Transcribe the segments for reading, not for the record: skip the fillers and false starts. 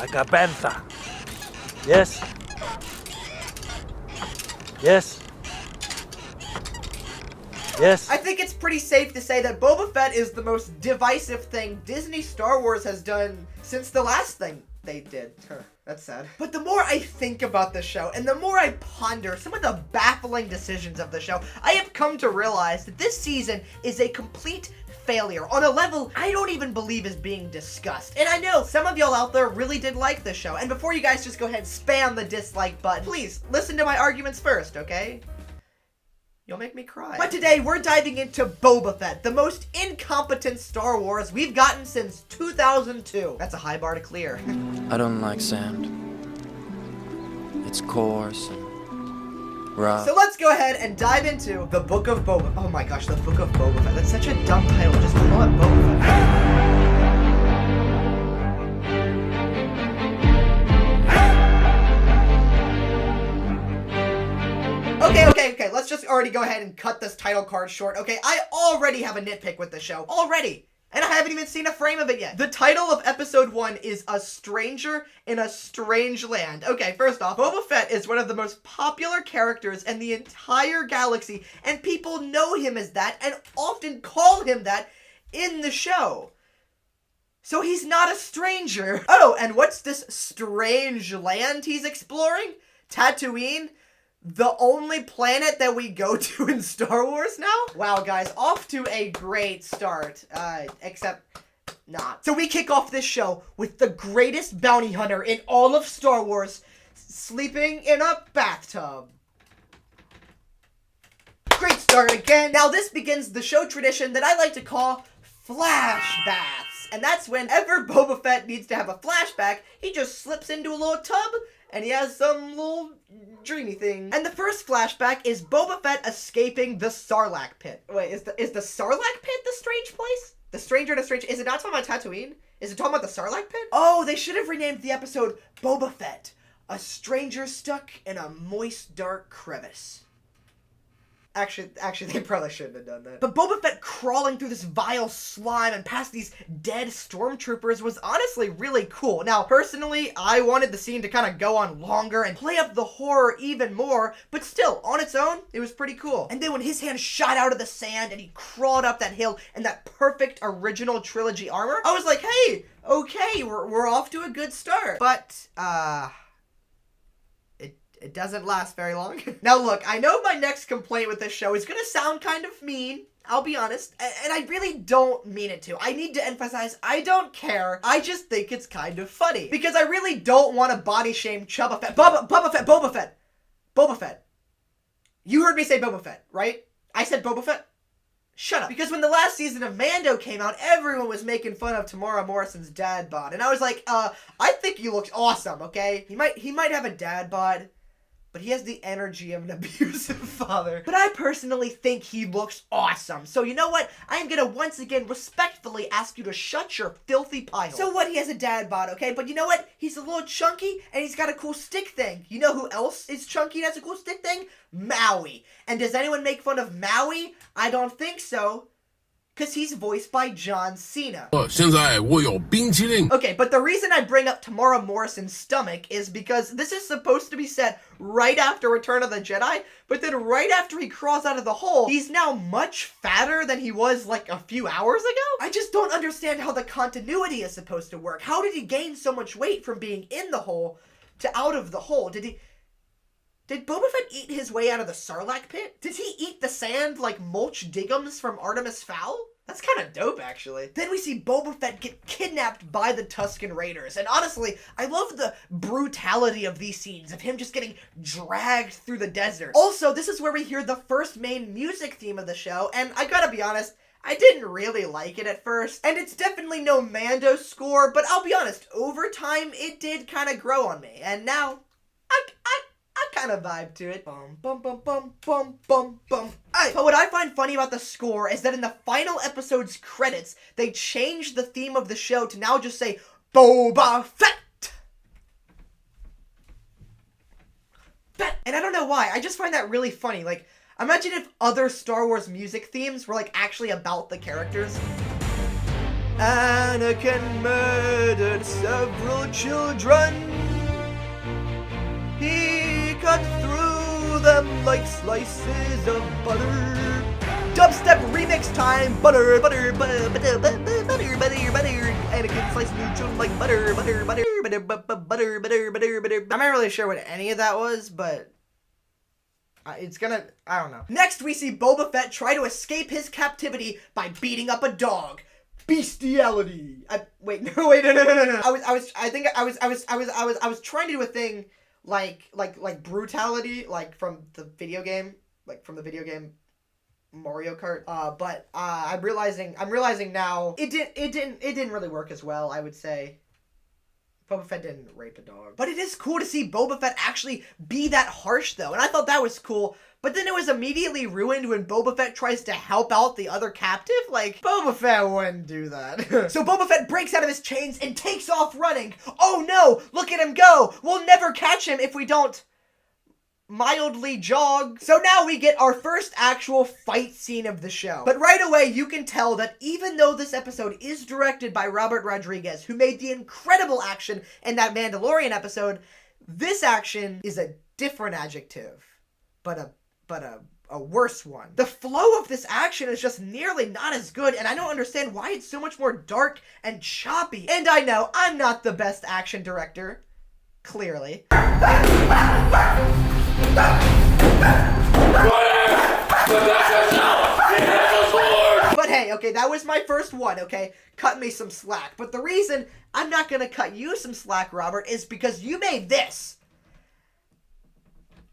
Like a Bantha. Yes? Yes? Yes? I think it's pretty safe to say that Boba Fett is the most divisive thing Disney Star Wars has done since the last thing they did. That's sad. But the more I think about the show, and the more I ponder some of the baffling decisions of the show, I have come to realize that this season is a complete failure on a level I don't even believe is being discussed. And I know some of y'all out there really did like the show, and before you guys just go ahead and spam the dislike button, please listen to my arguments first, okay? You'll make me cry. But today, we're diving into Boba Fett, the most incompetent Star Wars we've gotten since 2002. That's a high bar to clear. I don't like sand. It's coarse and rough. So let's go ahead and dive into the Book of Boba. Oh my gosh, the Book of Boba Fett. That's such a dumb title. Just call it Boba Fett. Okay, let's just already go ahead and cut this title card short, okay? I already have a nitpick with the show. Already! And I haven't even seen a frame of it yet. The title of episode 1 is A Stranger in a Strange Land. Okay, first off, Boba Fett is one of the most popular characters in the entire galaxy, and people know him as that and often call him that in the show. So he's not a stranger. Oh, and what's this strange land he's exploring? Tatooine? The only planet that we go to in Star Wars now? Wow, guys, off to a great start. Except not. So we kick off this show with the greatest bounty hunter in all of Star Wars sleeping in a bathtub. Great start again. Now this begins the show tradition that I like to call flashbacks. And that's whenever Boba Fett needs to have a flashback, he just slips into a little tub and he has some little dreamy thing. And the first flashback is Boba Fett escaping the Sarlacc pit. Wait, is the Sarlacc pit the strange place? The Stranger in a Strange... Is it not talking about Tatooine? Is it talking about the Sarlacc pit? Oh, they should have renamed the episode Boba Fett, a stranger stuck in a moist, dark crevice. Actually, they probably shouldn't have done that. But Boba Fett crawling through this vile slime and past these dead stormtroopers was honestly really cool. Now, personally, I wanted the scene to kind of go on longer and play up the horror even more, but still, on its own, it was pretty cool. And then when his hand shot out of the sand and he crawled up that hill in that perfect original trilogy armor, I was like, hey, okay, we're off to a good start. But, it doesn't last very long. Now look, I know my next complaint with this show is gonna sound kind of mean, I'll be honest, and I really don't mean it to. I need to emphasize, I don't care, I just think it's kind of funny. Because I really don't want to body shame Boba Fett. You heard me say Boba Fett, right? I said Boba Fett? Shut up. Because when the last season of Mando came out, everyone was making fun of Temuera Morrison's dad bod. And I was like, I think he looks awesome, okay? He might have a dad bod, but he has the energy of an abusive father. But I personally think he looks awesome. So you know what? I am gonna once again respectfully ask you to shut your filthy pie hole. So what? He has a dad bod, okay? But you know what? He's a little chunky and he's got a cool stick thing. You know who else is chunky and has a cool stick thing? Maui. And does anyone make fun of Maui? I don't think so. Because he's voiced by John Cena. Okay, but the reason I bring up Temuera Morrison's stomach is because this is supposed to be set right after Return of the Jedi, but then right after he crawls out of the hole, he's now much fatter than he was like a few hours ago? I just don't understand how the continuity is supposed to work. How did he gain so much weight from being in the hole to out of the hole? Did Boba Fett eat his way out of the Sarlacc pit? Did he eat the sand like Mulch Diggums from Artemis Fowl? That's kind of dope, actually. Then we see Boba Fett get kidnapped by the Tuscan Raiders. And honestly, I love the brutality of these scenes, of him just getting dragged through the desert. Also, this is where we hear the first main music theme of the show, and I gotta be honest, I didn't really like it at first. And it's definitely no Mando score, but I'll be honest, over time, it did kind of grow on me. And now, I kind of vibe to it. Bum, bum, bum, bum, bum, bum, bum. But what I find funny about the score is that in the final episode's credits, they changed the theme of the show to now just say, Boba Fett! And I don't know why, I just find that really funny. Like, imagine if other Star Wars music themes were, like, actually about the characters. Anakin murdered several children. He cut through them like slices of butter. Dubstep remix time. Butter, butter, butter, butter, butter, butter, butter, butter. Anakin sliced new children like butter, butter, butter, butter, butter, butter, butter, butter. I'm not really sure what any of that was, but it's gonna, I don't know. Next, we see Boba Fett try to escape his captivity by beating up a dog. Bestiality. I was trying to do a thing like brutality, like from the video game, Mario Kart. But I'm realizing now it didn't really work as well, I would say. Boba Fett didn't rape a dog. But it is cool to see Boba Fett actually be that harsh, though. And I thought that was cool. But then it was immediately ruined when Boba Fett tries to help out the other captive. Like, Boba Fett wouldn't do that. So Boba Fett breaks out of his chains and takes off running. Oh no! Look at him go! We'll never catch him if we don't mildly jog. So now we get our first actual fight scene of the show. But right away, you can tell that even though this episode is directed by Robert Rodriguez, who made the incredible action in that Mandalorian episode, this action is a different adjective, but a worse one. The flow of this action is just nearly not as good, and I don't understand why it's so much more dark and choppy. And I know, I'm not the best action director, clearly. But hey, okay, that was my first one, okay? Cut me some slack. But the reason I'm not gonna cut you some slack, Robert, is because you made this.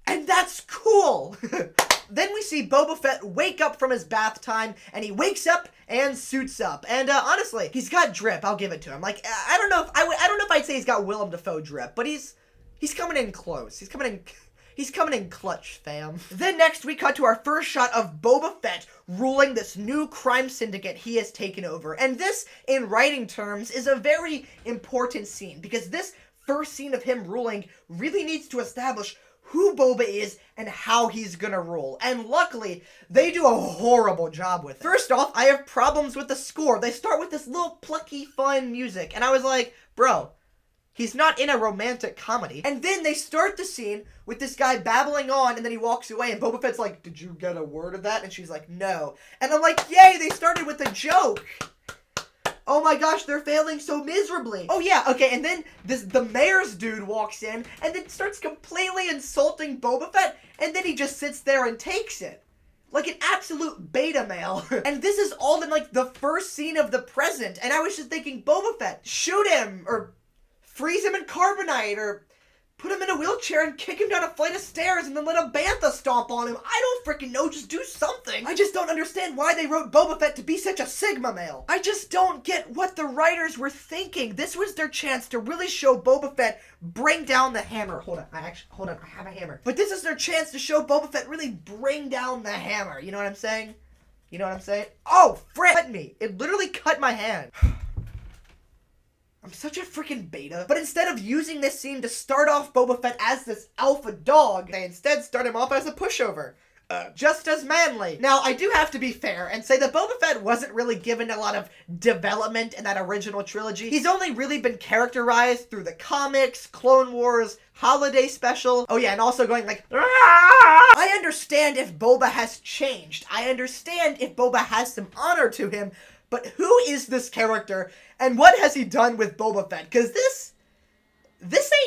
And that's cool! Then we see Boba Fett wake up from his bath time, and he wakes up and suits up. And honestly, he's got drip. I'll give it to him. Like, I don't know if I'd say he's got Willem Dafoe drip, but he's coming in close. He's coming in clutch, fam. Then next, we cut to our first shot of Boba Fett ruling this new crime syndicate he has taken over. And this, in writing terms, is a very important scene, because this first scene of him ruling really needs to establish who Boba is and how he's gonna rule. And luckily, they do a horrible job with it. First off, I have problems with the score. They start with this little plucky, fun music, and I was like, bro, he's not in a romantic comedy. And then they start the scene with this guy babbling on, and then he walks away, and Boba Fett's like, did you get a word of that? And she's like, no. And I'm like, yay, they started with a joke. Oh my gosh, they're failing so miserably. Oh yeah, okay, and then the mayor's dude walks in, and then starts completely insulting Boba Fett, and then he just sits there and takes it. Like an absolute beta male. And this is all in like the first scene of the present, and I was just thinking, Boba Fett, shoot him, or freeze him in carbonite, or put him in a wheelchair and kick him down a flight of stairs and then let a bantha stomp on him. I don't freaking know, just do something. I just don't understand why they wrote Boba Fett to be such a Sigma male. I just don't get what the writers were thinking. This was their chance to really show Boba Fett bring down the hammer. Hold on, I have a hammer. But this is their chance to show Boba Fett really bring down the hammer. You know what I'm saying? You know what I'm saying? Oh, frick! Cut me. It literally cut my hand. I'm such a freaking beta. But instead of using this scene to start off Boba Fett as this alpha dog, they instead start him off as a pushover. Just as manly. Now, I do have to be fair and say that Boba Fett wasn't really given a lot of development in that original trilogy. He's only really been characterized through the comics, Clone Wars, Holiday Special. Oh yeah, and also going like, I understand if Boba has changed. I understand if Boba has some honor to him. But who is this character, and what has he done with Boba Fett? Because this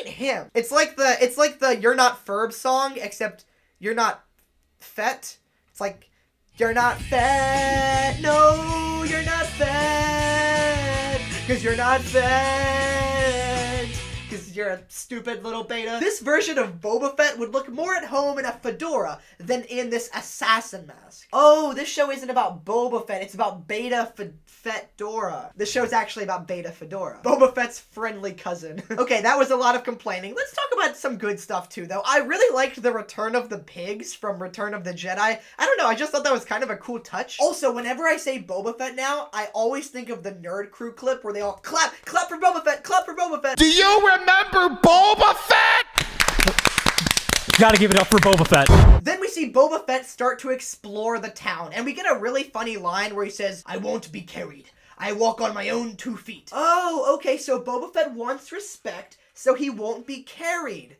ain't him. It's like the You're Not Ferb song, except you're not Fett. It's like, you're not Fett, no, you're not Fett, because you're not Fett, because you're a stupid little beta. This version of Boba Fett would look more at home in a fedora than in this assassin mask. Oh, this show isn't about Boba Fett, it's about Beta Fedora. This show's actually about Beta Fedora, Boba Fett's friendly cousin. Okay, that was a lot of complaining. Let's talk about some good stuff too, though. I really liked the Return of the Pigs from Return of the Jedi. I don't know, I just thought that was kind of a cool touch. Also, whenever I say Boba Fett now, I always think of the Nerd Crew clip where they all clap for Boba Fett, clap for Boba Fett. Do you remember Boba Fett? Gotta give it up for Boba Fett. Then we see Boba Fett start to explore the town, and we get a really funny line where he says, I won't be carried. I walk on my own 2 feet. Oh, okay, so Boba Fett wants respect, so he won't be carried.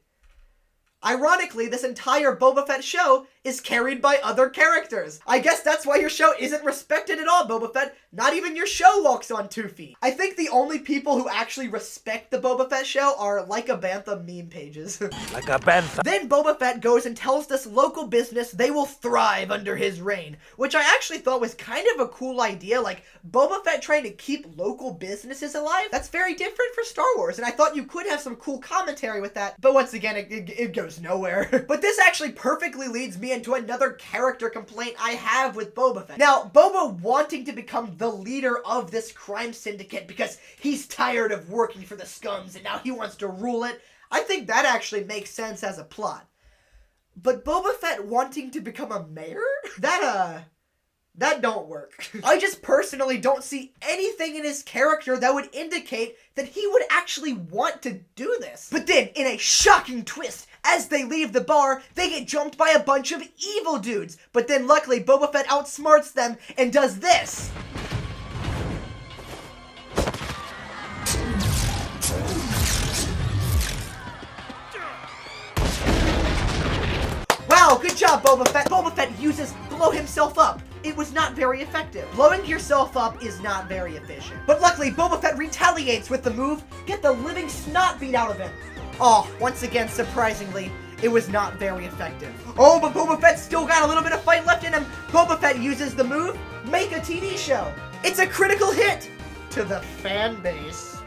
Ironically, this entire Boba Fett show is carried by other characters. I guess that's why your show isn't respected at all, Boba Fett. Not even your show walks on 2 feet. I think the only people who actually respect the Boba Fett show are like a Bantha meme pages. Like a Bantha. Then Boba Fett goes and tells this local business they will thrive under his reign, which I actually thought was kind of a cool idea, like Boba Fett trying to keep local businesses alive. That's very different for Star Wars, and I thought you could have some cool commentary with that, but once again, it goes nowhere. But this actually perfectly leads me into another character complaint I have with Boba Fett. Now, Boba wanting to become the leader of this crime syndicate because he's tired of working for the scums and now he wants to rule it, I think that actually makes sense as a plot. But Boba Fett wanting to become a mayor? That don't work. I just personally don't see anything in his character that would indicate that he would actually want to do this. But then, in a shocking twist, as they leave the bar, they get jumped by a bunch of evil dudes. But then luckily, Boba Fett outsmarts them and does this. Wow, good job, Boba Fett. Boba Fett uses blow himself up. It was not very effective. Blowing yourself up is not very efficient. But luckily, Boba Fett retaliates with the move, get the living snot beat out of him. Oh, once again, surprisingly, it was not very effective. Oh, but Boba Fett still got a little bit of fight left in him. Boba Fett uses the move, make a TV show. It's a critical hit to the fan base.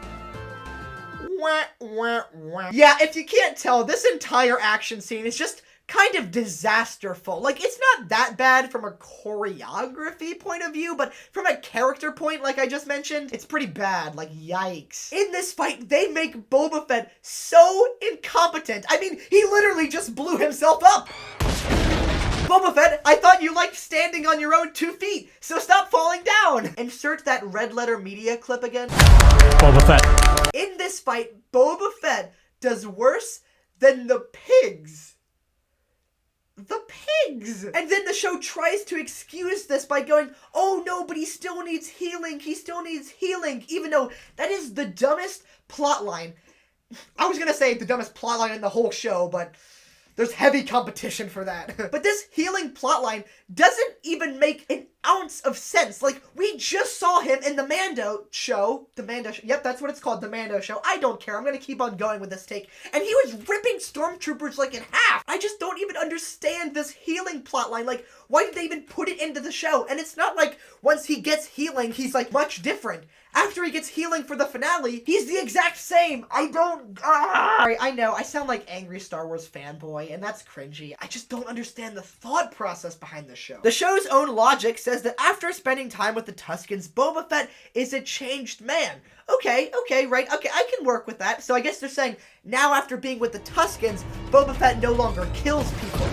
Wah, wah, wah. Yeah, if you can't tell, this entire action scene is just kind of disasterful. Like, it's not that bad from a choreography point of view, but from a character point, like I just mentioned, it's pretty bad. Like, yikes. In this fight, they make Boba Fett so incompetent. I mean, he literally just blew himself up. Boba Fett, I thought you liked standing on your own 2 feet, so stop falling down. Insert that red letter media clip again. Boba Fett. In this fight, Boba Fett does worse than the pigs. The pigs! And then the show tries to excuse this by going, oh no, but he still needs healing, even though that is the dumbest plotline. I was gonna say the dumbest plotline in the whole show, but there's heavy competition for that. But this healing plotline doesn't even make an ounce of sense. Like, we just saw him in the Mando show. Yep, that's what it's called, the Mando show. I don't care. I'm gonna keep on going with this take. And he was ripping stormtroopers like in half. I just don't even understand this healing plotline. Like, why did they even put it into the show? And it's not like once he gets healing, he's like much different. After he gets healing for the finale, he's the exact same. Sorry, I know, I sound like angry Star Wars fanboy, and that's cringy. I just don't understand the thought process behind the show. The show's own logic says that after spending time with the Tuscans, Boba Fett is a changed man. Okay, right, okay, I can work with that. So I guess they're saying, now after being with the Tuscans, Boba Fett no longer kills people.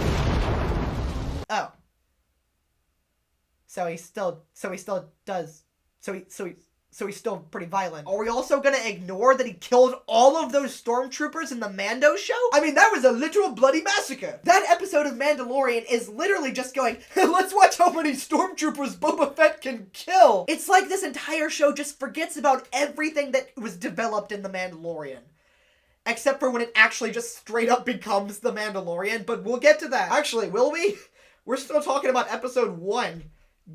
Oh. So he's still pretty violent. Are we also gonna ignore that he killed all of those stormtroopers in the Mando show? I mean, that was a literal bloody massacre. That episode of Mandalorian is literally just going, let's watch how many stormtroopers Boba Fett can kill. It's like this entire show just forgets about everything that was developed in the Mandalorian. Except for when it actually just straight up becomes the Mandalorian, but we'll get to that. Actually, will we? We're still talking about episode 1.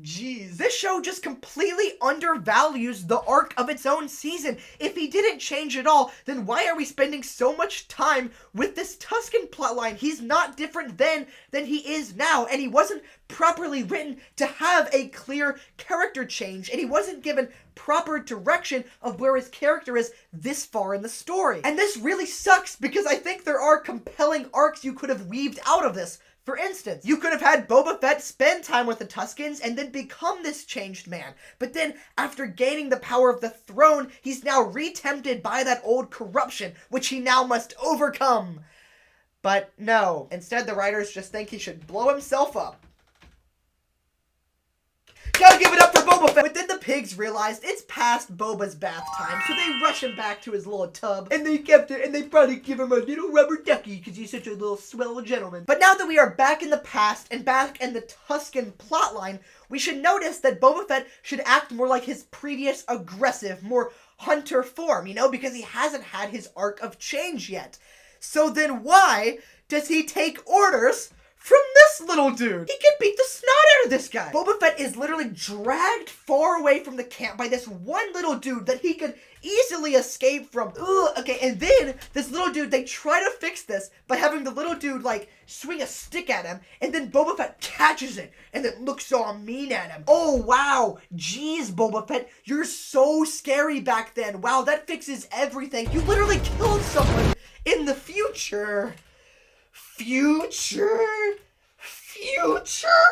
Jeez. This show just completely undervalues the arc of its own season. If he didn't change at all, then why are we spending so much time with this Tuscan plotline? He's not different then than he is now, and he wasn't properly written to have a clear character change, and he wasn't given proper direction of where his character is this far in the story. And this really sucks, because I think there are compelling arcs you could have weaved out of this. For instance, you could have had Boba Fett spend time with the Tuscans and then become this changed man. But then, after gaining the power of the throne, he's now re-tempted by that old corruption, which he now must overcome. But no. Instead, the writers just think he should blow himself up. Gotta give it up for Boba Fett! But then the pigs pigs realized it's past Boba's bath time, so they rush him back to his little tub, and they kept it, and they probably give him a little rubber ducky because he's such a little swell gentleman. But now that we are back in the past and back in the Tuscan plotline, we should notice that Boba Fett should act more like his previous aggressive, more hunter form, you know, because he hasn't had his arc of change yet. So then why does he take orders from this little dude? He can beat the snot out of this guy. Boba Fett is literally dragged far away from the camp by this one little dude that he could easily escape from. Ugh, okay, and then this little dude, they try to fix this by having the little dude, like, swing a stick at him, and then Boba Fett catches it, and then looks all mean at him. Oh, wow. Jeez, Boba Fett, you're so scary back then. Wow, that fixes everything. You literally killed someone in the future. Future.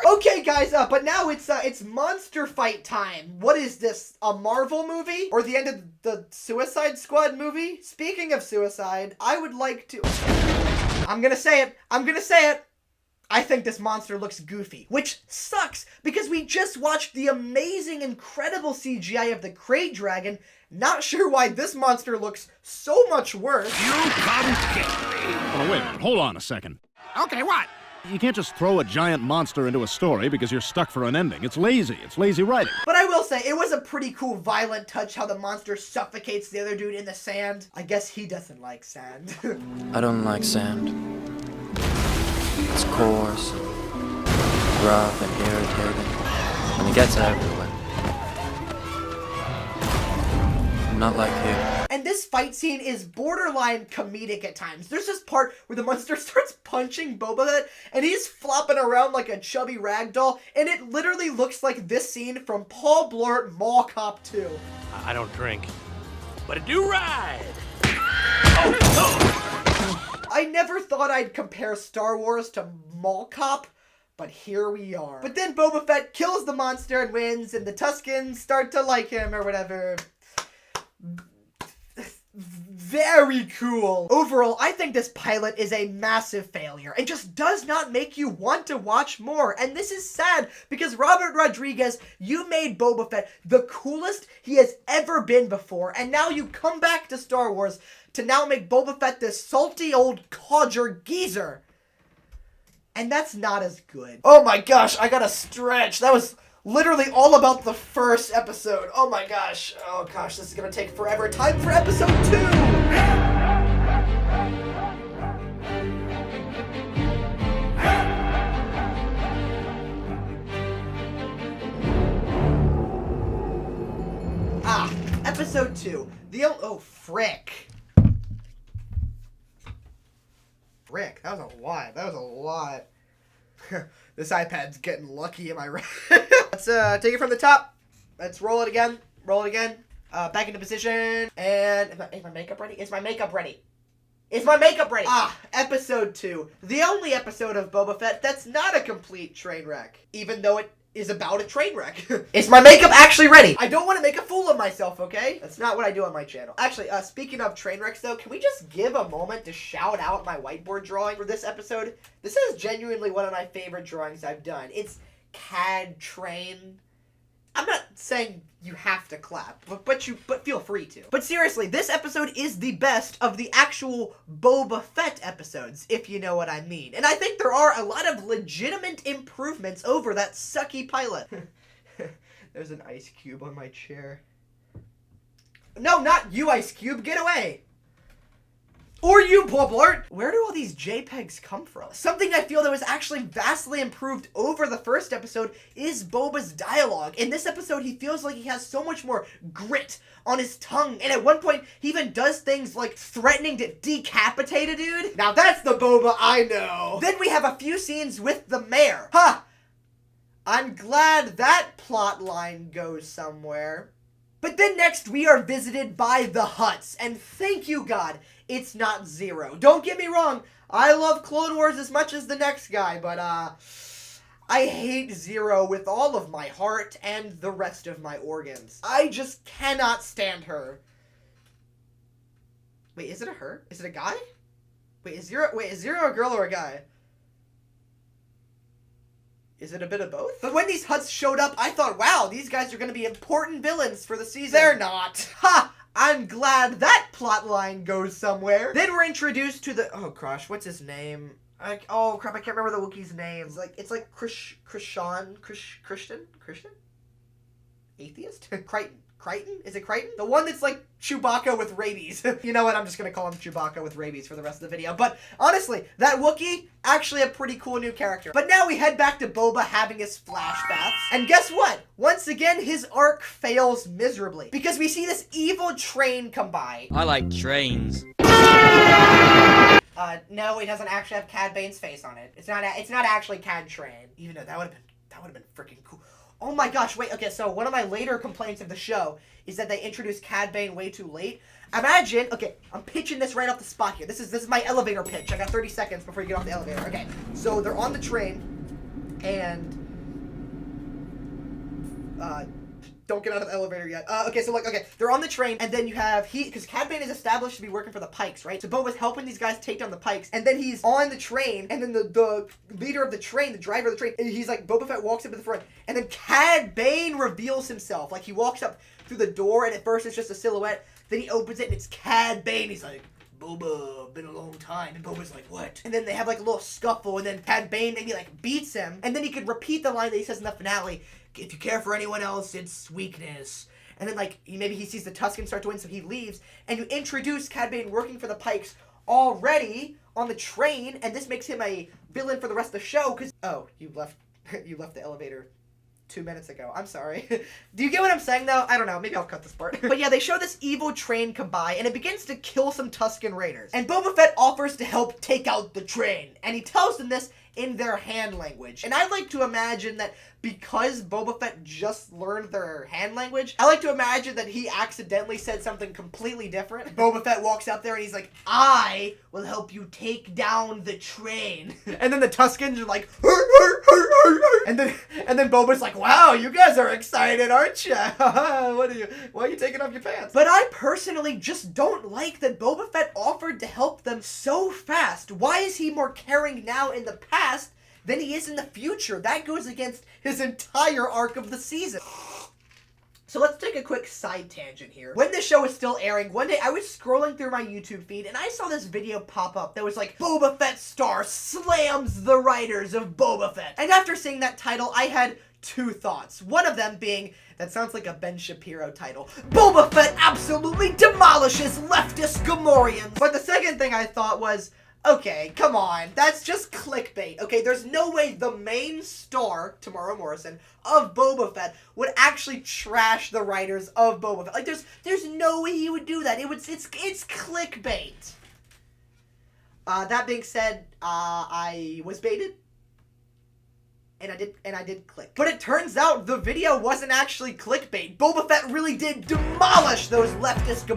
Okay, guys, but now it's monster fight time. What is this? A Marvel movie? Or the end of the Suicide Squad movie? Speaking of suicide, I would like to... I'm gonna say it. I think this monster looks goofy, which sucks because we just watched the amazing, incredible CGI of the Krayt Dragon. Not sure why this monster looks so much worse. You come get me. Oh, wait a minute. Hold on a second. Okay, what? You can't just throw a giant monster into a story because you're stuck for an ending. It's lazy. It's lazy writing. But I will say, it was a pretty cool violent touch how the monster suffocates the other dude in the sand. I guess he doesn't like sand. I don't like sand. It's coarse, and rough, and irritating, and it gets everywhere. Not like here. And this fight scene is borderline comedic at times. There's this part where the monster starts punching Boba Fett, and he's flopping around like a chubby ragdoll, and it literally looks like this scene from Paul Blart Mall Cop 2. I don't drink, but I do ride. I never thought I'd compare Star Wars to Mall Cop, but here we are. But then Boba Fett kills the monster and wins, and the Tuscans start to like him or whatever. Very cool. Overall, I think this pilot is a massive failure and just does not make you want to watch more. And this is sad because Robert Rodriguez, you made Boba Fett the coolest he has ever been before. And now you come back to Star Wars to now make Boba Fett this salty old codger geezer. And that's not as good. Oh my gosh, I gotta stretch. That was literally all about the first episode. Oh my gosh. Oh gosh, this is gonna take forever. Time for episode 2! Episode 2. Oh, frick. Frick, that was a lot. This iPad's getting lucky, am I right? Let's take it from the top. Let's roll it again. Back into position. And is my makeup ready? Is my makeup ready? Episode 2. The only episode of Boba Fett that's not a complete train wreck. Even though it is about a train wreck. Is my makeup actually ready? I don't want to make a fool of myself, okay? That's not what I do on my channel. Actually, speaking of train wrecks though, can we just give a moment to shout out my whiteboard drawing for this episode? This is genuinely one of my favorite drawings I've done. It's Cad Train. I'm not saying you have to clap, but feel free to. But seriously, this episode is the best of the actual Boba Fett episodes, if you know what I mean. And I think there are a lot of legitimate improvements over that sucky pilot. There's an ice cube on my chair. No, not you, Ice Cube. Get away. Or you, Paul Blart! Where do all these JPEGs come from? Something I feel that was actually vastly improved over the first episode is Boba's dialogue. In this episode, he feels like he has so much more grit on his tongue, and at one point, he even does things like threatening to decapitate a dude. Now that's the Boba I know! Then we have a few scenes with the mayor. Huh! I'm glad that plot line goes somewhere. But then next, we are visited by the Hutts, and thank you, God, it's not Zero. Don't get me wrong, I love Clone Wars as much as the next guy, but, I hate Zero with all of my heart and the rest of my organs. I just cannot stand her. Wait, is it a her? Is it a guy? Wait, is Zero a girl or a guy? Is it a bit of both? But when these Hutts showed up, I thought, wow, these guys are going to be important villains for the season. They're not. Ha! I'm glad that plot line goes somewhere. Then we're introduced to the... Oh, gosh, what's his name? Oh, crap, I can't remember the Wookiee's name. It's like Christian? Atheist? Crichton? Is it Crichton? The one that's like Chewbacca with rabies. You know what? I'm just gonna call him Chewbacca with rabies for the rest of the video. But honestly, that Wookiee, actually a pretty cool new character. But now we head back to Boba having his flashbacks. And guess what? Once again, his arc fails miserably. Because we see this evil train come by. I like trains. No, it doesn't actually have Cad Bane's face on it. It's not actually Cad Train. Even though that would have been freaking cool. Oh my gosh, wait, okay, so one of my later complaints of the show is that they introduced Cad Bane way too late. Imagine, okay, I'm pitching this right off the spot here. This is my elevator pitch. I got 30 seconds before you get off the elevator. Okay, so they're on the train, and, don't get out of the elevator yet. Okay, so they're on the train, and then you have, because Cad Bane is established to be working for the Pikes, right? So Boba's helping these guys take down the Pikes, and then he's on the train, and then the leader of the train, the driver of the train, and he's like, Boba Fett walks up to the front, and then Cad Bane reveals himself. Like, he walks up through the door, and at first it's just a silhouette, then he opens it, and it's Cad Bane. He's like, Boba, been a long time. And Boba's like, what? And then they have like a little scuffle, and then Cad Bane maybe like beats him, and then he could repeat the line that he says in the finale, if you care for anyone else, it's weakness. And then like, maybe he sees the Tuscans start to win, so he leaves, and you introduce Cad Bane working for the Pikes already on the train, and this makes him a villain for the rest of the show, because, oh, you left the elevator 2 minutes ago. I'm sorry. Do you get what I'm saying, though? I don't know. Maybe I'll cut this part. But yeah, they show this evil train come by, and it begins to kill some Tuscan raiders. And Boba Fett offers to help take out the train. And he tells them this in their hand language. And I like to imagine that because Boba Fett just learned their hand language, I like to imagine that he accidentally said something completely different. Boba Fett walks up there and he's like, I will help you take down the train. And then the Tuscans are like, and then Boba's like, wow, you guys are excited, aren't you? Why are you taking off your pants? But I personally just don't like that Boba Fett offered to help them so fast. Why is he more caring now in the past than he is in the future? That goes against his entire arc of the season. So let's take a quick side tangent here. When the show was still airing, one day I was scrolling through my YouTube feed and I saw this video pop up that was like, Boba Fett star slams the writers of Boba Fett. And after seeing that title, I had two thoughts. One of them being, that sounds like a Ben Shapiro title, Boba Fett absolutely demolishes leftist Gomorians. But the second thing I thought was, okay, come on, that's just clickbait. Okay, there's no way the main star, Temuera Morrison, of Boba Fett would actually trash the writers of Boba Fett. Like, there's no way he would do that. It's clickbait. That being said, I was baited. And I did click. But it turns out the video wasn't actually clickbait. Boba Fett really did demolish those leftist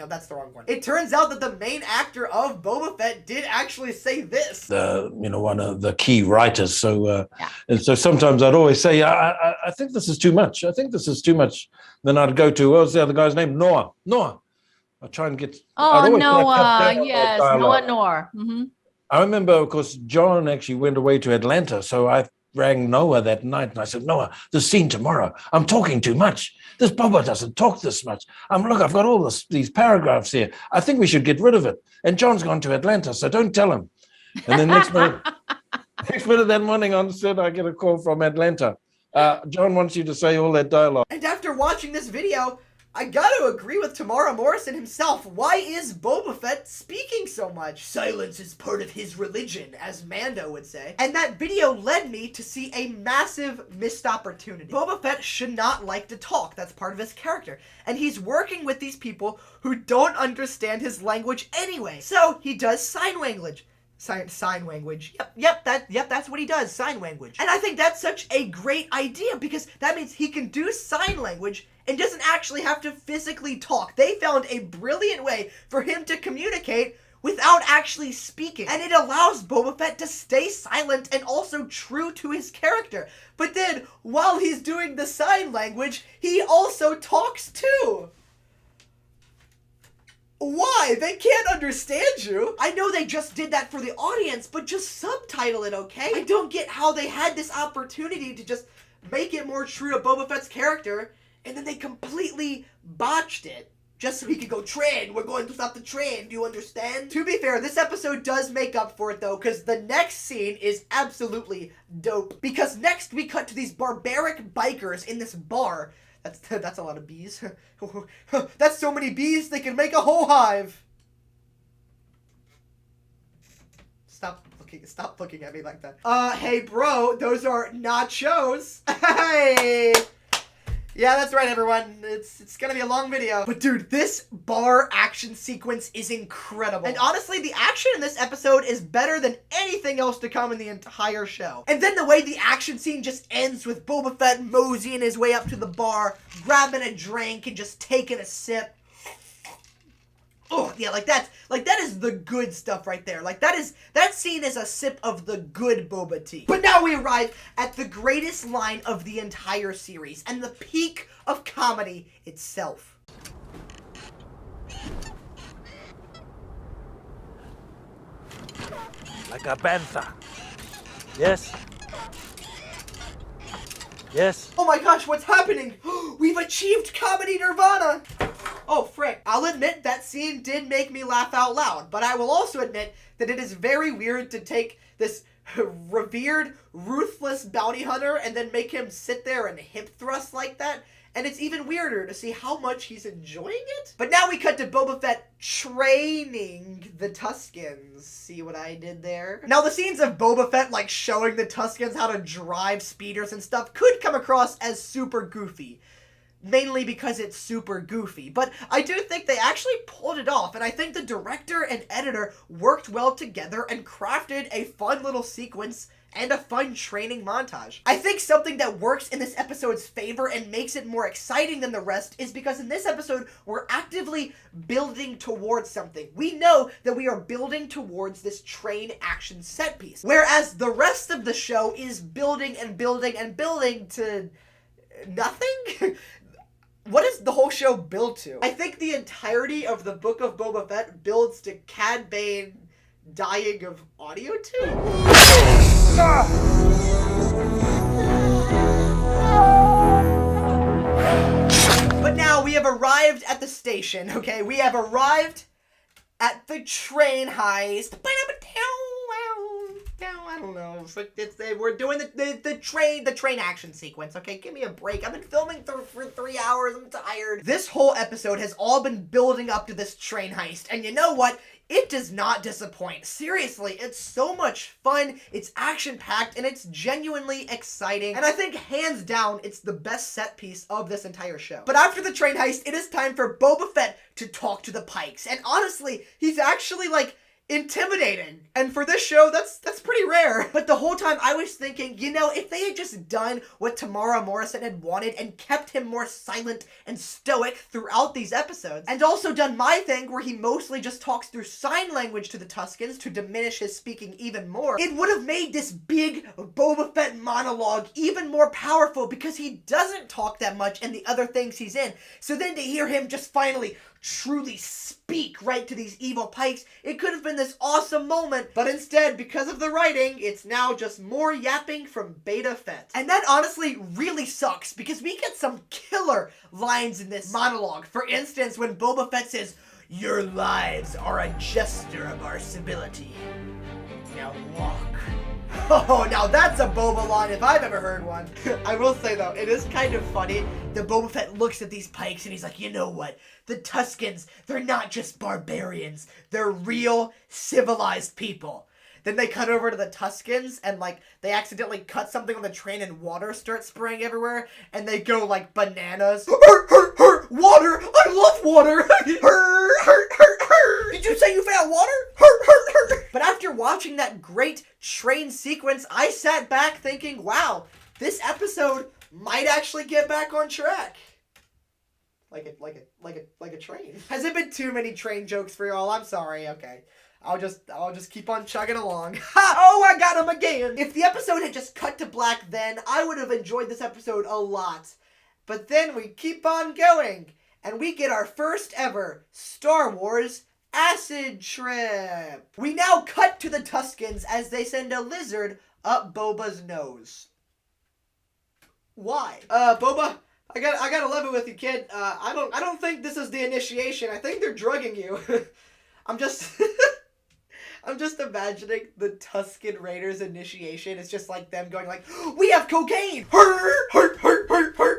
that's the wrong one. It turns out that the main actor of Boba Fett did actually say this. One of the key writers. So, and so sometimes I'd always say, I think this is too much. I think this is too much. Then I'd go to, what was the other guy's name? Noah. I'd try and get. Oh, Noah. Yes, Noah. Mm-hmm. I remember, of course, John actually went away to Atlanta, so I rang Noah that night and I said, Noah, the scene tomorrow, I'm talking too much. This Boba doesn't talk this much. Look, I've got all these paragraphs here. I think we should get rid of it. And John's gone to Atlanta, so don't tell him. And then next minute that morning on set, I get a call from Atlanta. John wants you to say all that dialogue. And after watching this video, I gotta agree with Temuera Morrison himself. Why is Boba Fett speaking so much? Silence is part of his religion, as Mando would say. And that video led me to see a massive missed opportunity. Boba Fett should not like to talk. That's part of his character. And he's working with these people who don't understand his language anyway. So he does sign language. Sign language. Yep, that's what he does, sign language. And I think that's such a great idea because that means he can do sign language and doesn't actually have to physically talk. They found a brilliant way for him to communicate without actually speaking. And it allows Boba Fett to stay silent and also true to his character. But then, while he's doing the sign language, he also talks too. Why? They can't understand you. I know they just did that for the audience, but just subtitle it, okay? I don't get how they had this opportunity to just make it more true to Boba Fett's character, and then they completely botched it. Just so he could go, train, we're going to stop the train, do you understand? To be fair, this episode does make up for it though, because the next scene is absolutely dope. Because next we cut to these barbaric bikers in this bar. That's a lot of bees. That's so many bees, they can make a whole hive. Stop looking at me like that. Hey bro, those are nachos. Hey! Yeah, that's right, everyone. It's gonna be a long video. But dude, this bar action sequence is incredible. And honestly, the action in this episode is better than anything else to come in the entire show. And then the way the action scene just ends with Boba Fett moseying his way up to the bar, grabbing a drink and just taking a sip. Oh, yeah, that is the good stuff right there. That scene is a sip of the good boba tea. But now we arrive at the greatest line of the entire series and the peak of comedy itself. Like a Bantha. Yes? Yes? Oh my gosh, what's happening? We've achieved comedy nirvana! Oh, frick. I'll admit that scene did make me laugh out loud, but I will also admit that it is very weird to take this revered, ruthless bounty hunter and then make him sit there and hip thrust like that. And it's even weirder to see how much he's enjoying it. But now we cut to Boba Fett training the Tuscans. See what I did there? Now the scenes of Boba Fett showing the Tuscans how to drive speeders and stuff could come across as super goofy. Mainly because it's super goofy. But I do think they actually pulled it off, and I think the director and editor worked well together and crafted a fun little sequence and a fun training montage. I think something that works in this episode's favor and makes it more exciting than the rest is because in this episode, we're actively building towards something. We know that we are building towards this train action set piece, whereas the rest of the show is building and building and building to nothing? What does the whole show build to? I think the entirety of the Book of Boba Fett builds to Cad Bane dying of audio tube. But now we have arrived at the station, okay? We have arrived at the train heist. I don't know. We're doing the train action sequence, okay? Give me a break. I've been filming for 3 hours. I'm tired. This whole episode has all been building up to this train heist. And you know what? It does not disappoint. Seriously, it's so much fun, it's action-packed, and it's genuinely exciting. And I think, hands down, it's the best set piece of this entire show. But after the train heist, it is time for Boba Fett to talk to the Pikes. And honestly, he's actually, intimidating. And for this show, that's pretty rare. But the whole time I was thinking, if they had just done what Temuera Morrison had wanted and kept him more silent and stoic throughout these episodes, and also done my thing where he mostly just talks through sign language to the Tuscans to diminish his speaking even more, it would have made this big Boba Fett monologue even more powerful because he doesn't talk that much in the other things he's in. So then to hear him just finally truly speak right to these evil Pikes, it could have been this awesome moment, but instead, because of the writing, it's now just more yapping from Beta Fett. And that honestly really sucks, because we get some killer lines in this monologue. For instance, when Boba Fett says, "Your lives are a gesture of our civility. Now walk." Oh, now that's a Boba line if I've ever heard one. I will say though, it is kind of funny that Boba Fett looks at these Pikes and he's like, you know what? The Tuscans, they're not just barbarians. They're real, civilized people. Then they cut over to the Tuscans and they accidentally cut something on the train and water starts spraying everywhere and they go bananas. Water! I love water! Did you say you found water? But after watching that great train sequence, I sat back thinking, wow, this episode might actually get back on track. Like a train. Has it been too many train jokes for y'all? I'm sorry, okay. I'll just keep on chugging along. Ha! Oh, I got him again! If the episode had just cut to black then, I would have enjoyed this episode a lot. But then we keep on going. and we get our first ever Star Wars acid trip. We now cut to the Tuscans as they send a lizard up Boba's nose. Why? Boba, I gotta level with you, kid. I don't think this is the initiation. I think they're drugging you. I'm just imagining the Tuscan Raiders initiation. It's just like them going like, we have cocaine! Hurt.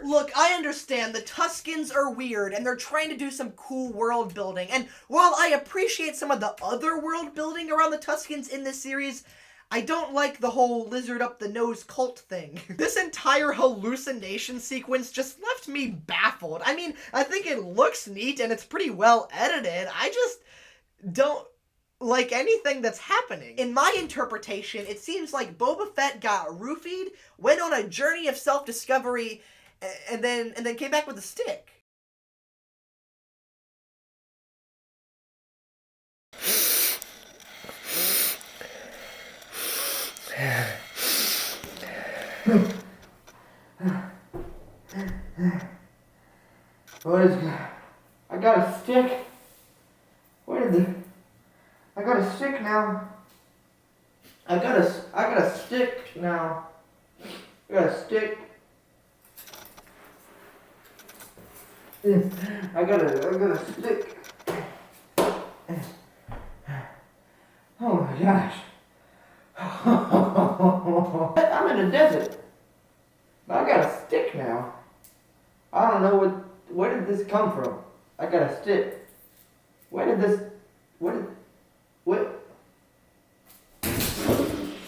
Look, I understand the Tuscans are weird and they're trying to do some cool world building. And while I appreciate some of the other world building around the Tuscans in this series, I don't like the whole lizard up the nose cult thing. This entire hallucination sequence just left me baffled. I mean, I think it looks neat and it's pretty well edited. I just don't like anything that's happening. In my interpretation, it seems like Boba Fett got roofied, went on a journey of self-discovery, and then came back with a stick. What is that? I got a stick. I got a stick now. I got a stick now. I got a stick. I got a stick. Oh my gosh. I'm in the desert. But I got a stick now. I don't know where did this come from? I got a stick.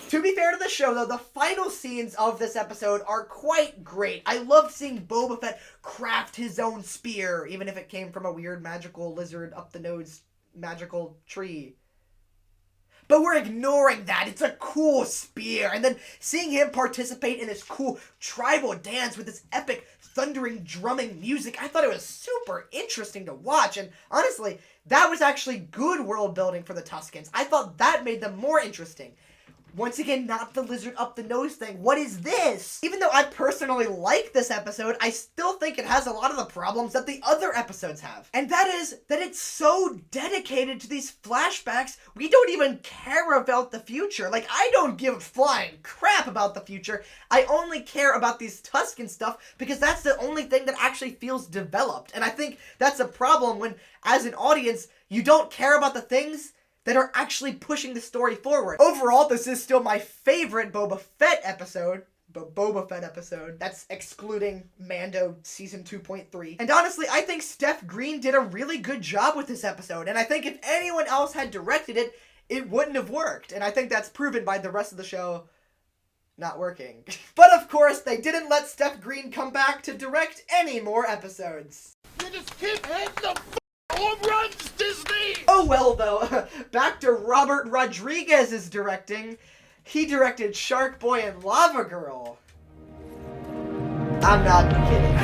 To be fair to the show, though, the final scenes of this episode are quite great. I loved seeing Boba Fett craft his own spear, even if it came from a weird magical lizard up the nose magical tree. But we're ignoring that. It's a cool spear. And then seeing him participate in this cool tribal dance with this epic thundering drumming music, I thought it was super interesting to watch. And honestly, that was actually good world building for the Tuscans. I thought that made them more interesting. Once again, not the lizard up the nose thing. What is this? Even though I personally like this episode, I still think it has a lot of the problems that the other episodes have. And that is that it's so dedicated to these flashbacks, we don't even care about the future. Like, I don't give a flying crap about the future. I only care about these Tuscan stuff because that's the only thing that actually feels developed. And I think that's a problem when, as an audience, you don't care about the things that are actually pushing the story forward. Overall, this is still my favorite Boba Fett episode. Boba Fett episode. That's excluding Mando Season 2.3. And honestly, I think Steph Green did a really good job with this episode. And I think if anyone else had directed it, it wouldn't have worked. And I think that's proven by the rest of the show not working. But of course, they didn't let Steph Green come back to direct any more episodes. You just keep hitting the home runs, Disney! Oh well, though. Back to Robert Rodriguez's directing. He directed Shark Boy and Lava Girl. I'm not kidding.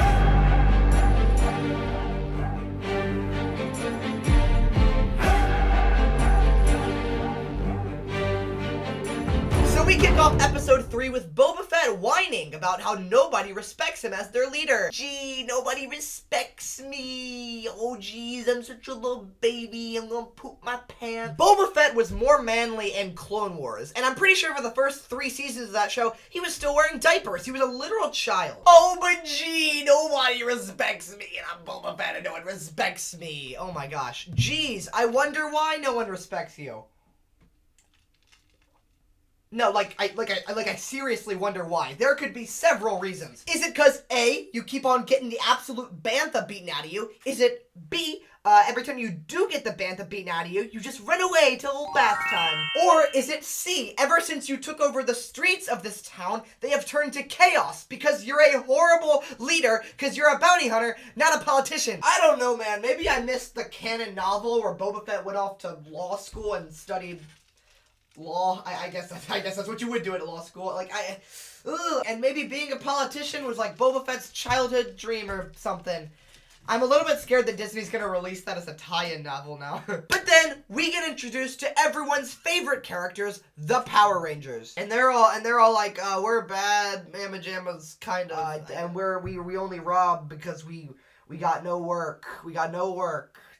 So we kick off episode 3 with Boba Fett whining about how nobody respects him as their leader. Gee, nobody respects me. Oh geez, I'm such a little baby. I'm gonna poop my pants. Boba Fett was more manly in Clone Wars, and I'm pretty sure for the first 3 seasons of that show, he was still wearing diapers. He was a literal child. Oh, but gee, nobody respects me, and I'm Boba Fett and no one respects me. Oh my gosh. Geez, I wonder why no one respects you. No, I seriously wonder why. There could be several reasons. Is it because A, you keep on getting the absolute Bantha beaten out of you? Is it B, every time you do get the Bantha beaten out of you, you just run away till bath time? Or is it C, ever since you took over the streets of this town, they have turned to chaos because you're a horrible leader because you're a bounty hunter, not a politician? I don't know, man. Maybe I missed the canon novel where Boba Fett went off to law school and studied law. I guess that's what you would do at law school. And maybe being a politician was like Boba Fett's childhood dream or something. I'm a little bit scared that Disney's gonna release that as a tie-in novel now. But then we get introduced to everyone's favorite characters, the Power Rangers, and they're all like, we're bad, Mamma Jamma's kind of, and we only rob because we We got no work.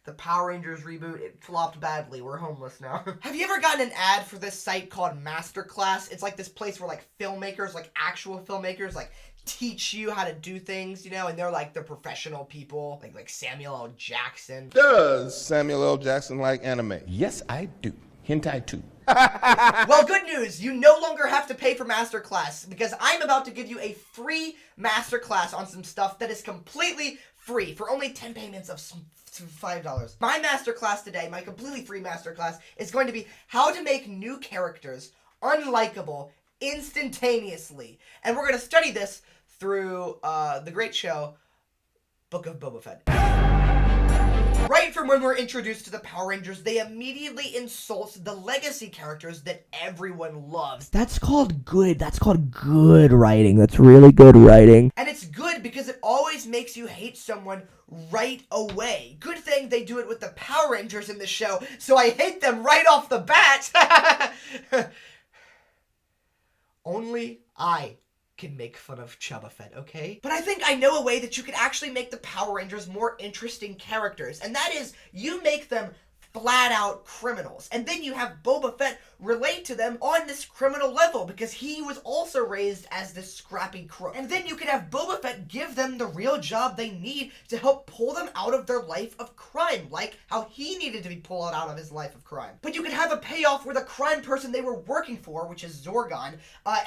The Power Rangers reboot, it flopped badly. We're homeless now. Have you ever gotten an ad for this site called Masterclass? It's like this place where like filmmakers, like actual filmmakers, like teach you how to do things, you know, and they're like the professional people, like Samuel L. Jackson. Does Samuel L. Jackson like anime? Yes, I do. Hentai too. Well, good news. You no longer have to pay for Masterclass because I'm about to give you a free Masterclass on some stuff that is completely free for only 10 payments of $5. My Masterclass today, my completely free Masterclass, is going to be how to make new characters unlikable instantaneously. And we're going to study this through the great show, Book of Boba Fett. Right from when we're introduced to the Power Rangers, they immediately insult the legacy characters that everyone loves. That's called good. That's called good writing. That's really good writing. And it's good because it always makes you hate someone right away. Good thing they do it with the Power Rangers in the show, so I hate them right off the bat. Only I can make fun of Boba Fett, okay? But I think I know a way that you can actually make the Power Rangers more interesting characters, and that is you make them flat-out criminals, and then you have Boba Fett relate to them on this criminal level because he was also raised as this scrappy crook. And then you can have Boba Fett give them the real job they need to help pull them out of their life of crime, like how he needed to be pulled out of his life of crime. But you can have a payoff where the crime person they were working for, which is Zorgon,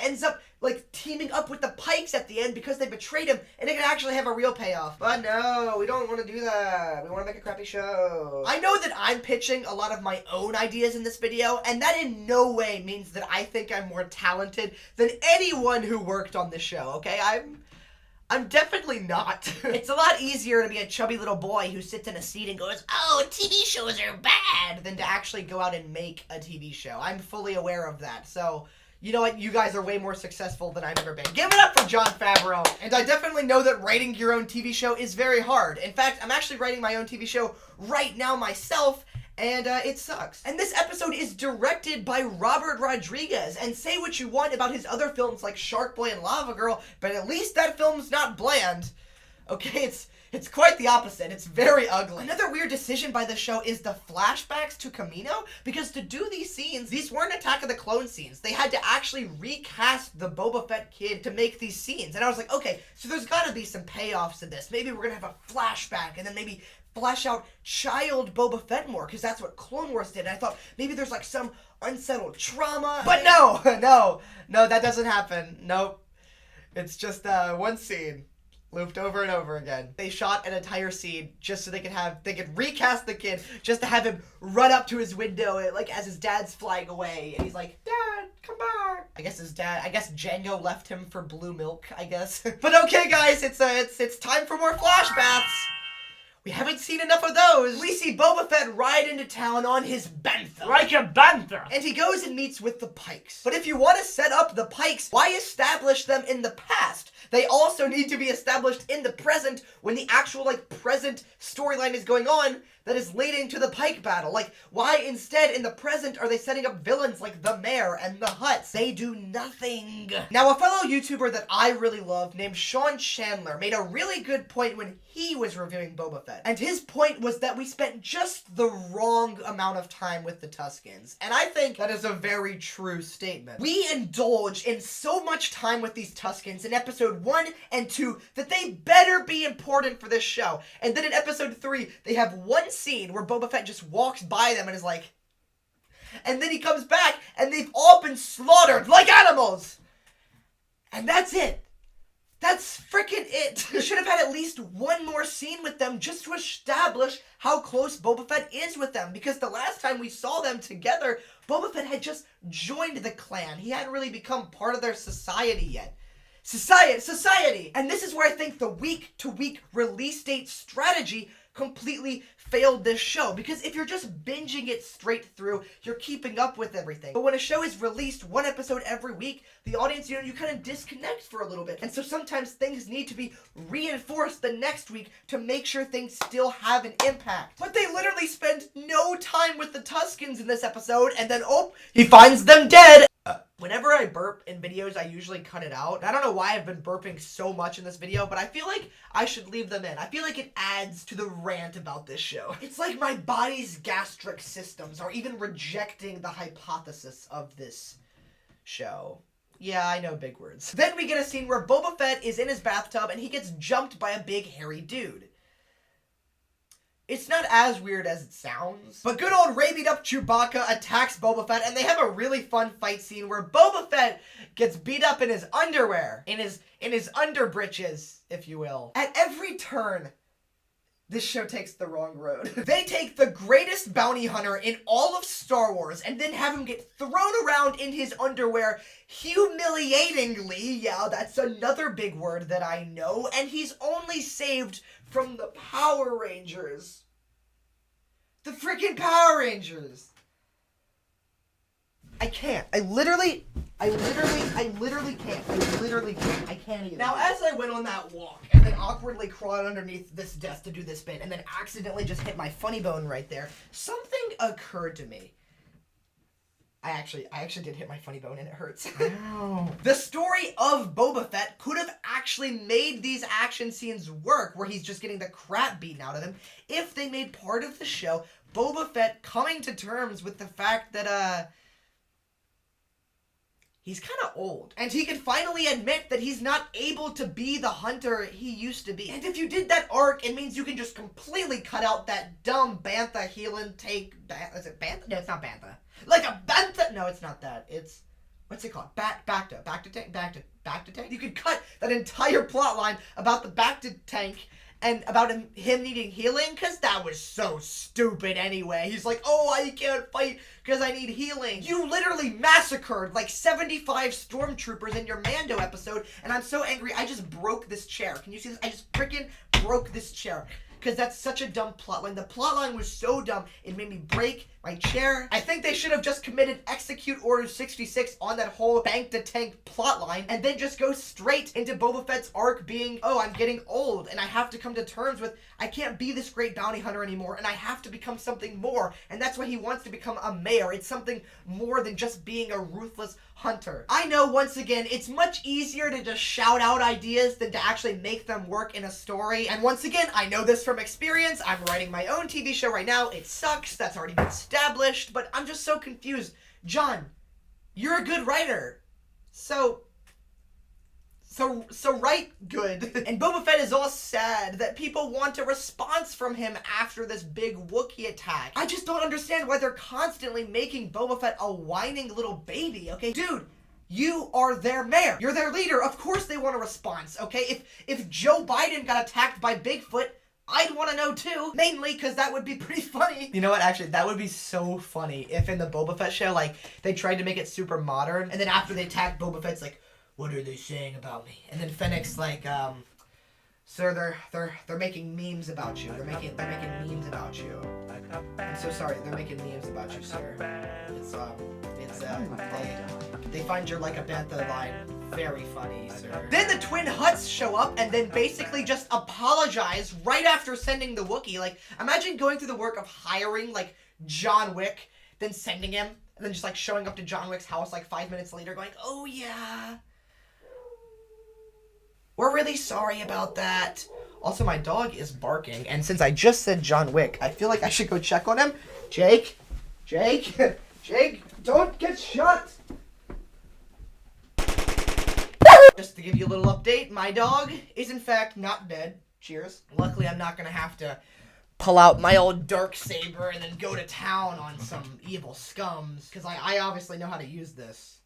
ends up like teaming up with the Pikes at the end because they betrayed him, and it can actually have a real payoff. But no, we don't want to do that. We want to make a crappy show. I know that I'm pitching a lot of my own ideas in this video, and that in no way means that I think I'm more talented than anyone who worked on this show, okay? I'm definitely not. It's a lot easier to be a chubby little boy who sits in a seat and goes, oh, TV shows are bad, than to actually go out and make a TV show. I'm fully aware of that, so you know what? You guys are way more successful than I've ever been. Give it up for Jon Favreau. And I definitely know that writing your own TV show is very hard. In fact, I'm actually writing my own TV show right now myself, and it sucks. And this episode is directed by Robert Rodriguez, and say what you want about his other films like Shark Boy and Lava Girl, but at least that film's not bland. Okay, it's quite the opposite. It's very ugly. Another weird decision by the show is the flashbacks to Kamino, because to do these scenes, these weren't Attack of the Clone scenes. They had to actually recast the Boba Fett kid to make these scenes. And I was like, okay, so there's gotta be some payoffs to this. Maybe we're gonna have a flashback, and then maybe flesh out child Boba Fett more, because that's what Clone Wars did. And I thought maybe there's like some unsettled trauma. But no, that doesn't happen. Nope. It's just one scene looped over and over again. They shot an entire scene just so they could recast the kid, just to have him run up to his window like as his dad's flying away, and he's like, Dad, come back. I guess Django left him for blue milk, I guess. But okay guys, it's time for more flashbacks. We haven't seen enough of those. We see Boba Fett ride into town on his Bantha. Like a Bantha. And he goes and meets with the Pikes. But if you want to set up the Pikes, why establish them in the past? They also need to be established in the present when the actual, present storyline is going on that is leading to the Pike battle. Why instead in the present are they setting up villains like the Mayor and the Hutts? They do nothing. Now, a fellow YouTuber that I really love named Sean Chandler made a really good point when he was reviewing Boba Fett. And his point was that we spent just the wrong amount of time with the Tuscans. And I think that is a very true statement. We indulge in so much time with these Tuscans in episode 1 and 2 that they better be important for this show. And then in episode 3, they have one scene where Boba Fett just walks by them and is like, and then he comes back and they've all been slaughtered like animals. And that's it. That's freaking it. You should have had at least one more scene with them just to establish how close Boba Fett is with them. Because the last time we saw them together, Boba Fett had just joined the clan. He hadn't really become part of their society yet. Society! And this is where I think the week-to-week release date strategy completely failed this show, because if you're just binging it straight through, you're keeping up with everything. But when a show is released one episode every week, the audience, you kind of disconnect for a little bit. And so sometimes things need to be reinforced the next week to make sure things still have an impact. But they literally spend no time with the Tuscans in this episode, and then, oh, he finds them dead. Whenever I burp in videos, I usually cut it out. I don't know why I've been burping so much in this video, but I feel like I should leave them in. I feel like it adds to the rant about this show. It's like my body's gastric systems are even rejecting the hypothesis of this show. Yeah, I know big words. Then we get a scene where Boba Fett is in his bathtub and he gets jumped by a big hairy dude. It's not as weird as it sounds, but good old rabied up Chewbacca attacks Boba Fett, and they have a really fun fight scene where Boba Fett gets beat up in his underwear, in his underbritches, if you will. At every turn, this show takes the wrong road. They take the greatest bounty hunter in all of Star Wars and then have him get thrown around in his underwear humiliatingly. Yeah, that's another big word that I know. And he's only saved from the Power Rangers. The freaking Power Rangers. I can't. I literally can't. I literally can't. I can't even. Now, as I went on that walk and then awkwardly crawled underneath this desk to do this bit and then accidentally just hit my funny bone right there, something occurred to me. I actually did hit my funny bone and it hurts. Ow. The story of Boba Fett could have actually made these action scenes work where he's just getting the crap beaten out of him if they made part of the show Boba Fett coming to terms with the fact that, he's kind of old, and he could finally admit that he's not able to be the hunter he used to be. And if you did that arc, it means you can just completely cut out that dumb Bantha healing take. Is it Bantha? No, it's not Bantha. Like a Bantha. No, it's not that. It's what's it called? Back to tank. You could cut that entire plot line about the back to tank. And about him needing healing, because that was so stupid anyway. He's like, oh, I can't fight because I need healing. You literally massacred like 75 stormtroopers in your Mando episode, and I'm so angry, I just broke this chair. Can you see this? I just freaking broke this chair. Because that's such a dumb plotline. The plotline was so dumb, it made me break my chair. I think they should have just committed Execute Order 66 on that whole bank to tank plotline, and then just go straight into Boba Fett's arc being, oh, I'm getting old, and I have to come to terms with, I can't be this great bounty hunter anymore, and I have to become something more, and that's why he wants to become a mayor. It's something more than just being a ruthless hunter. I know, once again, it's much easier to just shout out ideas than to actually make them work in a story, and once again, I know this from experience. I'm writing my own TV show right now. It sucks. That's already been established, but I'm just so confused. John, you're a good writer. So write good. And Boba Fett is all sad that people want a response from him after this big Wookiee attack. I just don't understand why they're constantly making Boba Fett a whining little baby, okay? Dude, you are their mayor. You're their leader. Of course they want a response, okay? If Joe Biden got attacked by Bigfoot, I'd want to know too. Mainly because that would be pretty funny. You know what? Actually, that would be so funny if in the Boba Fett show, like, they tried to make it super modern, and then after they attacked, Boba Fett's like, what are they saying about me? And then Fennec's like, sir, they're making memes about you. They're making memes about you. I'm so sorry. They're making memes about you, sir. They find your like a Bantha line very funny, sir. Then the twin Hutts show up and then basically just apologize right after sending the Wookiee. Like, imagine going through the work of hiring like John Wick, then sending him, and then just like showing up to John Wick's house like 5 minutes later going, oh yeah, we're really sorry about that. Also, my dog is barking, and since I just said John Wick, I feel like I should go check on him. Jake, don't get shot! Just to give you a little update, my dog is in fact not dead. Cheers. Luckily, I'm not gonna have to pull out my old Darksaber and then go to town on some evil scums, because I obviously know how to use this.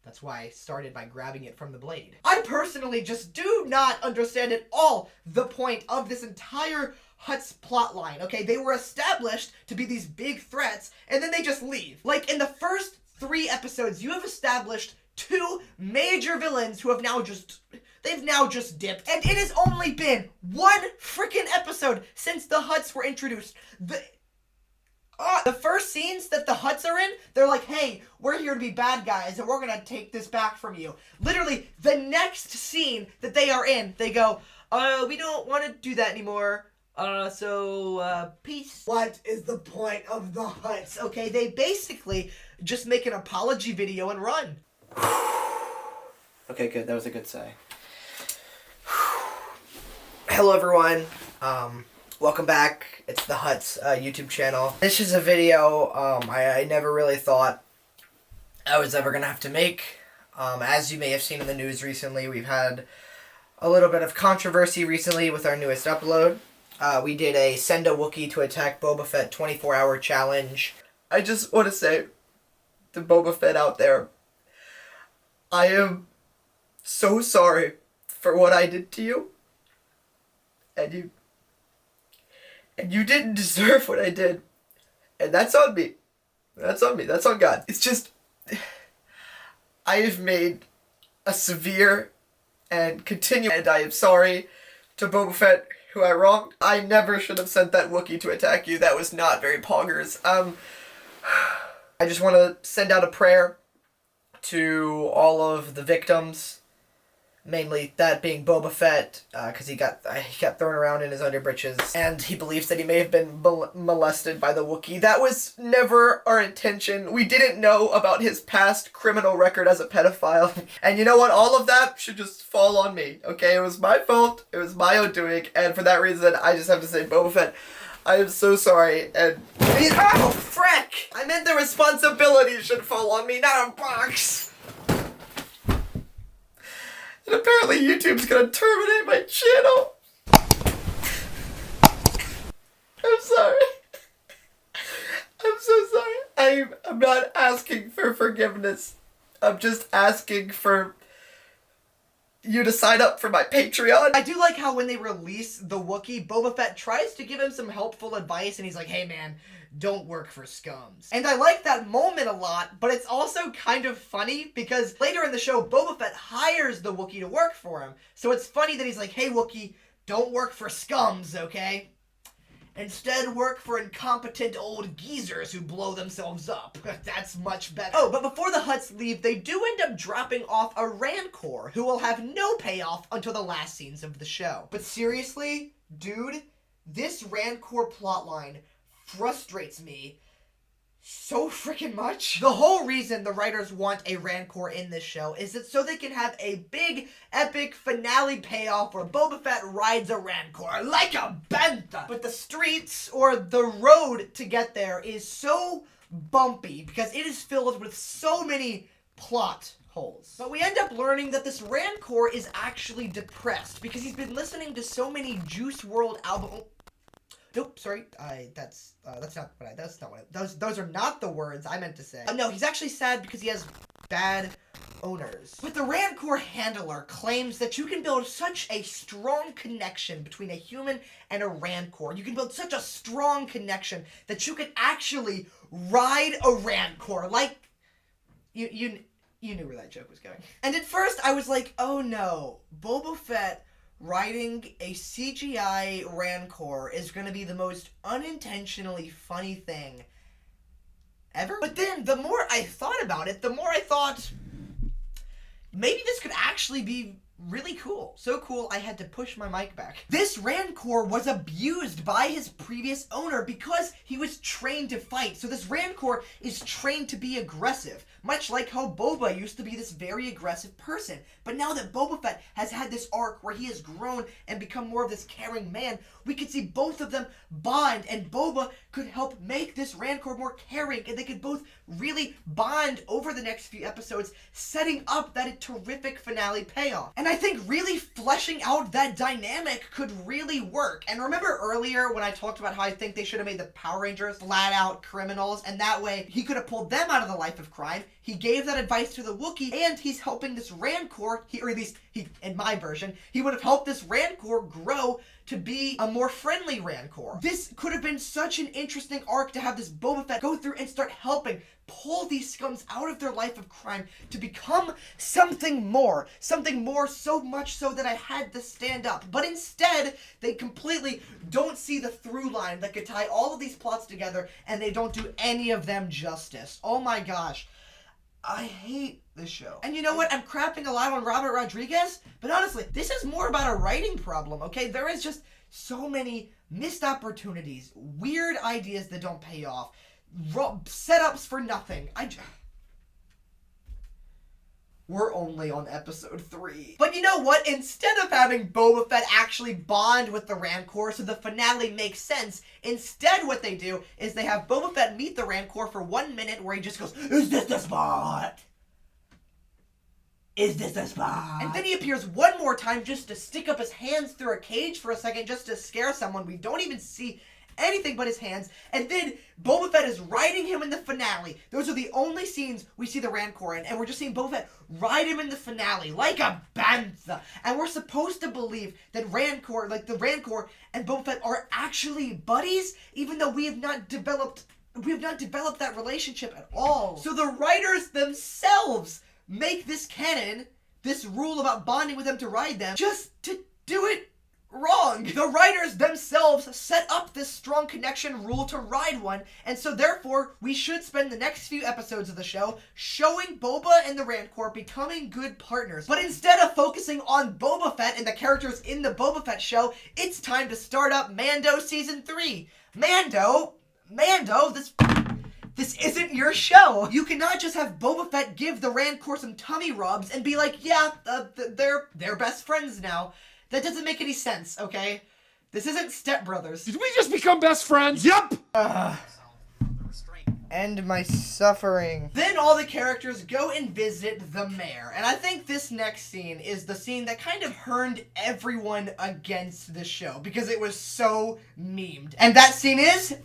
That's why I started by grabbing it from the blade. I personally just do not understand at all the point of this entire Hutt's plotline, okay? They were established to be these big threats, and then they just leave. Like, in the first 3 episodes, you have established 2 major villains who have now just dipped. And it has only been 1 freaking episode since the Hutts were introduced. The first scenes that the Hutts are in, they're like, hey, we're here to be bad guys, and we're gonna take this back from you. Literally, the next scene that they are in, they go, we don't want to do that anymore. Peace. What is the point of the Hutts? Okay, they basically just make an apology video and run. Okay, good. That was a good say. Hello, everyone. Welcome back. It's the Hutts YouTube channel. This is a video I never really thought I was ever going to have to make. As you may have seen in the news recently, we've had a little bit of controversy recently with our newest upload. We did a send a Wookiee to attack Boba Fett 24-hour challenge. I just want to say to Boba Fett out there, I am so sorry for what I did to you. And you didn't deserve what I did. And that's on me. That's on me. That's on God. It's just, I have made a severe and I am sorry to Boba Fett, who I wronged. I never should have sent that Wookiee to attack you. That was not very poggers. I just want to send out a prayer to all of the victims. Mainly that being Boba Fett, because he got thrown around in his underbritches, and he believes that he may have been molested by the Wookiee. That was never our intention. We didn't know about his past criminal record as a pedophile. And you know what? All of that should just fall on me, okay? It was my fault. It was my own doing, and for that reason, I just have to say, Boba Fett, I am so sorry, and... Oh, frick! I meant the responsibility should fall on me, not a box! And apparently YouTube's gonna terminate my channel. I'm sorry. I'm so sorry. I'm not asking for forgiveness. I'm just asking for you to sign up for my Patreon. I do like how when they release the Wookiee, Boba Fett tries to give him some helpful advice, and he's like, hey man, don't work for scums. And I like that moment a lot, but it's also kind of funny because later in the show, Boba Fett hires the Wookiee to work for him. So it's funny that he's like, hey Wookiee, don't work for scums, okay? Instead, work for incompetent old geezers who blow themselves up. That's much better. Oh, but before the Hutts leave, they do end up dropping off a Rancor who will have no payoff until the last scenes of the show. But seriously, dude, this Rancor plotline frustrates me so freaking much. The whole reason the writers want a Rancor in this show is that so they can have a big, epic finale payoff where Boba Fett rides a Rancor like a Bantha. But the streets, or the road to get there, is so bumpy because it is filled with so many plot holes. But we end up learning that this Rancor is actually depressed because he's been listening to so many Juice WRLD albums. Nope, sorry. That's not what those are not the words I meant to say. No, he's actually sad because he has bad owners. But the Rancor handler claims that you can build such a strong connection between a human and a Rancor. You can build such a strong connection that you can actually ride a Rancor. Like, you knew where that joke was going. And at first I was like, oh no, Boba Fett riding a CGI Rancor is going to be the most unintentionally funny thing ever. But then, the more I thought about it, the more I thought, maybe this could actually be really cool. So cool, I had to push my mic back. This Rancor was abused by his previous owner because he was trained to fight. So this Rancor is trained to be aggressive, much like how Boba used to be this very aggressive person. But now that Boba Fett has had this arc where he has grown and become more of this caring man, we could see both of them bond, and Boba could help make this Rancor more caring, and they could both really bond over the next few episodes, setting up that terrific finale payoff. And I think really fleshing out that dynamic could really work. And remember earlier when I talked about how I think they should have made the Power Rangers flat out criminals, and that way he could have pulled them out of the life of crime. He gave that advice to the Wookiee, and he's helping this Rancor, or at least in my version, he would have helped this Rancor grow to be a more friendly Rancor. This could have been such an interesting arc to have this Boba Fett go through and start helping pull these scums out of their life of crime to become something more so much so that I had to stand up. But instead, they completely don't see the through line that could tie all of these plots together, and they don't do any of them justice. Oh my gosh. I hate this show. And you know what? I'm crapping a lot on Robert Rodriguez, but honestly, this is more about a writing problem, okay? There is just so many missed opportunities, weird ideas that don't pay off, setups for nothing. We're only on episode 3. But you know what? Instead of having Boba Fett actually bond with the Rancor so the finale makes sense, instead what they do is they have Boba Fett meet the Rancor for 1 minute where he just goes, "Is this the spot? Is this the spot?" And then he appears one more time just to stick up his hands through a cage for a second just to scare someone. We don't even see anything but his hands. And then Boba Fett is riding him in the finale. Those are the only scenes we see the Rancor in. And we're just seeing Boba Fett ride him in the finale like a Bantha. And we're supposed to believe that Rancor and Boba Fett are actually buddies, even though we have not developed that relationship at all. So the writers themselves make this canon, this rule about bonding with them to ride them, just to do it wrong. The writers themselves set up this strong connection rule to ride one, and so therefore we should spend the next few episodes of the show showing Boba and the Rancor becoming good partners. But instead of focusing on Boba Fett and the characters in the Boba Fett show, it's time to start up Mando Season 3. Mando, this isn't your show. You cannot just have Boba Fett give the Rancor some tummy rubs and be like, yeah, they're best friends now. That doesn't make any sense, okay? This isn't Step Brothers. Did we just become best friends? Yup! End my suffering. Then all the characters go and visit the mayor. And I think this next scene is the scene that kind of turned everyone against the show because it was so memed. And that scene is...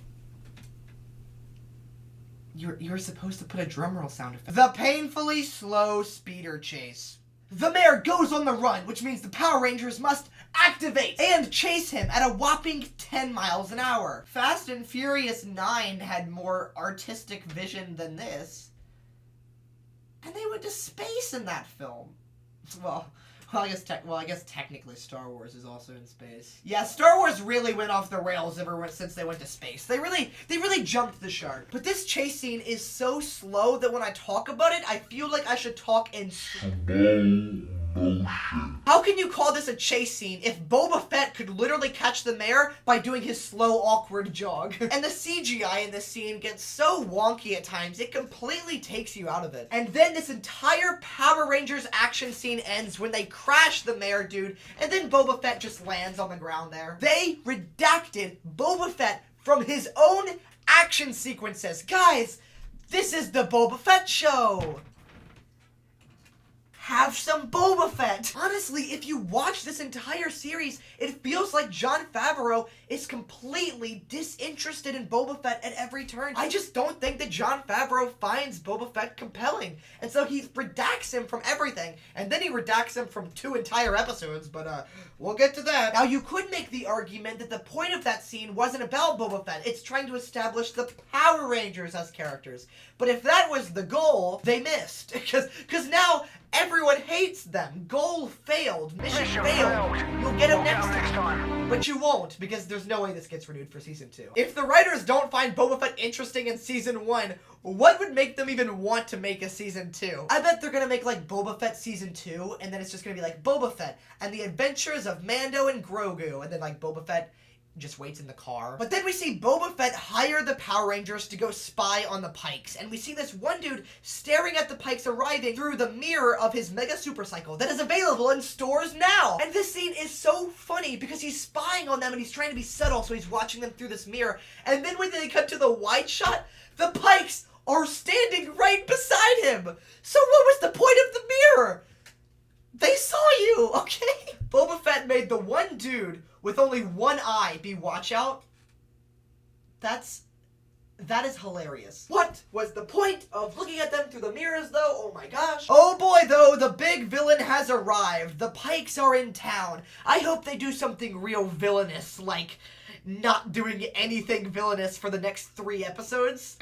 You're supposed to put a drumroll sound effect. The painfully slow speeder chase. The mayor goes on the run, which means the Power Rangers must activate and chase him at a whopping 10 miles an hour. Fast and Furious 9 had more artistic vision than this. And they went to space in that film. Well, I guess technically Star Wars is also in space. Yeah, Star Wars really went off the rails since they went to space. They really jumped the shark. But this chase scene is so slow that when I talk about it, I feel like I should talk in slow motion. How can you call this a chase scene if Boba Fett could literally catch the mayor by doing his slow, awkward jog? And the CGI in this scene gets so wonky at times, it completely takes you out of it. And then this entire Power Rangers action scene ends when they crash the mayor dude, and then Boba Fett just lands on the ground there. They redacted Boba Fett from his own action sequences. Guys, this is the Boba Fett show. Have some Boba Fett. Honestly, if you watch this entire series, it feels like Jon Favreau is completely disinterested in Boba Fett at every turn. I just don't think that Jon Favreau finds Boba Fett compelling. And so he redacts him from everything. And then he redacts him from 2 entire episodes, but we'll get to that. Now, you could make the argument that the point of that scene wasn't about Boba Fett. It's trying to establish the Power Rangers as characters. But if that was the goal, they missed. Because now everyone hates them. Goal failed. Mission failed. You'll get them next time. But you won't, because there's no way this gets renewed for Season 2. If the writers don't find Boba Fett interesting in Season 1, what would make them even want to make a Season 2? I bet they're gonna make like Boba Fett Season 2, and then it's just gonna be like Boba Fett and the adventures of Mando and Grogu, and then like Boba Fett just waits in the car. But then we see Boba Fett hire the Power Rangers to go spy on the Pikes, and we see this one dude staring at the Pikes arriving through the mirror of his Mega Supercycle that is available in stores now. And this scene is so funny because he's spying on them and he's trying to be subtle, so he's watching them through this mirror. And then when they cut to the wide shot, the Pikes are standing right beside him. So what was the point of the mirror? They saw you, okay? Boba Fett made the one dude with only one eye be watch out. That is hilarious. What was the point of looking at them through the mirrors, though? Oh my gosh. Oh boy, though, the big villain has arrived. The Pikes are in town. I hope they do something real villainous, like not doing anything villainous for the next 3 episodes.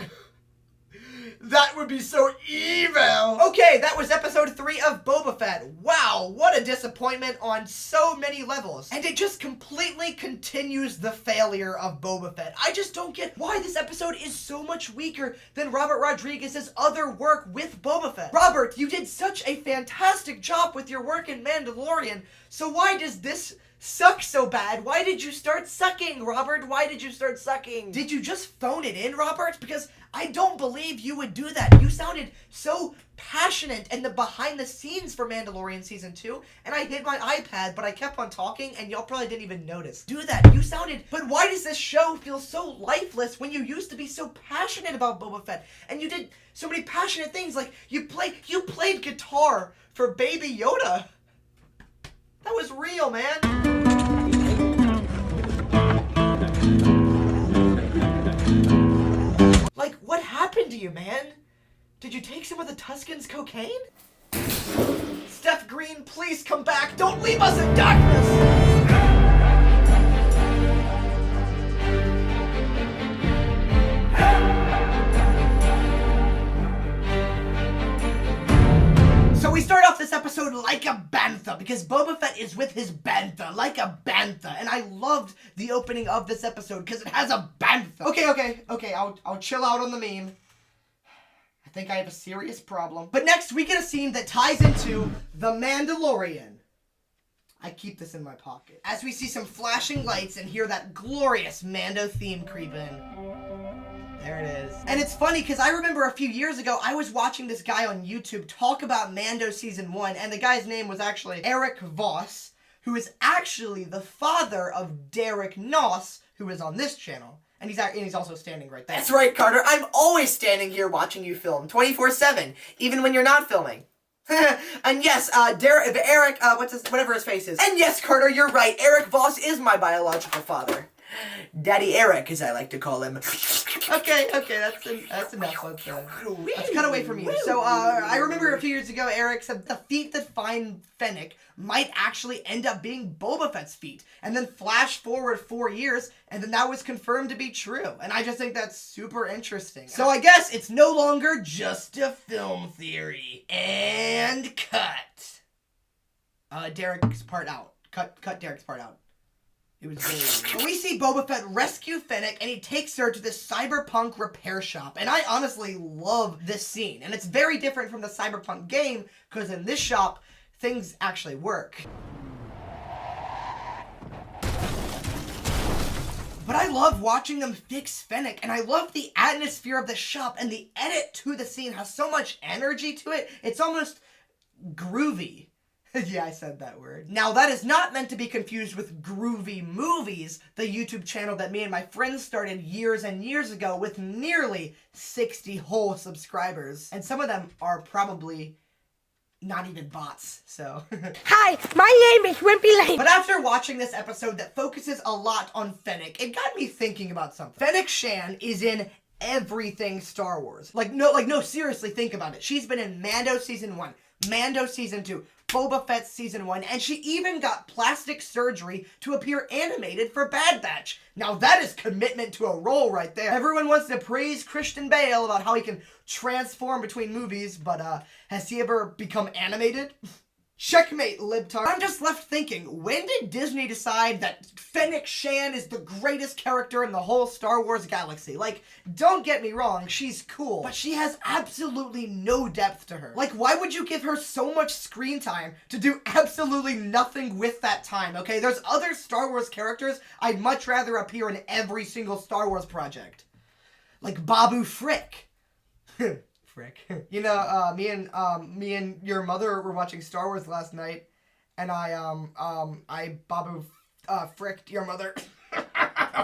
That would be so evil! Okay, that was episode 3 of Boba Fett. Wow, what a disappointment on so many levels. And it just completely continues the failure of Boba Fett. I just don't get why this episode is so much weaker than Robert Rodriguez's other work with Boba Fett. Robert, you did such a fantastic job with your work in Mandalorian, so why does this suck so bad? Why did you start sucking, Robert? Why did you start sucking? Did you just phone it in, Robert? Because I don't believe you would do that. You sounded so passionate in the behind the scenes for Mandalorian Season 2, and I hit my iPad, but I kept on talking, and y'all probably didn't even notice. Do that. You sounded... But why does this show feel so lifeless when you used to be so passionate about Boba Fett? And you did so many passionate things, like you played guitar for Baby Yoda. That was real, man. Like, what happened to you, man? Did you take some of the Tuscans' cocaine? Steph Green, please come back. Don't leave us in darkness. So we start off this episode like a Bantha, because Boba Fett is with his Bantha, like a Bantha. And I loved the opening of this episode because it has a Bantha. Okay, I'll chill out on the meme. I think I have a serious problem. But next, we get a scene that ties into The Mandalorian. I keep this in my pocket. As we see some flashing lights and hear that glorious Mando theme creep in. There it is. And it's funny because I remember a few years ago, I was watching this guy on YouTube talk about Mando Season 1, and the guy's name was actually Eric Voss, who is actually the father of Derek Noss, who is on this channel. And he's also standing right there. That's right, Carter. I'm always standing here watching you film 24/7, even when you're not filming. And yes, Eric, whatever his face is. And yes, Carter, you're right. Eric Voss is my biological father. Daddy Eric, as I like to call him. Okay, that's enough. Let's cut away from you. So, I remember a few years ago, Eric said the feet that find Fennec might actually end up being Boba Fett's feet. And then flash forward 4 years, and then that was confirmed to be true. And I just think that's super interesting. So I guess it's no longer just a film theory. And cut. Derek's part out. Cut Derek's part out. It was very we see Boba Fett rescue Fennec, and he takes her to this cyberpunk repair shop. And I honestly love this scene. And it's very different from the cyberpunk game, because in this shop, things actually work. But I love watching them fix Fennec, and I love the atmosphere of the shop, and the edit to the scene has so much energy to it. It's almost groovy. Yeah, I said that word. Now, that is not meant to be confused with Groovy Movies, the YouTube channel that me and my friends started years and years ago with nearly 60 whole subscribers. And some of them are probably not even bots, so. Hi, my name is Wimpy Lane. But after watching this episode that focuses a lot on Fennec, it got me thinking about something. Fennec Shan is in everything Star Wars. No, seriously, think about it. She's been in Mando Season 1, Mando Season 2, Boba Fett Season 1, and she even got plastic surgery to appear animated for Bad Batch. Now that is commitment to a role right there. Everyone wants to praise Christian Bale about how he can transform between movies, but has he ever become animated? Checkmate, libtard. I'm just left thinking, when did Disney decide that Fennec Shan is the greatest character in the whole Star Wars galaxy? Like, don't get me wrong, she's cool, but she has absolutely no depth to her. Like, why would you give her so much screen time to do absolutely nothing with that time, okay? There's other Star Wars characters I'd much rather appear in every single Star Wars project. Like Babu Frick. Frick. You know, me and your mother were watching Star Wars last night, and I Babu fricked your mother.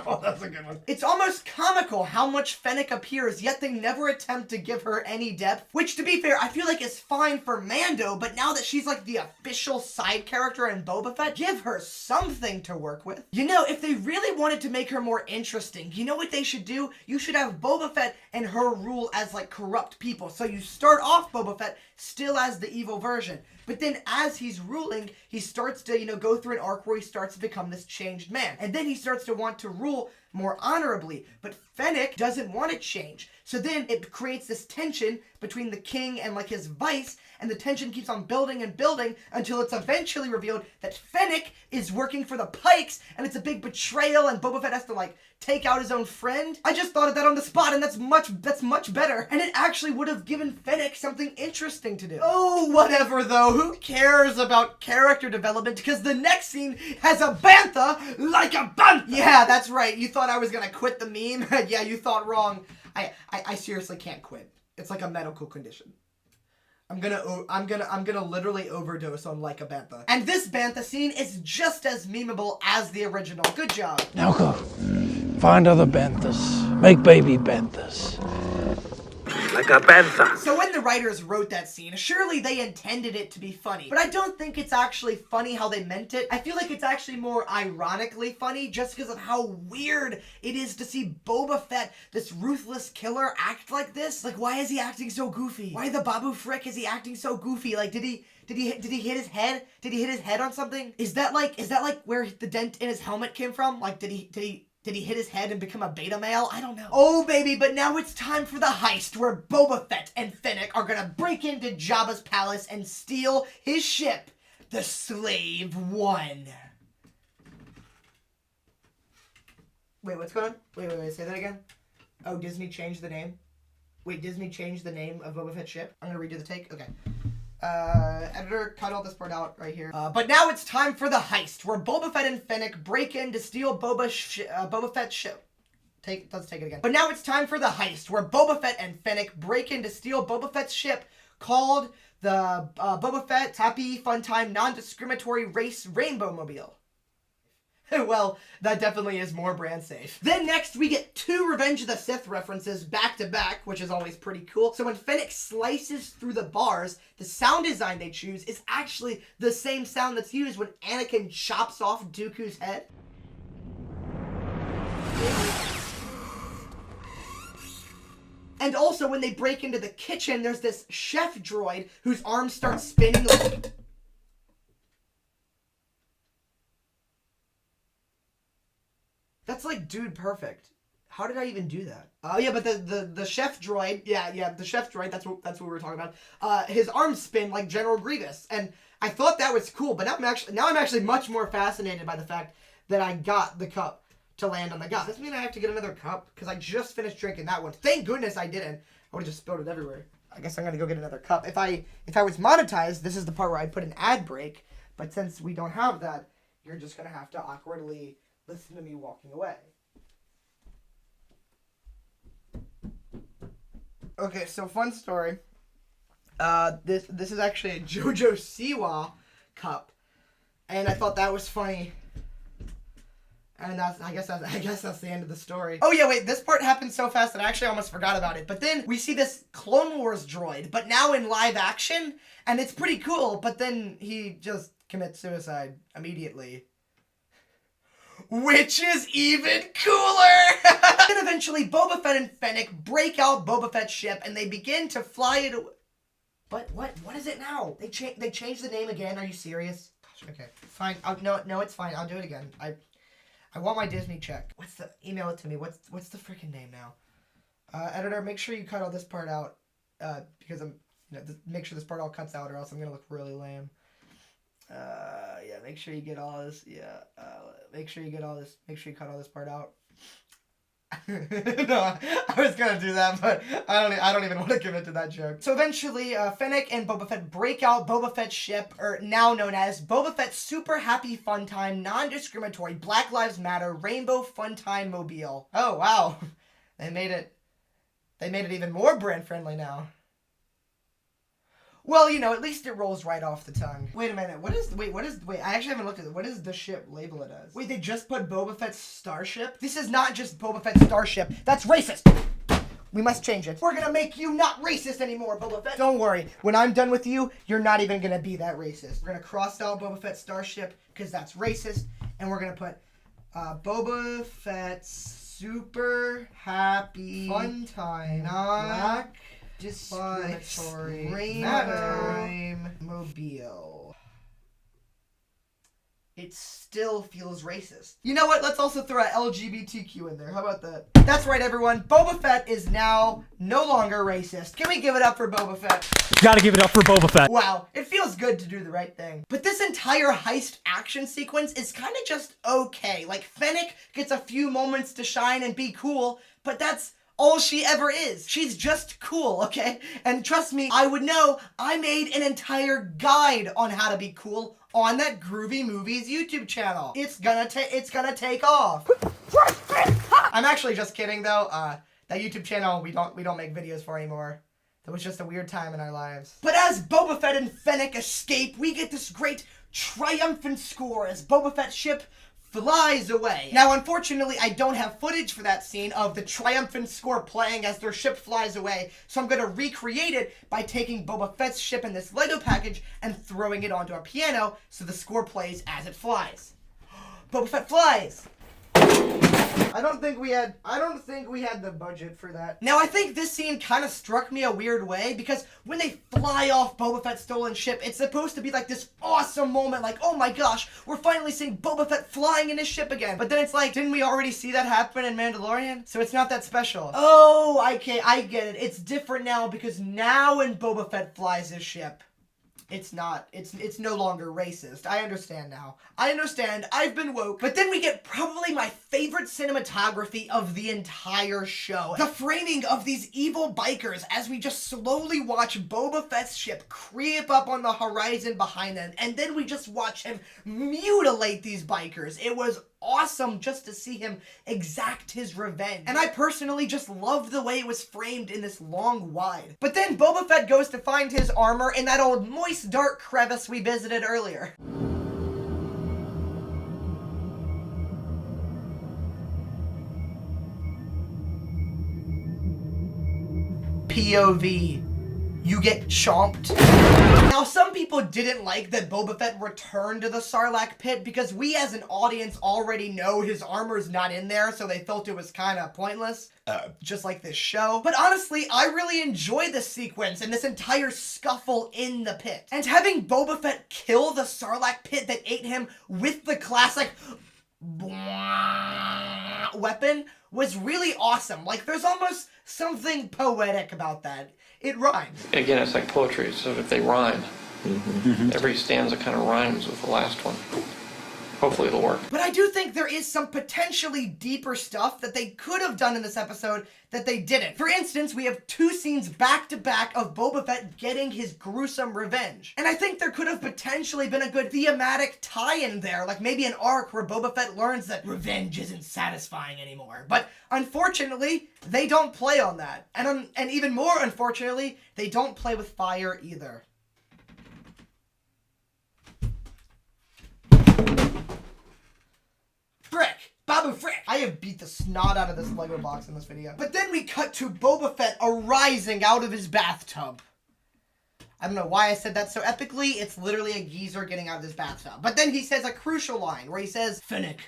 Oh, that's a good one. It's almost comical how much Fennec appears, yet they never attempt to give her any depth. Which, to be fair, I feel like is fine for Mando, but now that she's like the official side character in Boba Fett, give her something to work with. You know, if they really wanted to make her more interesting, you know what they should do? You should have Boba Fett and her rule as like corrupt people. So you start off Boba Fett still as the evil version. But then as he's ruling, he starts to, go through an arc where he starts to become this changed man. And then he starts to want to rule more honorably. But Fennec doesn't want to change. So then it creates this tension between the king and like his vice, and the tension keeps on building and building until it's eventually revealed that Fennec is working for the Pikes, and it's a big betrayal, and Boba Fett has to like take out his own friend. I just thought of that on the spot, and that's much better, and it actually would have given Fennec something interesting to do. Oh, whatever though, who cares about character development, because the next scene has a Bantha like a Bantha! Yeah, that's right, you thought I was gonna quit the meme? Yeah, you thought wrong. I seriously can't quit. It's like a medical condition. I'm gonna literally overdose on like a Bantha. And this Bantha scene is just as memeable as the original. Good job. Now go. Find other Banthas. Make baby Banthas. Like a Bantha. So when the writers wrote that scene, surely they intended it to be funny. But I don't think it's actually funny how they meant it. I feel like it's actually more ironically funny just because of how weird it is to see Boba Fett, this ruthless killer, act like this. Like, why is he acting so goofy? Why the Babu Frick is he acting so goofy? Like, did he hit his head? Did he hit his head on something? Is that like where the dent in his helmet came from? Like, did he hit his head and become a beta male? I don't know. Oh, baby, but now it's time for the heist where Boba Fett and Fennec are gonna break into Jabba's palace and steal his ship, the Slave One. Wait, what's going on? Wait, say that again. Oh, Disney changed the name? Wait, Disney changed the name of Boba Fett's ship? I'm gonna redo the take? Okay. Editor, cut all this part out right here. But now it's time for the heist, where Boba Fett and Fennec break in to steal Boba Fett's ship. Let's take it again. But now it's time for the heist, where Boba Fett and Fennec break in to steal Boba Fett's ship, called the Boba Fett Happy Fun Time Non-Discriminatory Race Rainbow Mobile. Well, that definitely is more brand safe. Then next, we get 2 Revenge of the Sith references back to back, which is always pretty cool. So when Fennec slices through the bars, the sound design they choose is actually the same sound that's used when Anakin chops off Dooku's head. And also, when they break into the kitchen, there's this chef droid whose arms start spinning like... That's like dude perfect. How did I even do that? Oh yeah, but the chef droid, yeah, the chef droid, that's what we were talking about. His arms spin like General Grievous, and I thought that was cool, but now I'm actually much more fascinated by the fact that I got the cup to land on the gut. Does this mean I have to get another cup? Because I just finished drinking that one. Thank goodness I didn't. I would have just spilled it everywhere. I guess I'm gonna go get another cup. If I was monetized, this is the part where I'd put an ad break, but since we don't have that, you're just gonna have to awkwardly listen to me walking away. Okay, so fun story. This is actually a JoJo Siwa cup, and I thought that was funny. And I guess that's the end of the story. Oh yeah, wait, this part happened so fast that I actually almost forgot about it. But then we see this Clone Wars droid, but now in live action, and it's pretty cool. But then he just commits suicide immediately. Which is even cooler! Then eventually Boba Fett and Fennec break out Boba Fett's ship and they begin to fly it away. But what is it now? They changed the name again? Are you serious? Gosh, okay. Fine. No, it's fine. I'll do it again. I want my Disney check. Email it to me. What's the freaking name now? Editor, make sure you cut all this part out. Because make sure this part all cuts out or else I'm gonna look really lame. Yeah, make sure you get all this. Yeah, make sure you get all this. Make sure you cut all this part out. No, I was gonna do that, but I don't even want to commit to that joke. So eventually, Fennec and Boba Fett break out Boba Fett's ship, or now known as Boba Fett's Super Happy Fun Time Non-Discriminatory Black Lives Matter Rainbow Fun Time Mobile. Oh wow, they made it even more brand friendly now. Well, at least it rolls right off the tongue. Wait a minute, wait, I actually haven't looked at it. What does the ship label it as? Wait, they just put Boba Fett's starship? This is not just Boba Fett's starship. That's racist! We must change it. We're gonna make you not racist anymore, Boba Fett. Don't worry, when I'm done with you, you're not even gonna be that racist. We're gonna cross out Boba Fett's starship, because that's racist, and we're gonna put Boba Fett's Super Happy Fun Time Black Discriminatory Rainbow Mobile. it still feels racist. You know what? Let's also throw a LGBTQ in there. How about that? That's right, everyone. Boba Fett is now no longer racist. Can we give it up for Boba Fett? Gotta give it up for Boba Fett. Wow, it feels good to do the right thing. But this entire heist action sequence is kind of just okay. Like, Fennec gets a few moments to shine and be cool, but that's all she ever is. She's just cool, okay? And trust me, I would know. I made an entire guide on how to be cool on that Groovy Movies YouTube channel. It's gonna take off. I'm actually just kidding though. That YouTube channel we don't make videos for anymore. That was just a weird time in our lives. But as Boba Fett and Fennec escape, we get this great triumphant score as Boba Fett's ship flies away. Now, unfortunately, I don't have footage for that scene of the triumphant score playing as their ship flies away, so I'm going to recreate it by taking Boba Fett's ship in this Lego package and throwing it onto a piano so the score plays as it flies. Boba Fett flies! I don't think we had the budget for that. Now, I think this scene kind of struck me a weird way because when they fly off Boba Fett's stolen ship, it's supposed to be like this awesome moment, like, oh my gosh, we're finally seeing Boba Fett flying in his ship again. But then it's like, didn't we already see that happen in Mandalorian? So it's not that special. Oh, okay, I get it. It's different now because now when Boba Fett flies his ship, it's no longer racist. I understand now. I understand. I've been woke. But then we get probably my favorite cinematography of the entire show. The framing of these evil bikers as we just slowly watch Boba Fett's ship creep up on the horizon behind them. And then we just watch him mutilate these bikers. It was awesome just to see him exact his revenge. And I personally just loved the way it was framed in this long wide. But then Boba Fett goes to find his armor in that old moist dark crevice we visited earlier. POV. You get chomped. Now, some people didn't like that Boba Fett returned to the Sarlacc pit because we as an audience already know his armor's not in there, so they felt it was kind of pointless. Just like this show. But honestly, I really enjoy this sequence and this entire scuffle in the pit. And having Boba Fett kill the Sarlacc pit that ate him with the classic weapon was really awesome. Like, there's almost something poetic about that. It rhymes. Again, it's like poetry, so if they rhyme, every stanza kind of rhymes with the last one. Hopefully it'll work. But I do think there is some potentially deeper stuff that they could have done in this episode that they didn't. For instance, we have 2 scenes back to back of Boba Fett getting his gruesome revenge. And I think there could have potentially been a good thematic tie-in there, like maybe an arc where Boba Fett learns that revenge isn't satisfying anymore. But unfortunately, they don't play on that. And even more unfortunately, they don't play with fire either. Frick! Babu Frick! I have beat the snot out of this Lego box in this video. But then we cut to Boba Fett arising out of his bathtub. I don't know why I said that so epically. It's literally a geezer getting out of his bathtub. But then he says a crucial line where he says, Fennec,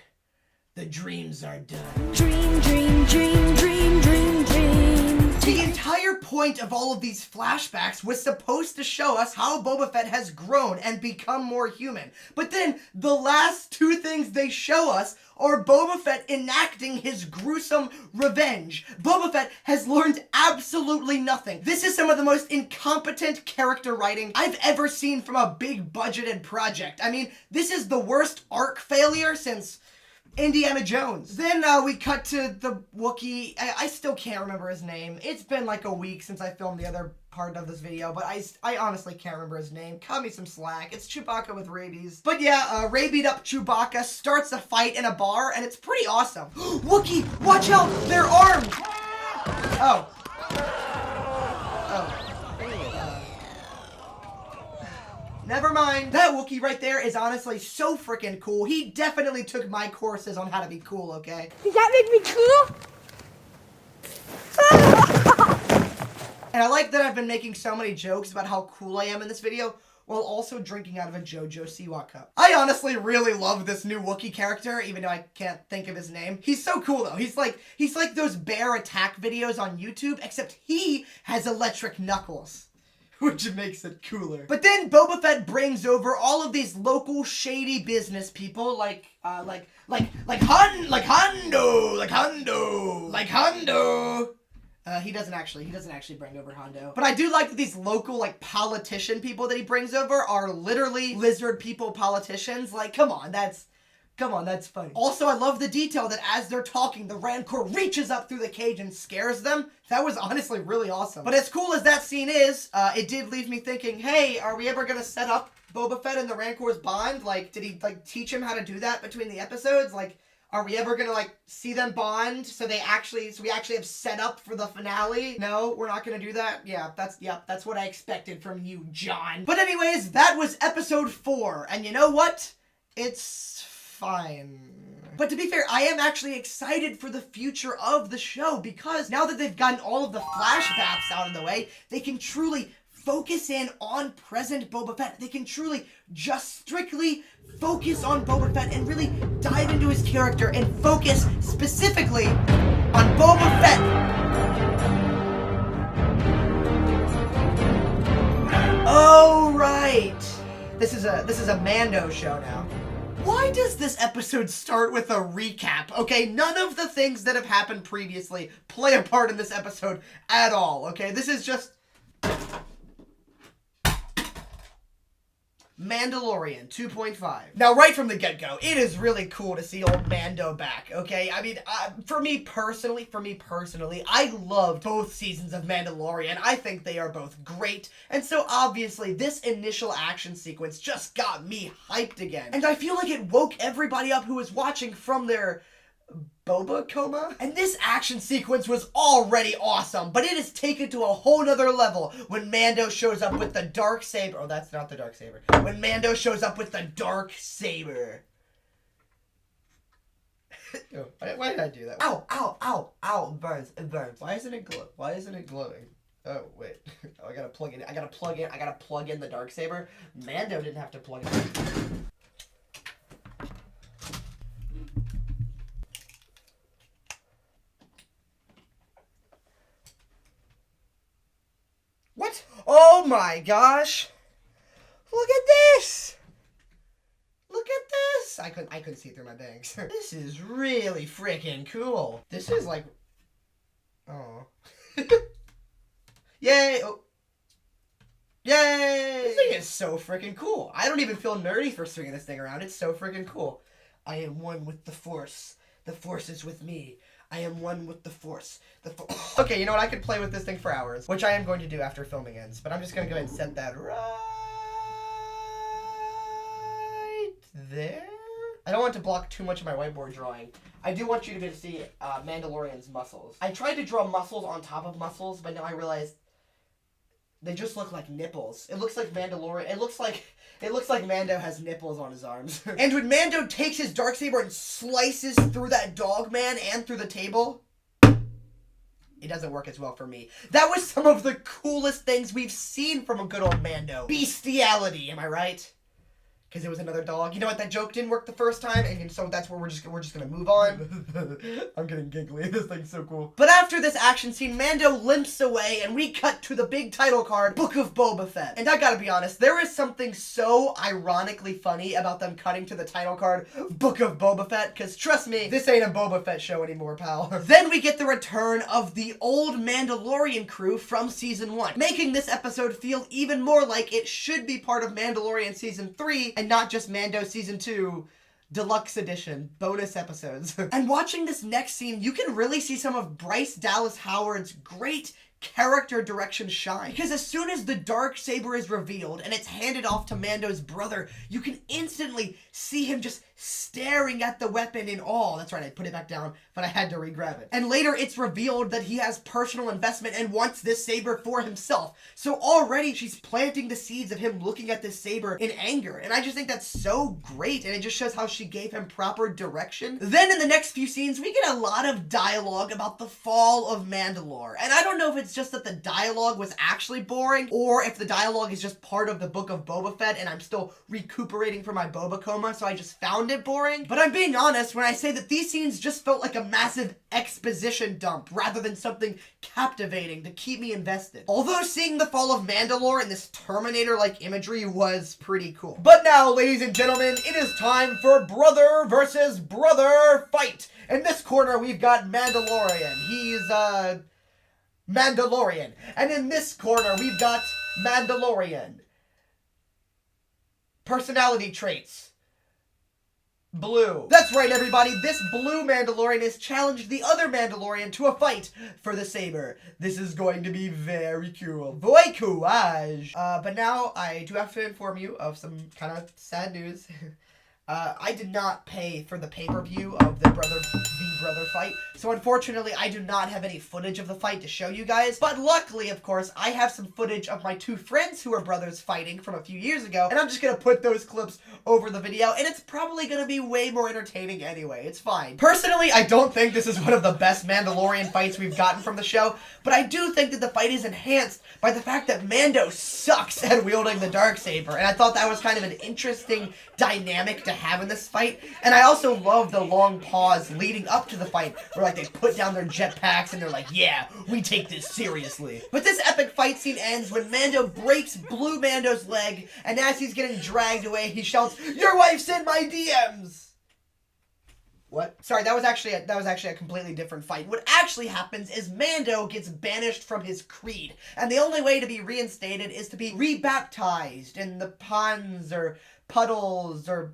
the dreams are done. Dream, dream, dream, dream, dream, dream. The entire point of all of these flashbacks was supposed to show us how Boba Fett has grown and become more human. But then the last 2 things they show us are Boba Fett enacting his gruesome revenge. Boba Fett has learned absolutely nothing. This is some of the most incompetent character writing I've ever seen from a big budgeted project. I mean, this is the worst arc failure since Indiana Jones. Then we cut to the Wookiee. I still can't remember his name. It's been like a week since I filmed the other part of this video, but I honestly can't remember his name. Cut me some slack. It's Chewbacca with rabies. But yeah, rabied up Chewbacca starts a fight in a bar, and it's pretty awesome. Wookiee, watch out! They're armed! Oh. Never mind. That Wookiee right there is honestly so freaking cool. He definitely took my courses on how to be cool, okay? Does that make me cool? And I like that I've been making so many jokes about how cool I am in this video while also drinking out of a JoJo Siwa cup. I honestly really love this new Wookiee character, even though I can't think of his name. He's so cool though. He's like those bear attack videos on YouTube, except he has electric knuckles. which makes it cooler. But then Boba Fett brings over all of these local shady business people like Hondo. He doesn't actually bring over Hondo. But I do like that these local, like, politician people that he brings over are literally lizard people politicians. Like, come on, that's funny. Also, I love the detail that as they're talking, the Rancor reaches up through the cage and scares them. That was honestly really awesome. But as cool as that scene is, it did leave me thinking, hey, are we ever gonna set up Boba Fett and the Rancor's bond? Like, did he, like, teach him how to do that between the episodes? Like, are we ever gonna, like, see them bond so we actually have set up for the finale? No, we're not gonna do that? Yeah, that's what I expected from you, John. But anyways, that was episode 4, and you know what? It's fine. But to be fair, I am actually excited for the future of the show, because now that they've gotten all of the flashbacks out of the way, they can truly focus in on present Boba Fett. They can truly just strictly focus on Boba Fett and really dive into his character and focus specifically on Boba Fett. Oh, right. This is a Mando show now. Why does this episode start with a recap? Okay, none of the things that have happened previously play a part in this episode at all, okay? This is just Mandalorian 2.5. Now, right from the get-go, it is really cool to see old Mando back, okay? I mean, for me personally, I loved both seasons of Mandalorian. I think they are both great, and so obviously this initial action sequence just got me hyped again. And I feel like it woke everybody up who was watching from their Boba coma? And this action sequence was already awesome, but it is taken to a whole nother level when Mando shows up with the dark saber. Oh, that's not the dark saber. When Mando shows up with the dark saber. Oh, why did I do that? Ow, ow, ow, ow, it burns, it burns. Why isn't it glowing? Oh, wait. Oh, I gotta plug in the dark saber. Mando didn't have to plug it in. What? Oh my gosh! Look at this! Look at this! I couldn't see through my bangs. This is really freaking cool. This is like, oh, yay! Oh, yay! This thing is so freaking cool. I don't even feel nerdy for swinging this thing around. It's so freaking cool. I am one with the Force. The Force is with me. I am one with the Force. Okay, you know what? I could play with this thing for hours, which I am going to do after filming ends, but I'm just going to go ahead and set that right there. I don't want to block too much of my whiteboard drawing. I do want you to be able to see Mandalorian's muscles. I tried to draw muscles on top of muscles, but now I realized they just look like nipples. It looks like Mandalorian. It looks like Mando has nipples on his arms. And when Mando takes his darksaber and slices through that dog man and through the table, it doesn't work as well for me. That was some of the coolest things we've seen from a good old Mando. Bestiality, am I right? Because it was another dog. You know what? That joke didn't work the first time, and so that's where we're just gonna move on. I'm getting giggly. This thing's so cool. But after this action scene, Mando limps away, and we cut to the big title card, Book of Boba Fett. And I gotta be honest, there is something so ironically funny about them cutting to the title card, Book of Boba Fett, because trust me, this ain't a Boba Fett show anymore, pal. Then we get the return of the old Mandalorian crew from Season 1, making this episode feel even more like it should be part of Mandalorian Season 3, and not just Mando Season 2 Deluxe Edition bonus episodes. And watching this next scene, you can really see some of Bryce Dallas Howard's great character direction shine. Because as soon as the darksaber is revealed and it's handed off to Mando's brother, you can instantly see him just staring at the weapon in awe. That's right, I put it back down, but I had to re-grab it. And later it's revealed that he has personal investment and wants this saber for himself. So already she's planting the seeds of him looking at this saber in anger. And I just think that's so great, and it just shows how she gave him proper direction. Then in the next few scenes, we get a lot of dialogue about the fall of Mandalore. And I don't know if it's just that the dialogue was actually boring, or if the dialogue is just part of the Book of Boba Fett and I'm still recuperating from my Boba coma, so I just found found it boring, but I'm being honest when I say that these scenes just felt like a massive exposition dump rather than something captivating to keep me invested. Although seeing the fall of Mandalore in this Terminator-like imagery was pretty cool. But now, ladies and gentlemen, it is time for brother versus brother fight. In this corner, we've got Mandalorian. He's, Mandalorian. And in this corner, we've got Mandalorian. Personality traits. Blue. That's right, everybody. This blue Mandalorian has challenged the other Mandalorian to a fight for the saber. This is going to be very cool. Boy courage. But now I do have to inform you of some kind of sad news. I did not pay for the pay-per-view of the brother fight, so unfortunately I do not have any footage of the fight to show you guys, but luckily, of course, I have some footage of my two friends who are brothers fighting from a few years ago, and I'm just gonna put those clips over the video, and it's probably gonna be way more entertaining anyway. It's fine. Personally, I don't think this is one of the best Mandalorian fights we've gotten from the show, but I do think that the fight is enhanced by the fact that Mando sucks at wielding the Darksaber, and I thought that was kind of an interesting dynamic to have in this fight. And I also love the long pause leading up to the fight where like they put down their jetpacks and they're like, yeah, we take this seriously. But this epic fight scene ends when Mando breaks Blue Mando's leg, and as he's getting dragged away, he shouts, "Your wife's in my DMs!" What? Sorry, that was actually a completely different fight. What actually happens is Mando gets banished from his creed, and the only way to be reinstated is to be rebaptized in the ponds or puddles or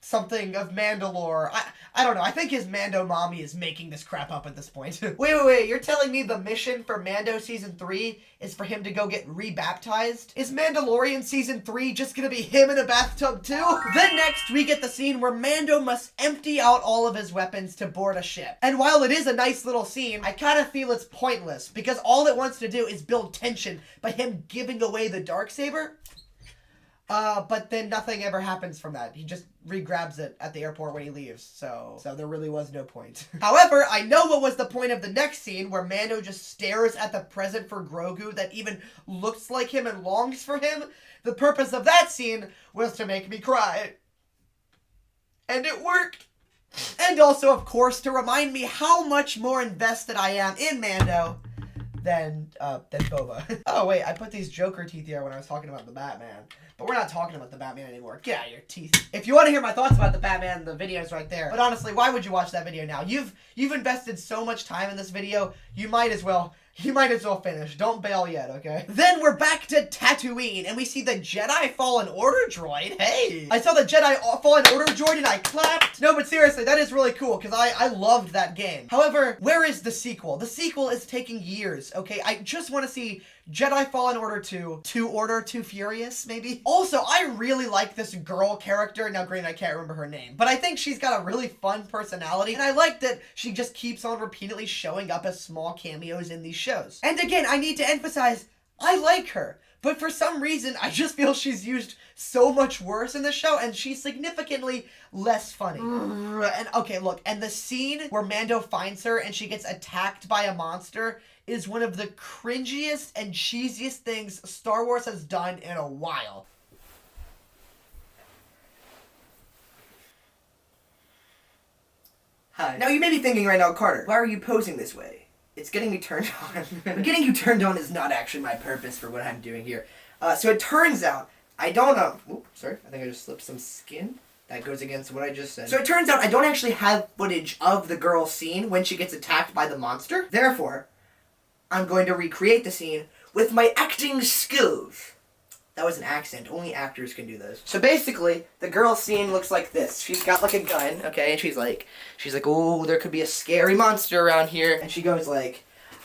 something of Mandalore. I don't know. I think his Mando mommy is making this crap up at this point. Wait. You're telling me the mission for Mando Season 3 is for him to go get rebaptized? Is Mandalorian Season 3 just gonna be him in a bathtub too? Then next, we get the scene where Mando must empty out all of his weapons to board a ship. And while it is a nice little scene, I kind of feel it's pointless because all it wants to do is build tension by him giving away the Darksaber. But then nothing ever happens from that. He just re-grabs it at the airport when he leaves, so there really was no point. However, I know what was the point of the next scene where Mando just stares at the present for Grogu that even looks like him and longs for him. The purpose of that scene was to make me cry. And it worked! And also, of course, to remind me how much more invested I am in Mando than Boba. Oh wait, I put these Joker teeth here when I was talking about the Batman. But we're not talking about the Batman anymore. Get out of your teeth. If you want to hear my thoughts about the Batman, the video's right there. But honestly, why would you watch that video now? You've invested so much time in this video, you might as well finish. Don't bail yet, okay? Then we're back to Tatooine, and we see the Jedi Fallen Order droid. Hey! I saw the Jedi Fallen Order droid and I clapped. No, but seriously, that is really cool, because I loved that game. However, where is the sequel? The sequel is taking years, okay? I just want to see Jedi Fallen Order 2, Too Furious, maybe? Also, I really like this girl character. Now, granted, I can't remember her name, but I think she's got a really fun personality, and I like that she just keeps on repeatedly showing up as small cameos in these shows. And again, I need to emphasize, I like her, but for some reason, I just feel she's used so much worse in the show, and she's significantly less funny. And okay, look, and the scene where Mando finds her and she gets attacked by a monster is one of the cringiest and cheesiest things Star Wars has done in a while. Hi. Now you may be thinking right now, Carter, why are you posing this way? It's getting me turned on. Getting you turned on is not actually my purpose for what I'm doing here. So it turns out, I don't know. Oops, sorry, I think I just slipped some skin. That goes against what I just said. So it turns out I don't actually have footage of the girl scene when she gets attacked by the monster. Therefore, I'm going to recreate the scene with my acting skills. That was an accent. Only actors can do those. So basically, the girl scene looks like this. She's got like a gun, okay, and she's like, oh, there could be a scary monster around here. And she goes like,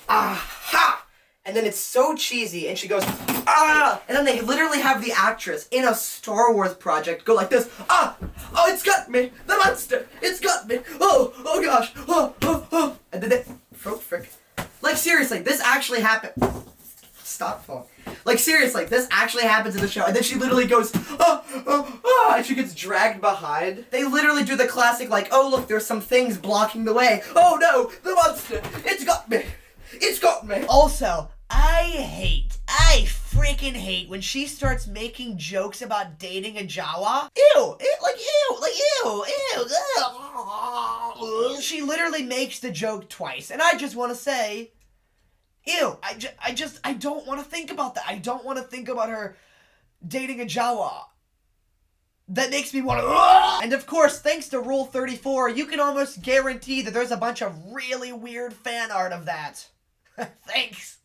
aha! And then it's so cheesy, and she goes, ah! And then they literally have the actress in a Star Wars project go like this, ah! Oh, it's got me! The monster! It's got me! Oh gosh! Oh. And then they, frick. Like seriously, this actually happened. Stop phone. Like seriously, this actually happens in the show, and then she literally goes, and she gets dragged behind. They literally do the classic like, oh look, there's some things blocking the way. Oh no, the monster! It's got me! It's got me! Also, I freaking hate when she starts making jokes about dating a Jawa. Ew, ew. She literally makes the joke twice, and I just want to say, ew. I don't want to think about that. I don't want to think about her dating a Jawa. That makes me want to. And of course, thanks to Rule 34, you can almost guarantee that there's a bunch of really weird fan art of that. Thanks.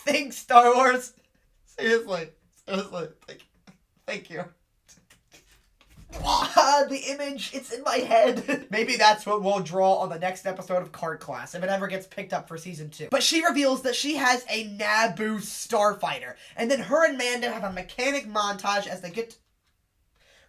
Thanks, Star Wars. Seriously. Thank you. The image, it's in my head. Maybe that's what we'll draw on the next episode of Card Class, if it ever gets picked up for season 2. But she reveals that she has a Naboo starfighter, and then her and Mando have a mechanic montage as they get...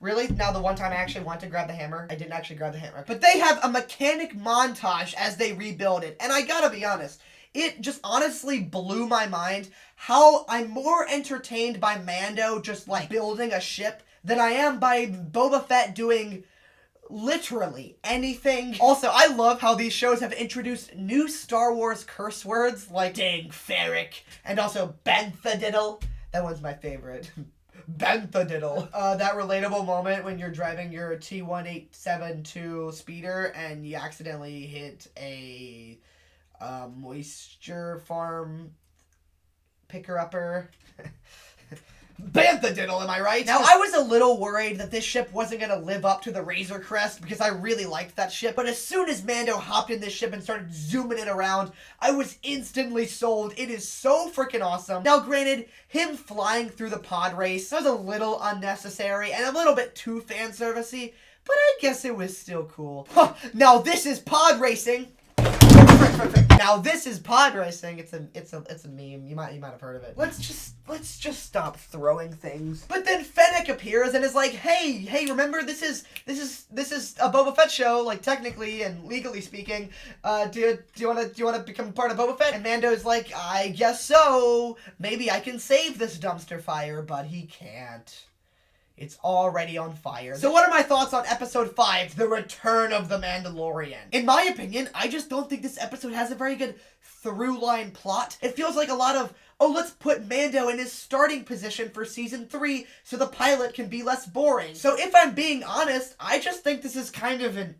Really? Now the one time I actually want to grab the hammer? I didn't actually grab the hammer. But they have a mechanic montage as they rebuild it, and I gotta be honest, it just honestly blew my mind how I'm more entertained by Mando just like building a ship than I am by Boba Fett doing literally anything. Also, I love how these shows have introduced new Star Wars curse words like dang ferric and also Bantha diddle. That one's my favorite. Bantha diddle. That relatable moment when you're driving your T1872 speeder and you accidentally hit a moisture farm picker-upper. Bantha diddle, am I right? Now, I was a little worried that this ship wasn't going to live up to the Razor Crest because I really liked that ship, but as soon as Mando hopped in this ship and started zooming it around, I was instantly sold. It is so freaking awesome. Now, granted, him flying through the pod race was a little unnecessary and a little bit too fan servicey, but I guess it was still cool. Huh, now this is pod racing. Now this is pod racing. It's a meme. You might have heard of it. Let's just stop throwing things. But then Fennec appears and is like, hey, remember this is a Boba Fett show, like technically and legally speaking. Do you want to become part of Boba Fett? And Mando's like, I guess so. Maybe I can save this dumpster fire, but he can't. It's already on fire. So what are my thoughts on episode 5, The Return of the Mandalorian? In my opinion, I just don't think this episode has a very good through-line plot. It feels like a lot of, oh, let's put Mando in his starting position for season 3 so the pilot can be less boring. So if I'm being honest, I just think this is kind of an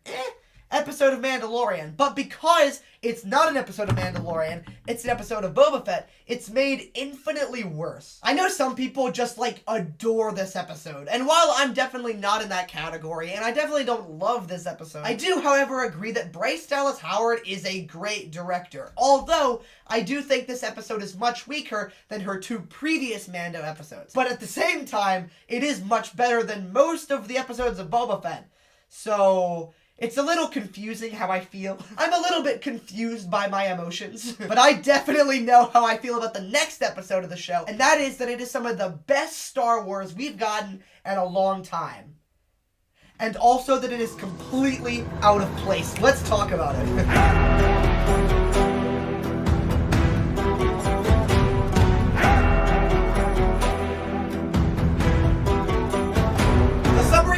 episode of Mandalorian. But because it's not an episode of Mandalorian, it's an episode of Boba Fett, it's made infinitely worse. I know some people just like adore this episode, and while I'm definitely not in that category, and I definitely don't love this episode, I do, however, agree that Bryce Dallas Howard is a great director. Although, I do think this episode is much weaker than her 2 previous Mando episodes. But at the same time, it is much better than most of the episodes of Boba Fett. So it's a little confusing how I feel. I'm a little bit confused by my emotions. But I definitely know how I feel about the next episode of the show. And that is that it is some of the best Star Wars we've gotten in a long time. And also that it is completely out of place. Let's talk about it.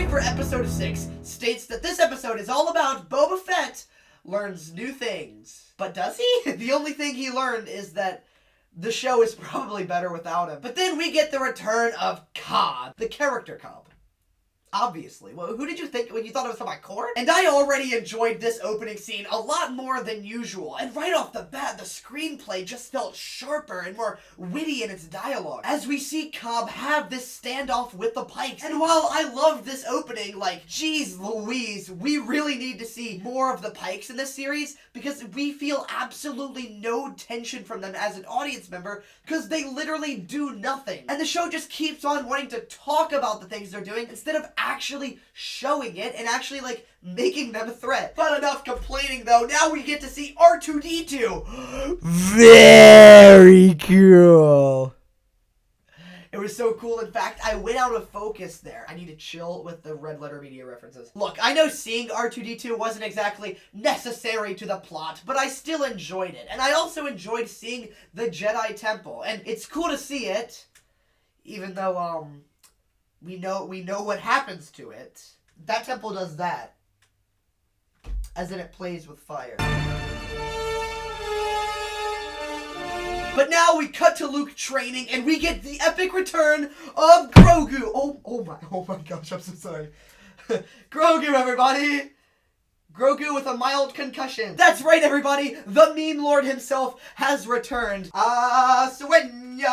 For episode 6 states that this episode is all about Boba Fett learns new things. But does he? The only thing he learned is that the show is probably better without him. But then we get the return of Cobb, the character Cobb. Obviously. Well, who did you think when you thought it was from my core? And I already enjoyed this opening scene a lot more than usual. And right off the bat, the screenplay just felt sharper and more witty in its dialogue. As we see Cobb have this standoff with the Pikes. And while I loved this opening, like, geez Louise, we really need to see more of the Pikes in this series because we feel absolutely no tension from them as an audience member because they literally do nothing. And the show just keeps on wanting to talk about the things they're doing instead of actually showing it and actually like making them a threat. But enough complaining though, now we get to see R2-D2. Very cool. It was so cool. In fact, I went out of focus there. I need to chill with the Red Letter Media references. Look, I know seeing R2-D2 wasn't exactly necessary to the plot, but I still enjoyed it. And I also enjoyed seeing the Jedi Temple. And it's cool to see it, even though, we know what happens to it. That temple does that. As in it plays with fire. But now we cut to Luke training and we get the epic return of Grogu. Oh my gosh, I'm so sorry. Grogu, everybody. Grogu with a mild concussion. That's right, everybody. The meme lord himself has returned. Aswenya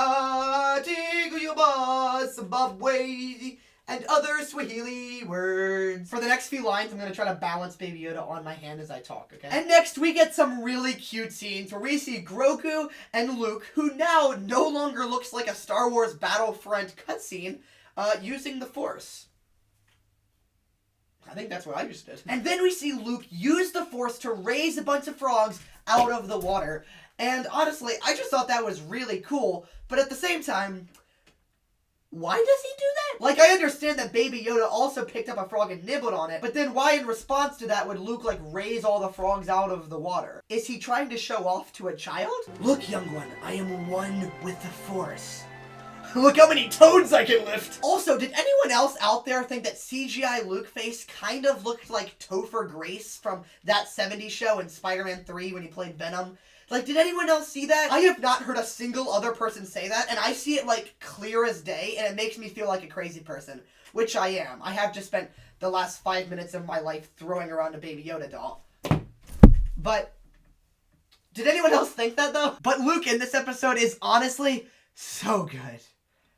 Tiguyuba Zimbabwe and other Swahili words. For the next few lines, I'm going to try to balance Baby Yoda on my hand as I talk, okay? And next, we get some really cute scenes where we see Grogu and Luke, who now no longer looks like a Star Wars Battlefront cutscene, using the Force. I think that's what I just did. And then we see Luke use the Force to raise a bunch of frogs out of the water. And honestly, I just thought that was really cool, but at the same time, why does he do that? Like, I understand that Baby Yoda also picked up a frog and nibbled on it, but then why in response to that would Luke, like, raise all the frogs out of the water? Is he trying to show off to a child? Look, young one, I am one with the Force. Look how many toads I can lift! Also, did anyone else out there think that CGI Luke face kind of looked like Topher Grace from that 70s show in Spider-Man 3 when he played Venom? Like, did anyone else see that? I have not heard a single other person say that, and I see it, like, clear as day, and it makes me feel like a crazy person. Which I am. I have just spent the last 5 minutes of my life throwing around a Baby Yoda doll. But, did anyone else think that, though? But Luke in this episode is honestly so good.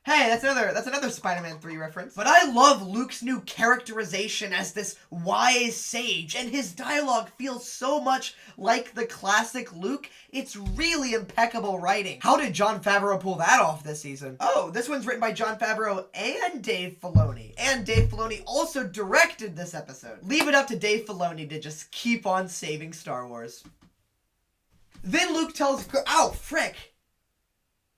Hey, that's another Spider-Man 3 reference. But I love Luke's new characterization as this wise sage, and his dialogue feels so much like the classic Luke. It's really impeccable writing. How did Jon Favreau pull that off this season? Oh, this one's written by Jon Favreau and Dave Filoni. And Dave Filoni also directed this episode. Leave it up to Dave Filoni to just keep on saving Star Wars. Then Luke tells... Ow, frick!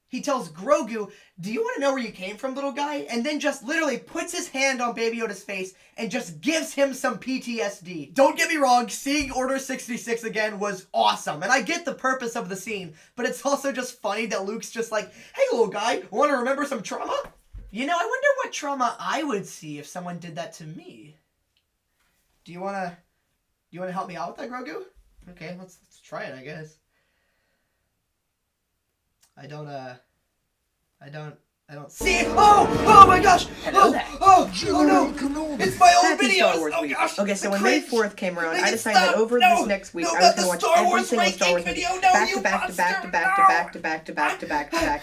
He tells Grogu, do you want to know where you came from, little guy? And then just literally puts his hand on Baby Yoda's face and just gives him some PTSD. Don't get me wrong, seeing Order 66 again was awesome. And I get the purpose of the scene, but it's also just funny that Luke's just like, hey, little guy, want to remember some trauma? You know, I wonder what trauma I would see if someone did that to me. Do you want to help me out with that, Grogu? Okay, let's try it, I guess. I don't see. Oh my gosh! Oh no! It's my old videos! Oh gosh! Okay, so when May 4th came around, I decided that over this next week, I was going to watch every single Star Wars movie back to back to back to back to back to back to back to back to back.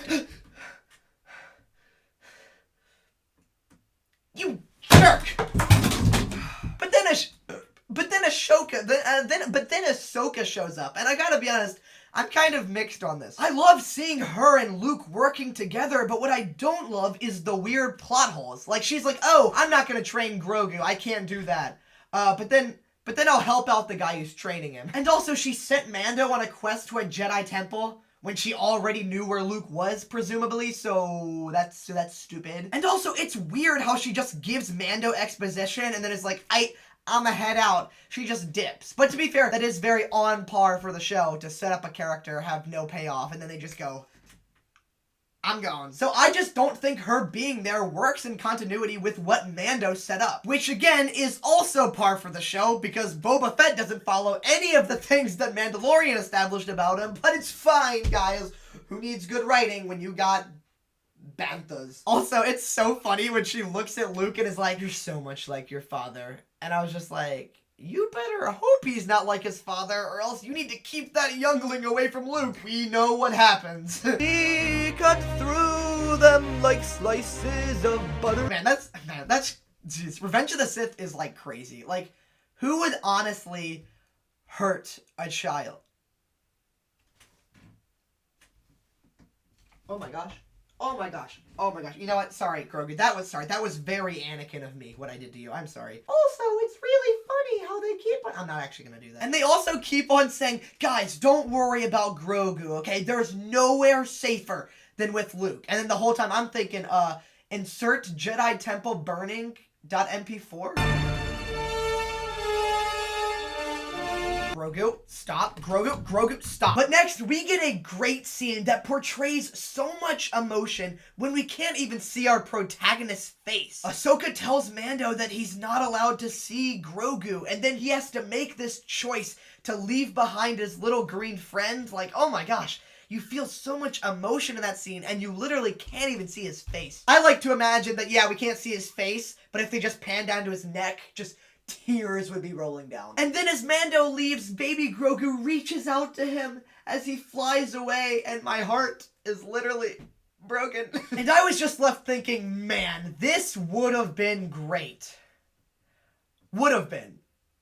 You jerk! But then Ahsoka shows up, and I gotta be honest, I'm kind of mixed on this. I love seeing her and Luke working together, but what I don't love is the weird plot holes. Like, she's like, oh, I'm not gonna train Grogu, I can't do that. But then I'll help out the guy who's training him. And also, she sent Mando on a quest to a Jedi temple when she already knew where Luke was, presumably, so that's stupid. And also, it's weird how she just gives Mando exposition and then is like, I'ma head out. She just dips. But to be fair, that is very on par for the show to set up a character, have no payoff, and then they just go, I'm gone. So I just don't think her being there works in continuity with what Mando set up. Which again is also par for the show because Boba Fett doesn't follow any of the things that Mandalorian established about him, but it's fine, guys. Who needs good writing when you got Banthas? Also, it's so funny when she looks at Luke and is like, you're so much like your father. And I was just like, you better hope he's not like his father, or else you need to keep that youngling away from Luke. We know what happens. He cut through them like slices of butter. Man, that's geez, Revenge of the Sith is like crazy. Like, who would honestly hurt a child? Oh my gosh. Oh my gosh. Oh my gosh. You know what? Sorry, Grogu. That was very Anakin of me, what I did to you. I'm sorry. Also, it's really funny how they keep on... I'm not actually gonna do that. And they also keep on saying, guys, don't worry about Grogu, okay? There's nowhere safer than with Luke. And then the whole time I'm thinking, insert Jedi Temple burning.mp4. Grogu, stop. Grogu, stop. But next, we get a great scene that portrays so much emotion when we can't even see our protagonist's face. Ahsoka tells Mando that he's not allowed to see Grogu, and then he has to make this choice to leave behind his little green friend. Like, oh my gosh. you feel so much emotion in that scene, and you literally can't even see his face. I like to imagine that, yeah, we can't see his face, but if they just pan down to his neck, just tears would be rolling down. And then as Mando leaves, baby Grogu reaches out to him as he flies away, and my heart is literally broken. And I was just left thinking, man, this would have been great. Would have been.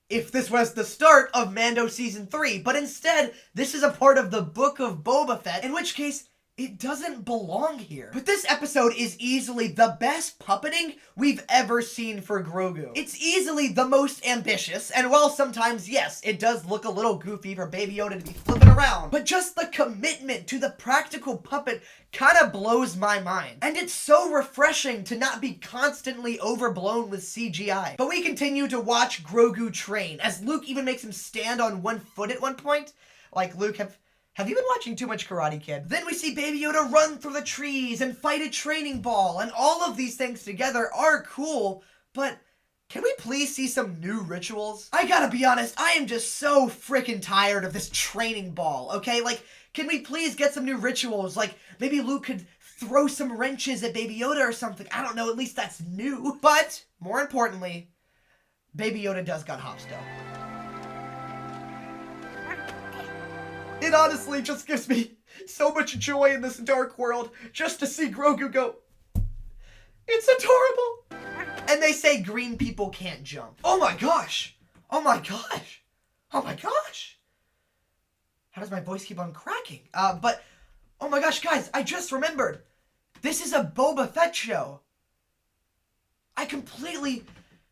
If this was the start of Mando Season 3, but instead, this is a part of the Book of Boba Fett, in which case, it doesn't belong here. But this episode is easily the best puppeting we've ever seen for Grogu. It's easily the most ambitious, and while sometimes, yes, it does look a little goofy for Baby Yoda to be flipping around, but just the commitment to the practical puppet kind of blows my mind. And it's so refreshing to not be constantly overblown with CGI. But we continue to watch Grogu train, as Luke even makes him stand on one foot at one point. Like, Luke, have you been watching too much Karate Kid? Then we see Baby Yoda run through the trees and fight a training ball, and all of these things together are cool, but can we please see some new rituals? I gotta be honest, I am just so freaking tired of this training ball, okay? Like, can we please get some new rituals? Like, maybe Luke could throw some wrenches at Baby Yoda or something. I don't know, at least that's new. But, more importantly, Baby Yoda does got hops though. It honestly just gives me so much joy in this dark world just to see Grogu go, it's adorable. And they say green people can't jump. Oh my gosh. Oh my gosh. Oh my gosh. How does my voice keep on cracking? But, oh my gosh, guys, I just remembered. This is a Boba Fett show. I completely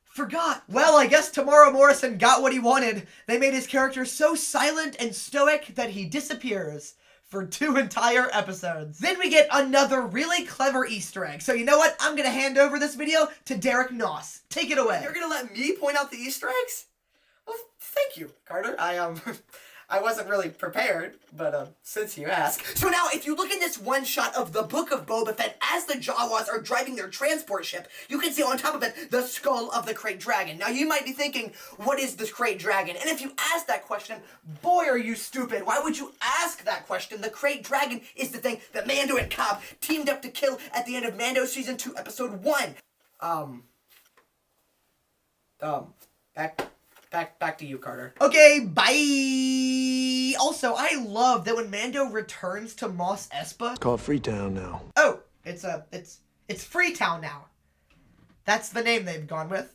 forgot. Well, I guess Temuera Morrison got what he wanted. They made his character so silent and stoic that he disappears for 2 entire episodes. Then we get another really clever Easter egg. So you know what? I'm gonna hand over this video to Derek Noss. Take it away. You're gonna let me point out the Easter eggs? Well, thank you, Carter. I wasn't really prepared, but since you ask. So now, if you look in this one shot of the Book of Boba Fett, as the Jawas are driving their transport ship, you can see on top of it the skull of the Krayt Dragon. Now, you might be thinking, what is this Krayt Dragon? And if you ask that question, boy, are you stupid. Why would you ask that question? The Krayt Dragon is the thing that Mando and Cobb teamed up to kill at the end of Mando Season 2, Episode 1. Back to you, Carter. Okay, bye! Also, I love that when Mando returns to Mos Espa... It's called Freetown now. Oh, it's Freetown now. That's the name they've gone with.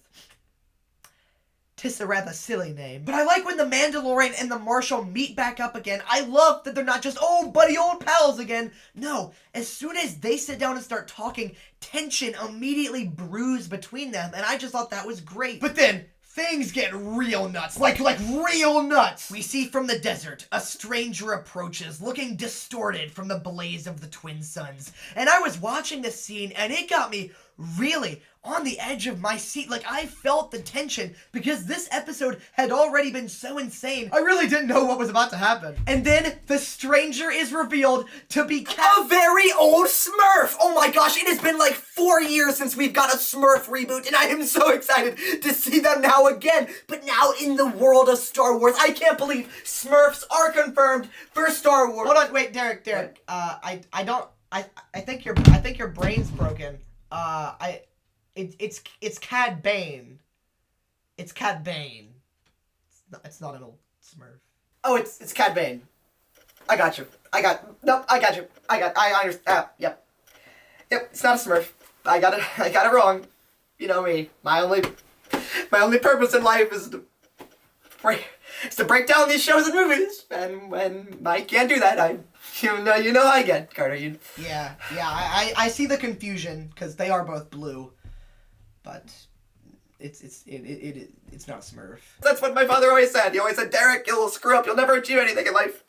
Tis a rather silly name. But I like when the Mandalorian and the Marshal meet back up again. I love that they're not just, oh, buddy old pals again. No, as soon as they sit down and start talking, tension immediately brews between them, and I just thought that was great. But then things get real nuts, like real nuts. We see from the desert, a stranger approaches, looking distorted from the blaze of the twin suns. And I was watching this scene, and it got me really on the edge of my seat. Like, I felt the tension, because this episode had already been so insane, I really didn't know what was about to happen. And then, the stranger is revealed to be a very old Smurf! Oh my gosh, it has been like 4 years since we've got a Smurf reboot, and I am so excited to see them now again, but now in the world of Star Wars. I can't believe Smurfs are confirmed for Star Wars. Hold on, wait, Derek, I think your brain's broken. It's Cad Bane. It's Cad Bane. It's not an old Smurf. Oh, it's Cad Bane. I got you. I understand. Yep, it's not a Smurf. I got it wrong. You know me. My only purpose in life is to break down these shows and movies. And when I can't do that, you know I get, Carter. Yeah, I see the confusion, because they are both blue, but it's not a Smurf. That's what my father always said. He always said, Derek, you'll screw up. You'll never achieve anything in life.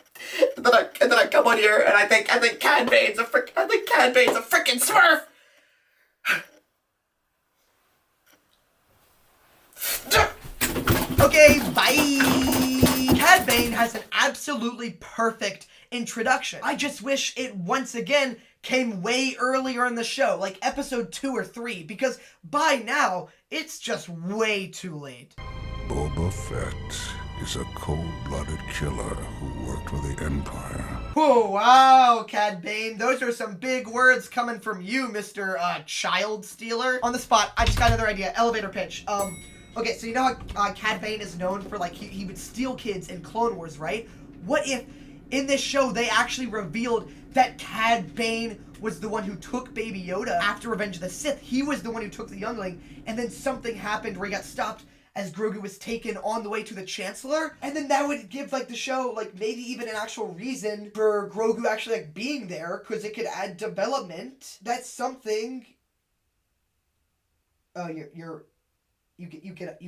And then I come on here and I think Cad Bane's a freaking Smurf. Okay, bye. Cad Bane has an absolutely perfect introduction. I just wish it once again came way earlier in the show, like episode 2 or 3, because by now, it's just way too late. Boba Fett is a cold-blooded killer who worked for the Empire. Oh, wow, Cad Bane. Those are some big words coming from you, Mr. Child Stealer. On the spot, I just got another idea. Elevator pitch. Okay, so you know how Cad Bane is known for, like, he would steal kids in Clone Wars, right? What if in this show they actually revealed that Cad Bane was the one who took Baby Yoda after Revenge of the Sith? He was the one who took the youngling, and then something happened where he got stopped as Grogu was taken on the way to the Chancellor, and then that would give, like, the show, like, maybe even an actual reason for Grogu actually, like, being there, because it could add development. That's something. Oh, you get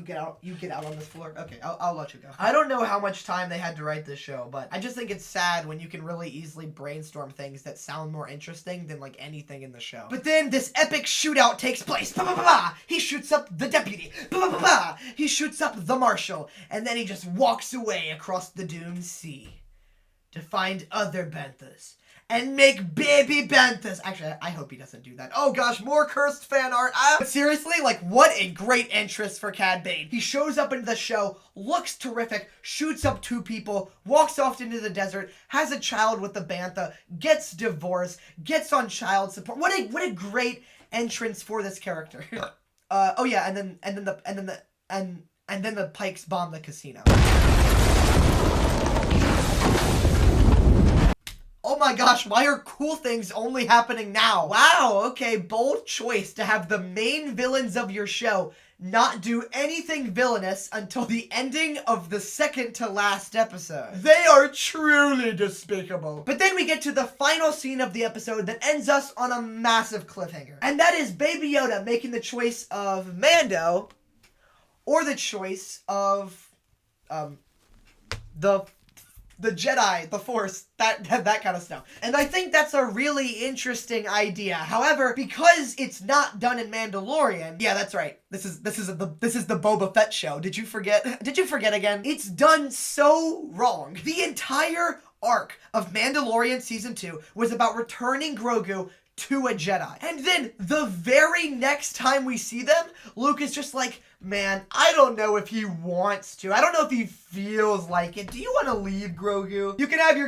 out on this floor. Okay, I'll let you go. I don't know how much time they had to write this show, but I just think it's sad when you can really easily brainstorm things that sound more interesting than, like, anything in the show. But then this epic shootout takes place. Bah, bah, bah, bah. He shoots up the deputy. Bah, bah, bah, bah. He shoots up the marshal, and then he just walks away across the doomed sea to find other Banthas and make baby Banthas. Actually, I hope he doesn't do that. Oh gosh, more cursed fan art. But seriously, like, what a great entrance for Cad Bane. He shows up into the show, looks terrific, shoots up 2 people, walks off into the desert, has a child with the Bantha, gets divorced, gets on child support. What a great entrance for this character. Oh yeah, and then the Pikes bomb the casino. Oh my gosh, why are cool things only happening now? Wow, okay, bold choice to have the main villains of your show not do anything villainous until the ending of the second to last episode. They are truly despicable. But then we get to the final scene of the episode that ends us on a massive cliffhanger. And that is Baby Yoda making the choice of Mando or the choice of the Jedi, the Force, that kind of stuff. And I think that's a really interesting idea. However, because it's not done in Mandalorian, yeah, that's right. This is the Boba Fett show. Did you forget? Did you forget again? It's done so wrong. The entire arc of Mandalorian season 2 was about returning Grogu to a Jedi. And then the very next time we see them, Luke is just like, man, I don't know if he wants to. I don't know if he feels like it. Do you want to leave, Grogu? You can have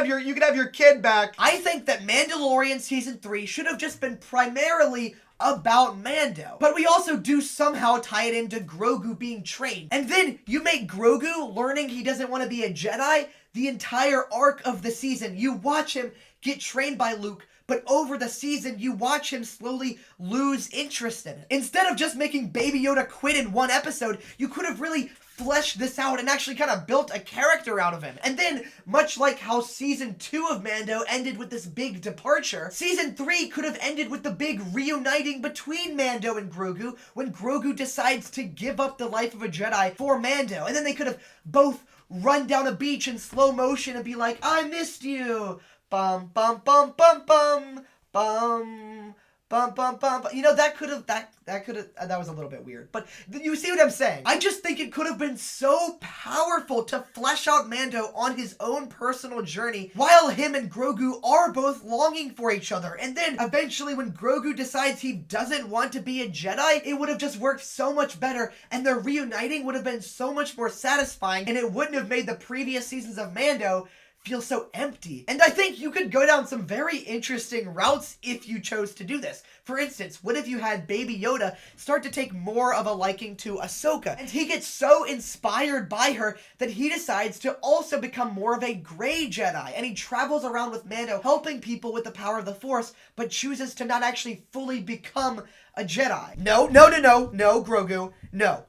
your kid back. I think that Mandalorian season 3 should have just been primarily about Mando. But we also do somehow tie it into Grogu being trained. And then you make Grogu learning he doesn't want to be a Jedi the entire arc of the season. You watch him get trained by Luke, but over the season, you watch him slowly lose interest in it. Instead of just making Baby Yoda quit in one episode, you could have really fleshed this out and actually kind of built a character out of him. And then, much like how season 2 of Mando ended with this big departure, season 3 could have ended with the big reuniting between Mando and Grogu when Grogu decides to give up the life of a Jedi for Mando. And then they could have both run down a beach in slow motion and be like, I missed you. Bum, bum, bum, bum, bum, bum, bum, bum, bum. You know, that was a little bit weird. But you see what I'm saying? I just think it could have been so powerful to flesh out Mando on his own personal journey while him and Grogu are both longing for each other. And then eventually when Grogu decides he doesn't want to be a Jedi, it would have just worked so much better and their reuniting would have been so much more satisfying and it wouldn't have made the previous seasons of Mando feel so empty. And I think you could go down some very interesting routes if you chose to do this. For instance, what if you had Baby Yoda start to take more of a liking to Ahsoka, and he gets so inspired by her that he decides to also become more of a gray Jedi, and he travels around with Mando helping people with the power of the Force, but chooses to not actually fully become a Jedi. No, Grogu, no.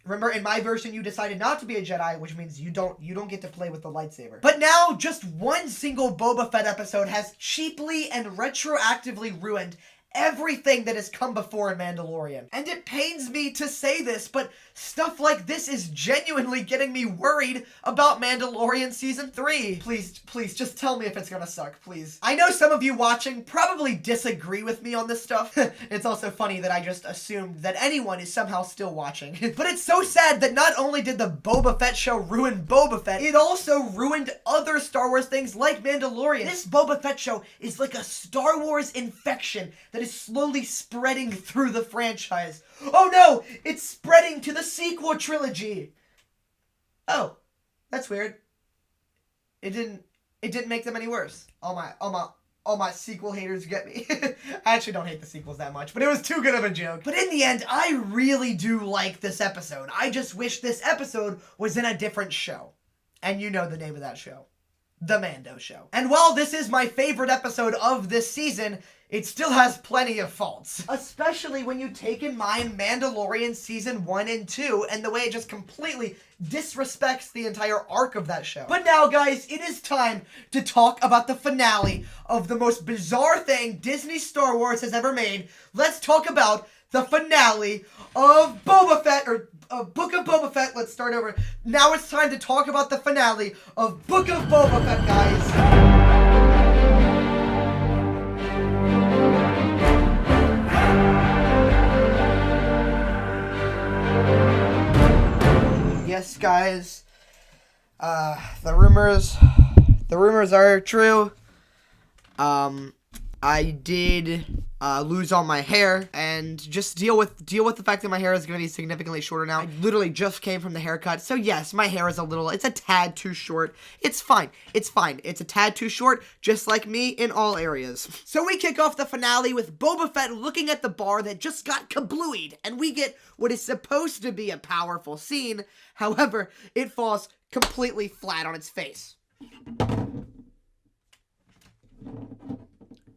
Remember, in my version, you decided not to be a Jedi, which means you don't get to play with the lightsaber. But now, just one single Boba Fett episode has cheaply and retroactively ruined everything that has come before in Mandalorian. And it pains me to say this, but stuff like this is genuinely getting me worried about Mandalorian Season 3. Please, just tell me if it's gonna suck, please. I know some of you watching probably disagree with me on this stuff. It's also funny that I just assumed that anyone is somehow still watching. But it's so sad that not only did the Boba Fett show ruin Boba Fett, it also ruined other Star Wars things like Mandalorian. This Boba Fett show is like a Star Wars infection that is slowly spreading through the franchise. Oh no! It's spreading to the sequel trilogy! Oh, that's weird. It It didn't make them any worse. All my sequel haters get me. I actually don't hate the sequels that much, but it was too good of a joke. But in the end, I really do like this episode. I just wish this episode was in a different show. And you know the name of that show. The Mando Show. And while this is my favorite episode of this season, it still has plenty of faults. Especially when you take in mind Mandalorian Season 1 and 2 and the way it just completely disrespects the entire arc of that show. But now, guys, it is time to talk about the finale of the most bizarre thing Disney Star Wars has ever made. Let's talk about the finale of Boba Fett, or Book of Boba Fett. Let's start over. Now it's time to talk about the finale of Book of Boba Fett, guys. Yes, guys. The rumors are true. I did lose all my hair, and just deal with the fact that my hair is going to be significantly shorter now. I literally just came from the haircut, so yes, my hair is it's a tad too short. It's fine. It's a tad too short, just like me in all areas. So we kick off the finale with Boba Fett looking at the bar that just got kablooied, and we get what is supposed to be a powerful scene. However, it falls completely flat on its face.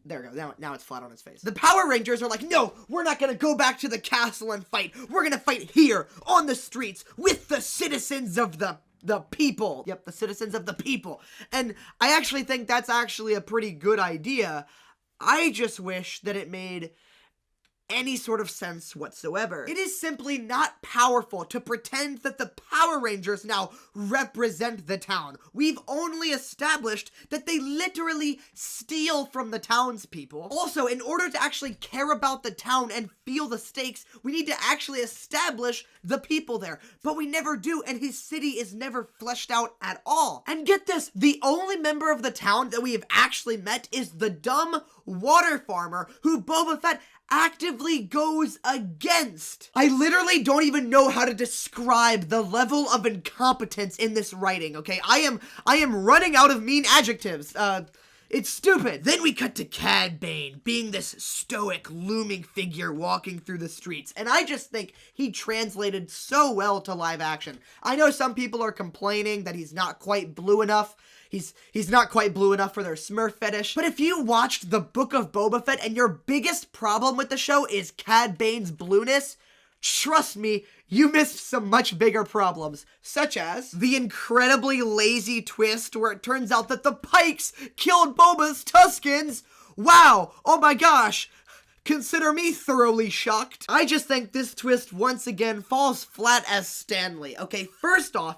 There we go. Now it's flat on its face. The Power Rangers are like, no, we're not going to go back to the castle and fight. We're going to fight here on the streets with the citizens of the people. Yep, the citizens of the people. And I actually think that's actually a pretty good idea. I just wish that it made any sort of sense whatsoever. It is simply not powerful to pretend that the Power Rangers now represent the town. We've only established that they literally steal from the townspeople. Also, in order to actually care about the town and feel the stakes, we need to actually establish the people there. But we never do, and his city is never fleshed out at all. And get this, the only member of the town that we have actually met is the dumb water farmer who Boba Fett actively goes against. I literally don't even know how to describe the level of incompetence in this writing, okay? I am running out of mean adjectives. It's stupid. Then we cut to Cad Bane being this stoic, looming figure walking through the streets, and I just think he translated so well to live action. I know some people are complaining that he's not quite blue enough. He's not quite blue enough for their Smurf fetish. But if you watched the Book of Boba Fett and your biggest problem with the show is Cad Bane's blueness, trust me, you missed some much bigger problems, such as the incredibly lazy twist where it turns out that the Pikes killed Boba's Tuscans. Wow, oh my gosh. Consider me thoroughly shocked. I just think this twist once again falls flat as Stanley. Okay, first off,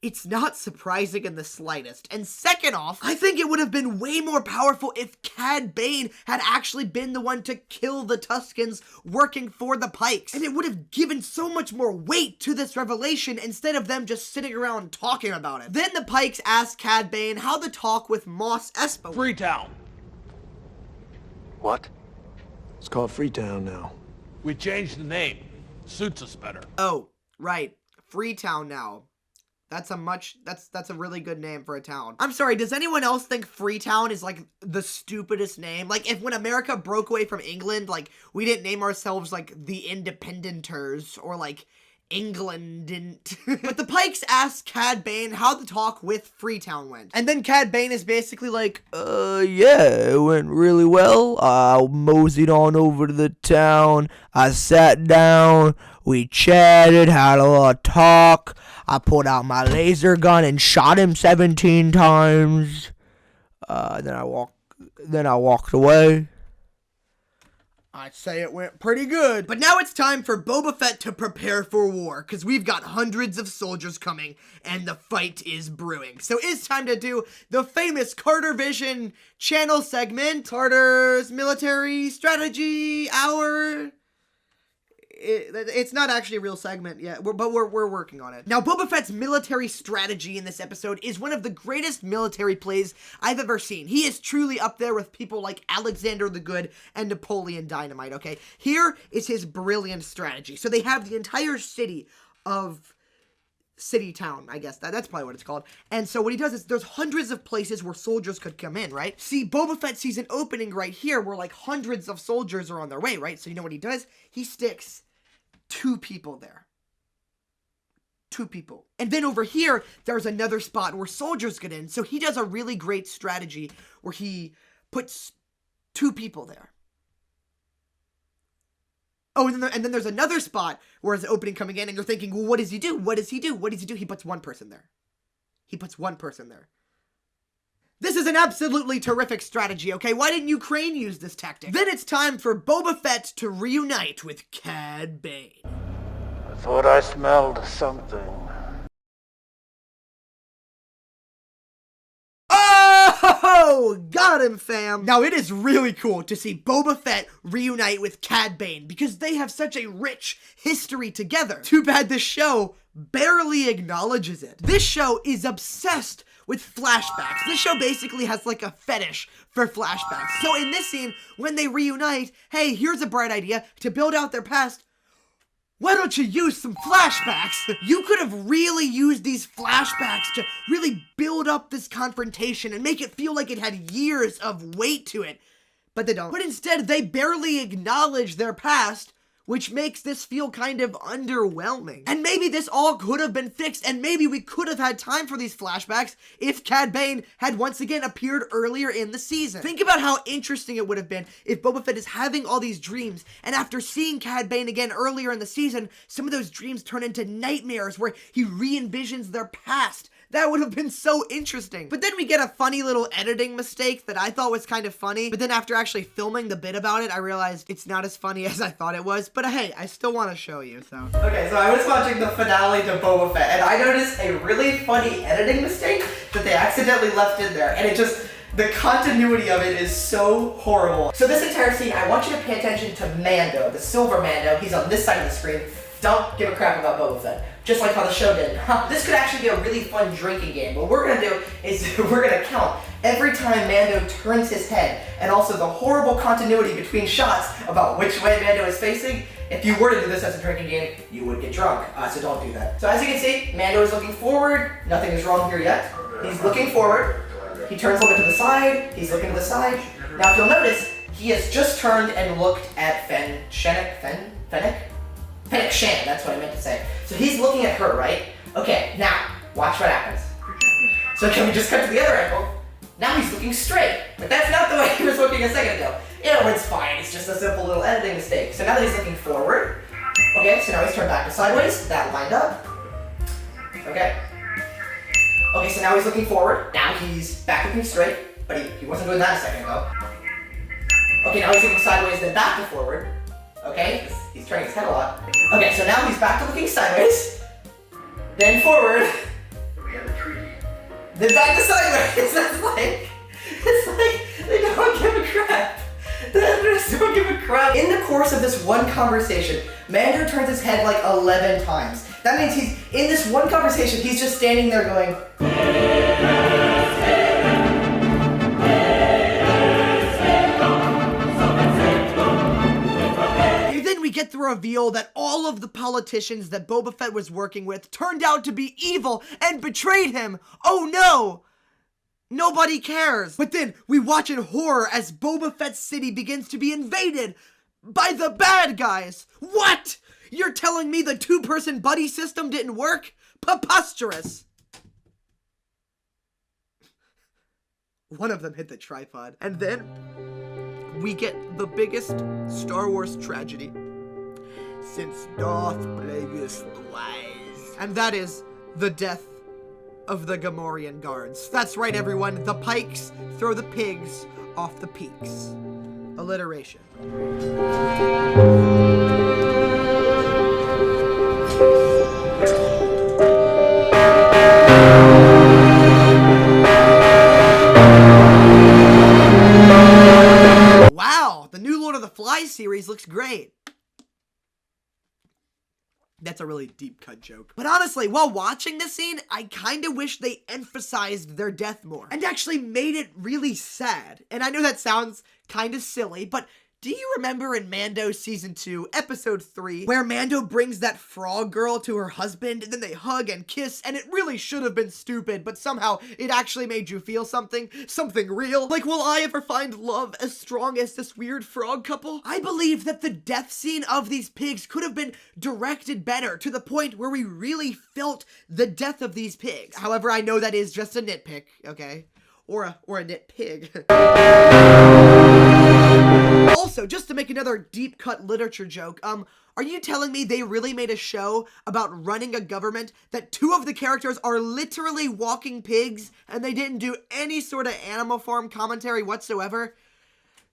it's not surprising in the slightest. And second off, I think it would have been way more powerful if Cad Bane had actually been the one to kill the Tuscans working for the Pikes. And it would have given so much more weight to this revelation instead of them just sitting around talking about it. Then the Pikes asked Cad Bane how the talk with Mos Espa. Freetown. What? It's called Freetown now. We changed the name. Suits us better. Oh, right. Freetown now. That's a really good name for a town. I'm sorry, does anyone else think Freetown is like the stupidest name? Like if when America broke away from England, like we didn't name ourselves like the Independenters or like England didn't. But the Pikes asked Cad Bane how the talk with Freetown went. And then Cad Bane is basically like, yeah, it went really well. I moseyed on over to the town. I sat down. We chatted, had a lot of talk. I pulled out my laser gun and shot him 17 times. Then I walked away. I'd say it went pretty good. But now it's time for Boba Fett to prepare for war, because we've got hundreds of soldiers coming, and the fight is brewing. So it's time to do the famous Carter Vision channel segment, Carter's Military Strategy Hour. It's not actually a real segment yet, but we're working on it. Now, Boba Fett's military strategy in this episode is one of the greatest military plays I've ever seen. He is truly up there with people like Alexander the Good and Napoleon Dynamite, okay? Here is his brilliant strategy. So they have the entire city of city town, I guess. That's probably what it's called. And so what he does is there's hundreds of places where soldiers could come in, right? See, Boba Fett sees an opening right here where like hundreds of soldiers are on their way, right? So you know what he does? He sticks 2 people there. 2 people. And then over here, there's another spot where soldiers get in. So he does a really great strategy where he puts 2 people there. Oh, and then there's another spot where there's an opening coming in, and you're thinking, well, what does he do? What does he do? What does he do? He puts 1 person there. He puts 1 person there. This is an absolutely terrific strategy, okay? Why didn't Ukraine use this tactic? Then it's time for Boba Fett to reunite with Cad Bane. I thought I smelled something. Oh, got him, fam. Now, it is really cool to see Boba Fett reunite with Cad Bane because they have such a rich history together. Too bad this show barely acknowledges it. This show is obsessed with flashbacks. This show basically has like a fetish for flashbacks. So in this scene, when they reunite, hey, here's a bright idea to build out their past. Why don't you use some flashbacks? You could have really used these flashbacks to really build up this confrontation and make it feel like it had years of weight to it. But they don't. But instead, they barely acknowledge their past, which makes this feel kind of underwhelming. And maybe this all could have been fixed, and maybe we could have had time for these flashbacks if Cad Bane had once again appeared earlier in the season. Think about how interesting it would have been if Boba Fett is having all these dreams, and after seeing Cad Bane again earlier in the season, some of those dreams turn into nightmares where he re-envisions their past. That would have been so interesting. But then we get a funny little editing mistake that I thought was kind of funny. But then after actually filming the bit about it, I realized it's not as funny as I thought it was. But hey, I still want to show you, so. Okay, so I was watching the finale to Boba Fett, and I noticed a really funny editing mistake that they accidentally left in there. And it just, the continuity of it is so horrible. So this entire scene, I want you to pay attention to Mando, the silver Mando. He's on this side of the screen. Don't give a crap about Boba Fett. Just like how the show did. This could actually be a really fun drinking game. What we're gonna do is we're gonna count every time Mando turns his head, and also the horrible continuity between shots about which way Mando is facing. If you were to do this as a drinking game, you would get drunk, so don't do that. So as you can see, Mando is looking forward. Nothing is wrong here yet. He's looking forward. He turns a little bit to the side. He's looking to the side. Now if you'll notice, he has just turned and looked at Fennec Shan, that's what I meant to say. So he's looking at her, right? Okay, now, watch what happens. So can we just cut to the other angle? Now he's looking straight, but that's not the way he was looking a second ago. It's fine, it's just a simple little editing mistake. So now that he's looking forward, okay, so now he's turned back to sideways, that lined up. Okay. Okay, so now he's looking forward, now he's back looking straight, but he wasn't doing that a second ago. Okay, now he's looking sideways, then back to forward. Okay, he's turning his head a lot. Okay, so now he's back to looking sideways, then forward, then back to sideways. It's like they don't give a crap. They just don't give a crap. In the course of this one conversation, Mando turns his head like 11 times. That means he's, in this one conversation, he's just standing there going, we get the reveal that all of the politicians that Boba Fett was working with turned out to be evil and betrayed him. Oh no! Nobody cares. But then we watch in horror as Boba Fett's city begins to be invaded by the bad guys. What? You're telling me the 2-person buddy system didn't work? Preposterous. One of them hit the tripod. And then we get the biggest Star Wars tragedy since Darth Plagueis the Wise. And that is the death of the Gomorian guards. That's right, everyone. The pikes throw the pigs off the peaks. Alliteration. Wow, the new Lord of the Flies series looks great. That's a really deep cut joke. But honestly, while watching this scene, I kind of wish they emphasized their death more and actually made it really sad. And I know that sounds kind of silly, but Do you remember in Mando Season 2, Episode 3, where Mando brings that frog girl to her husband, and then they hug and kiss, and it really should have been stupid, but somehow it actually made you feel something real? Like, will I ever find love as strong as this weird frog couple? I believe that the death scene of these pigs could have been directed better, to the point where we really felt the death of these pigs. However, I know that is just a nitpick, okay? Or a nit pig. Also, just to make another deep cut literature joke, are you telling me they really made a show about running a government that 2 of the characters are literally walking pigs and they didn't do any sort of Animal Farm commentary whatsoever?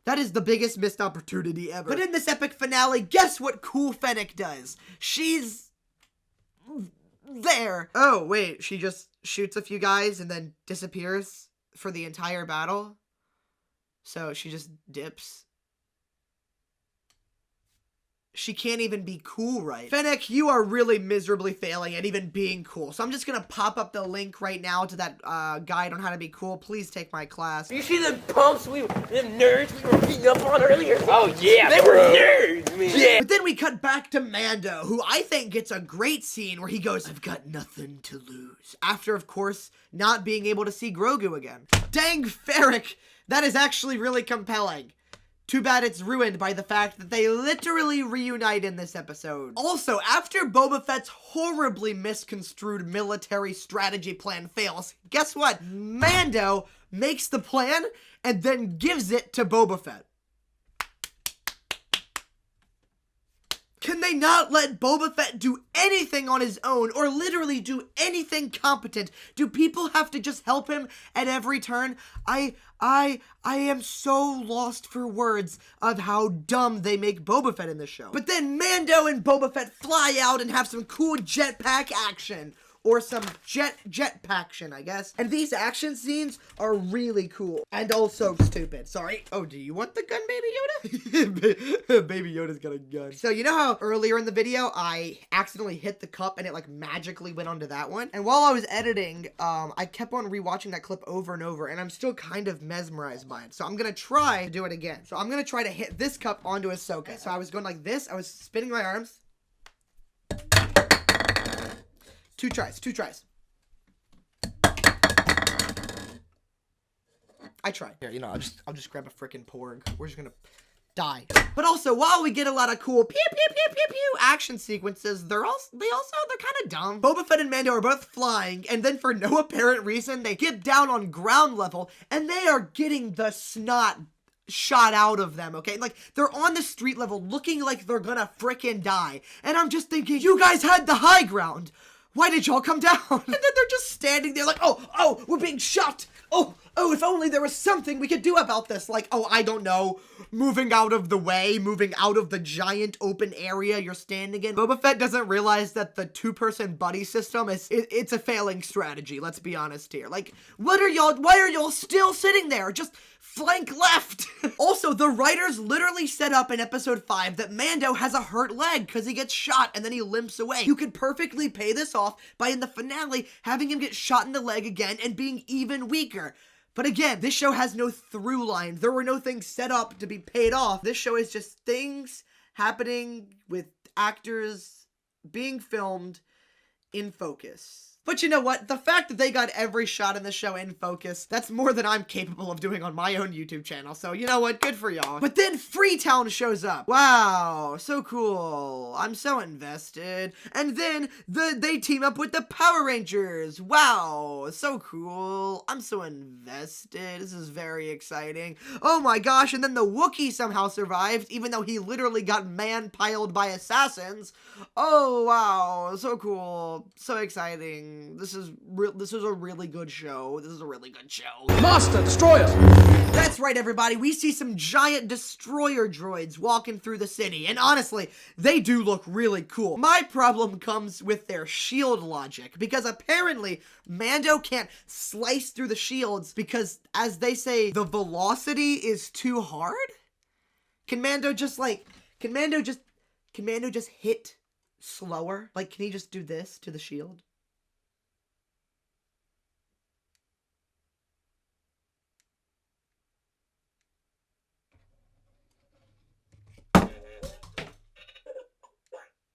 That is the biggest missed opportunity ever. But in this epic finale, guess what Cool Fennec does? She's there. Oh, wait, she just shoots a few guys and then disappears for the entire battle? So she just dips? She can't even be cool, right? Fennec, you are really miserably failing at even being cool. So I'm just gonna pop up the link right now to that guide on how to be cool. Please take my class. You see them punks, them nerds we were beating up on earlier? Oh yeah, they were nerds, man. Yeah. But then we cut back to Mando, who I think gets a great scene where he goes, "I've got nothing to lose." After, of course, not being able to see Grogu again. Dang Ferric, that is actually really compelling. Too bad it's ruined by the fact that they literally reunite in this episode. Also, after Boba Fett's horribly misconstrued military strategy plan fails, guess what? Mando makes the plan and then gives it to Boba Fett. Can they not let Boba Fett do anything on his own, or literally do anything competent? Do people have to just help him at every turn? I am so lost for words of how dumb they make Boba Fett in this show. But then Mando and Boba Fett fly out and have some cool jetpack action. Or some jetpaction, I guess. And these action scenes are really cool. And also stupid. Sorry. Oh, do you want the gun, Baby Yoda? Baby Yoda's got a gun. So you know how earlier in the video, I accidentally hit the cup and it like magically went onto that one? And while I was editing, I kept on rewatching that clip over and over, and I'm still kind of mesmerized by it. So I'm gonna try to do it again. So I'm gonna try to hit this cup onto Ahsoka. So I was going like this. I was spinning my arms. Two tries. I tried. Here, you know, I'll just grab a frickin' porg. We're just gonna die. But also, while we get a lot of cool pew pew pew pew pew action sequences, they're kind of dumb. Boba Fett and Mando are both flying, and then for no apparent reason, they get down on ground level, and they are getting the snot shot out of them, okay? Like, they're on the street level looking like they're gonna frickin' die. And I'm just thinking, you guys had the high ground. Why did y'all come down? And then they're just standing there like, oh, we're being shot. Oh, if only there was something we could do about this. Like, oh, I don't know, moving out of the way, moving out of the giant open area you're standing in. Boba Fett doesn't realize that the 2-person buddy system it's a failing strategy, let's be honest here. Like, why are y'all still sitting there? Just flank left. Also, the writers literally set up in episode 5 that Mando has a hurt leg because he gets shot and then he limps away. You could perfectly pay this off by in the finale having him get shot in the leg again and being even weaker. But again, this show has no through line. There were no things set up to be paid off. This show is just things happening with actors being filmed in focus. But you know what? The fact that they got every shot in the show in focus, that's more than I'm capable of doing on my own YouTube channel. So you know what? Good for y'all. But then Freetown shows up. Wow, so cool. I'm so invested. And then they team up with the Power Rangers. Wow, so cool. I'm so invested. This is very exciting. Oh my gosh, and then the Wookiee somehow survived, even though he literally got man-piled by assassins. Oh wow, so cool. So exciting. This is a really good show. This is a really good show. Master, destroyer! That's right, everybody. We see some giant destroyer droids walking through the city. And honestly, they do look really cool. My problem comes with their shield logic. Because apparently, Mando can't slice through the shields because, as they say, the velocity is too hard? Can Mando just hit slower? Like, can he just do this to the shield?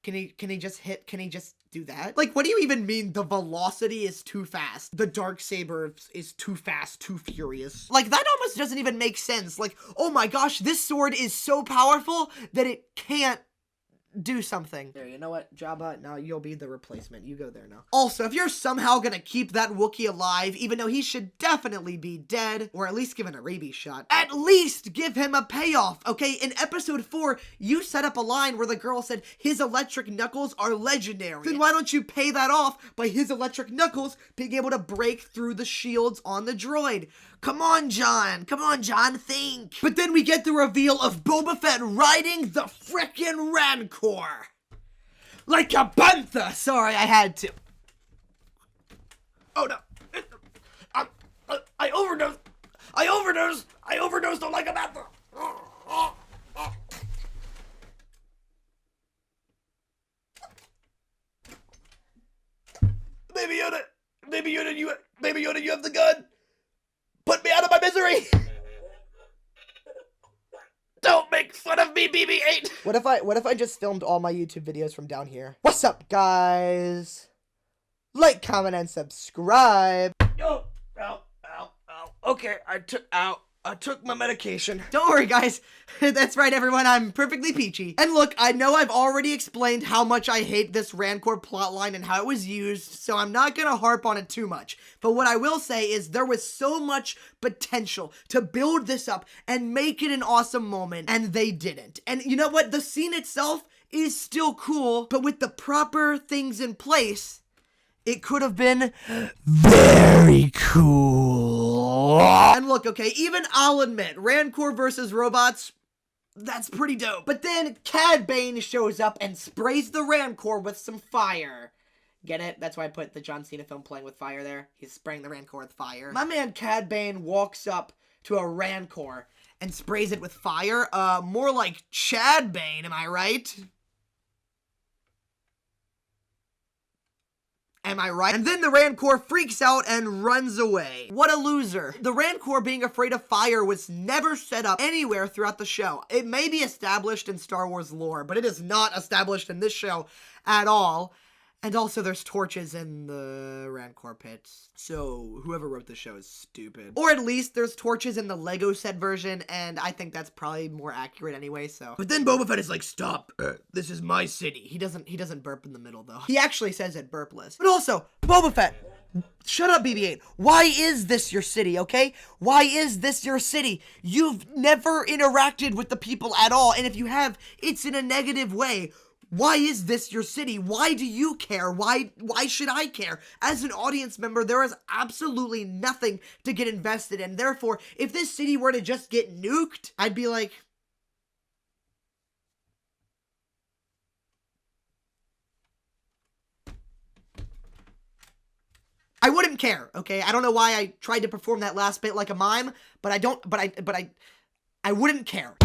Can he just do that? Like, what do you even mean the velocity is too fast? The Darksaber is too fast, too furious. Like, that almost doesn't even make sense. Like, oh my gosh, this sword is so powerful that it can't do something. There, you know what, Jabba, now you'll be the replacement. You go there now. Also, if you're somehow gonna keep that Wookiee alive, even though he should definitely be dead, or at least given a rabies shot, at least give him a payoff, okay? In episode 4, you set up a line where the girl said his electric knuckles are legendary. Then why don't you pay that off by his electric knuckles being able to break through the shields on the droid? Come on, John, think. But then we get the reveal of Boba Fett riding the frickin' Rancor. Like a Bantha. Sorry, I had to. Oh no. I overdosed. I overdosed on like a Bantha. Baby Yoda, you have the gun. Put me out of my misery! Don't make fun of me, BB-8! What if I just filmed all my YouTube videos from down here? What's up, guys? Like, comment, and subscribe. Oh, ow. Okay, I took my medication. Don't worry, guys. That's right, everyone. I'm perfectly peachy. And look, I know I've already explained how much I hate this Rancor plotline and how it was used, so I'm not gonna harp on it too much. But what I will say is there was so much potential to build this up and make it an awesome moment, and they didn't. And you know what? The scene itself is still cool, but with the proper things in place, it could have been very cool. And look, okay, even I'll admit, Rancor versus robots, that's pretty dope. But then Cad Bane shows up and sprays the Rancor with some fire. Get it? That's why I put the John Cena film playing with fire there. He's spraying the Rancor with fire. My man Cad Bane walks up to a Rancor and sprays it with fire. More like Chad Bane, am I right? Am I right? And then the Rancor freaks out and runs away. What a loser. The Rancor being afraid of fire was never set up anywhere throughout the show. It may be established in Star Wars lore, but it is not established in this show at all. And also there's torches in the Rancor pits. So whoever wrote the show is stupid. Or at least there's torches in the Lego set version, and I think that's probably more accurate anyway, so. But then Boba Fett is like, stop, this is my city. He doesn't burp in the middle though. He actually says it burpless. But also, Boba Fett, shut up, BB-8. Why is this your city, okay? Why is this your city? You've never interacted with the people at all, and if you have, it's in a negative way. Why is this your city? Why do you care? Why should I care? As an audience member, there is absolutely nothing to get invested in. Therefore, if this city were to just get nuked, I'd be like, I wouldn't care, okay? I don't know why I tried to perform that last bit like a mime, but I wouldn't care.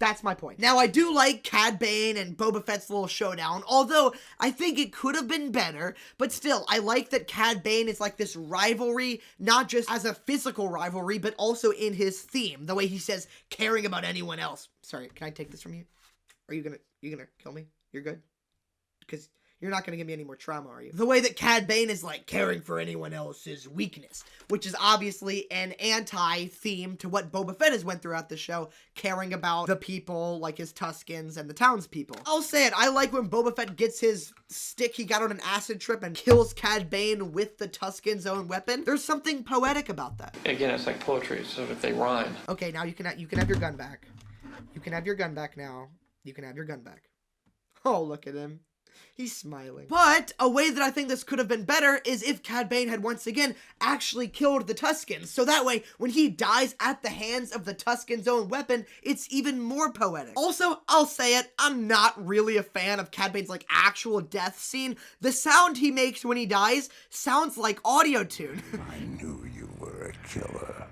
That's my point. Now, I do like Cad Bane and Boba Fett's little showdown, although I think it could have been better, but still, I like that Cad Bane is like this rivalry, not just as a physical rivalry, but also in his theme, the way he says, caring about anyone else. Sorry, can I take this from you? Are you gonna kill me? You're good? Because you're not gonna give me any more trauma, are you? The way that Cad Bane is like caring for anyone else's weakness, which is obviously an anti-theme to what Boba Fett has went throughout the show, caring about the people like his Tuscans and the townspeople. I'll say it, I like when Boba Fett gets his stick he got on an acid trip and kills Cad Bane with the Tuscan's own weapon. There's something poetic about that. Again, it's like poetry, so if they rhyme. Okay, now you can have your gun back. You can have your gun back now. You can have your gun back. Oh, look at him. He's smiling. But a way that I think this could have been better is if Cad Bane had once again actually killed the Tuscans. So that way, when he dies at the hands of the Tuscan's own weapon, it's even more poetic. Also, I'll say it, I'm not really a fan of Cad Bane's like actual death scene. The sound he makes when he dies sounds like audio tune. I knew you were a killer.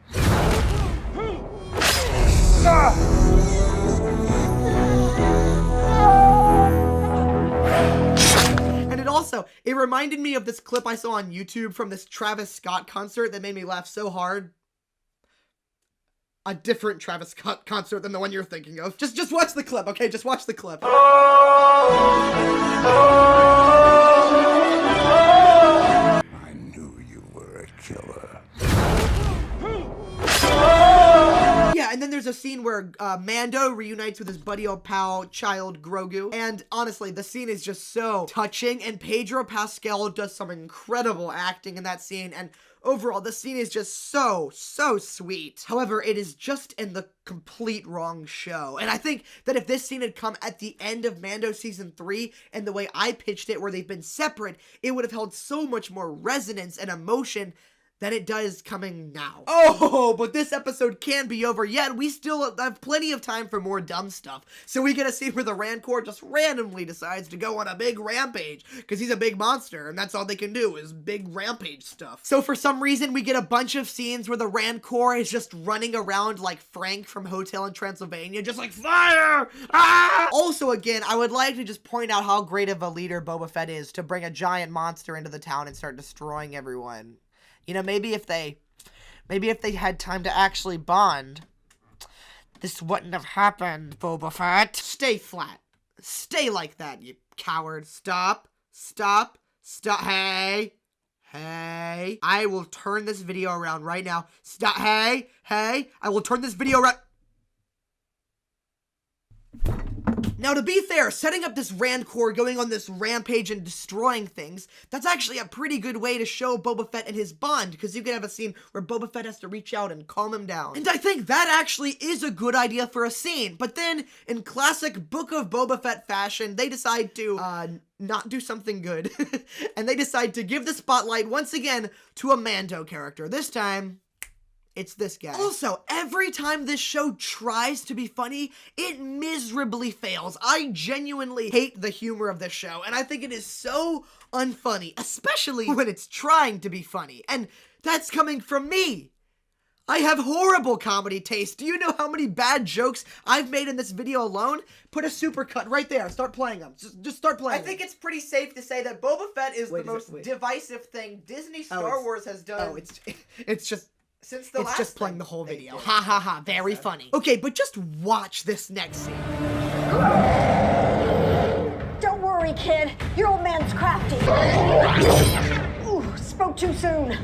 Also, it reminded me of this clip I saw on YouTube from this Travis Scott concert that made me laugh so hard. a different Travis Scott concert than the one you're thinking of. Just watch the clip, okay? Just watch the clip. I knew you were a killer. Yeah, and then there's a scene where Mando reunites with his buddy old pal, child Grogu. And honestly, the scene is just so touching, and Pedro Pascal does some incredible acting in that scene, and overall, the scene is just so sweet. However, it is just in the complete wrong show. And I think that if this scene had come at the end of Mando Season 3, and the way I pitched it, where they've been separate, it would have held so much more resonance and emotion than it does coming now. Oh, but this episode can't be over yet. We still have plenty of time for more dumb stuff. So we get a scene where the Rancor just randomly decides to go on a big rampage because he's a big monster and that's all they can do is big rampage stuff. So for some reason, we get a bunch of scenes where the Rancor is just running around like Frank from Hotel in Transylvania, just like fire! Ah! Also, again, I would like to just point out how great of a leader Boba Fett is to bring a giant monster into the town and start destroying everyone. You know, maybe if they had time to actually bond, this wouldn't have happened, Boba Fett. Stay flat. Stay like that, you coward. Stop. Hey. I will turn this video around right now. Stop. Hey. I will turn this video around. Now, to be fair, setting up this Rancor going on this rampage and destroying things, that's actually a pretty good way to show Boba Fett and his bond, because you can have a scene where Boba Fett has to reach out and calm him down. And I think that actually is a good idea for a scene, but then, in classic Book of Boba Fett fashion, they decide to, not do something good, and they decide to give the spotlight once again to a Mando character. This time, it's this guy. Also, every time this show tries to be funny, it miserably fails. I genuinely hate the humor of this show, and I think it is so unfunny, especially when it's trying to be funny. And that's coming from me. I have horrible comedy taste. Do you know how many bad jokes I've made in this video alone? Put a supercut right there. Start playing them. Just start playing them. I think it's pretty safe to say that Boba Fett is the most divisive thing Disney Star Wars has done. Oh, it's just... Since the last It's just playing the whole video. Ha ha ha, very funny. Okay, but just watch this next scene. Don't worry, kid. Your old man's crafty. Ooh, spoke too soon.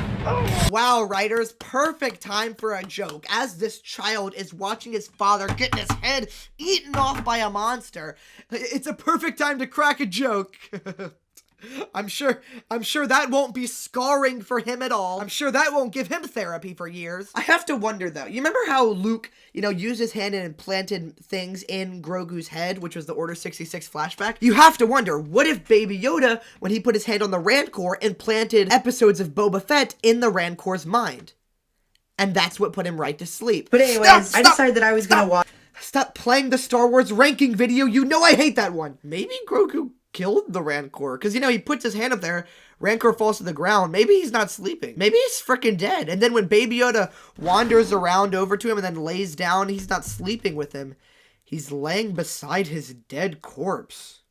Wow, writers, perfect time for a joke. As this child is watching his father getting his head eaten off by a monster, it's a perfect time to crack a joke. I'm sure that won't be scarring for him at all. I'm sure that won't give him therapy for years. I have to wonder though, you remember how Luke, used his hand and implanted things in Grogu's head, which was the Order 66 flashback? You have to wonder, what if Baby Yoda, when he put his hand on the Rancor, implanted episodes of Boba Fett in the Rancor's mind? And that's what put him right to sleep. But anyways, I decided that I was gonna watch. Stop playing the Star Wars ranking video. You know I hate that one. Maybe Grogu killed the Rancor, because he puts his hand up there, Rancor falls to the ground. Maybe he's not sleeping. Maybe he's freaking dead. And then when Baby Yoda wanders around over to him and then lays down, he's not sleeping with him. He's laying beside his dead corpse.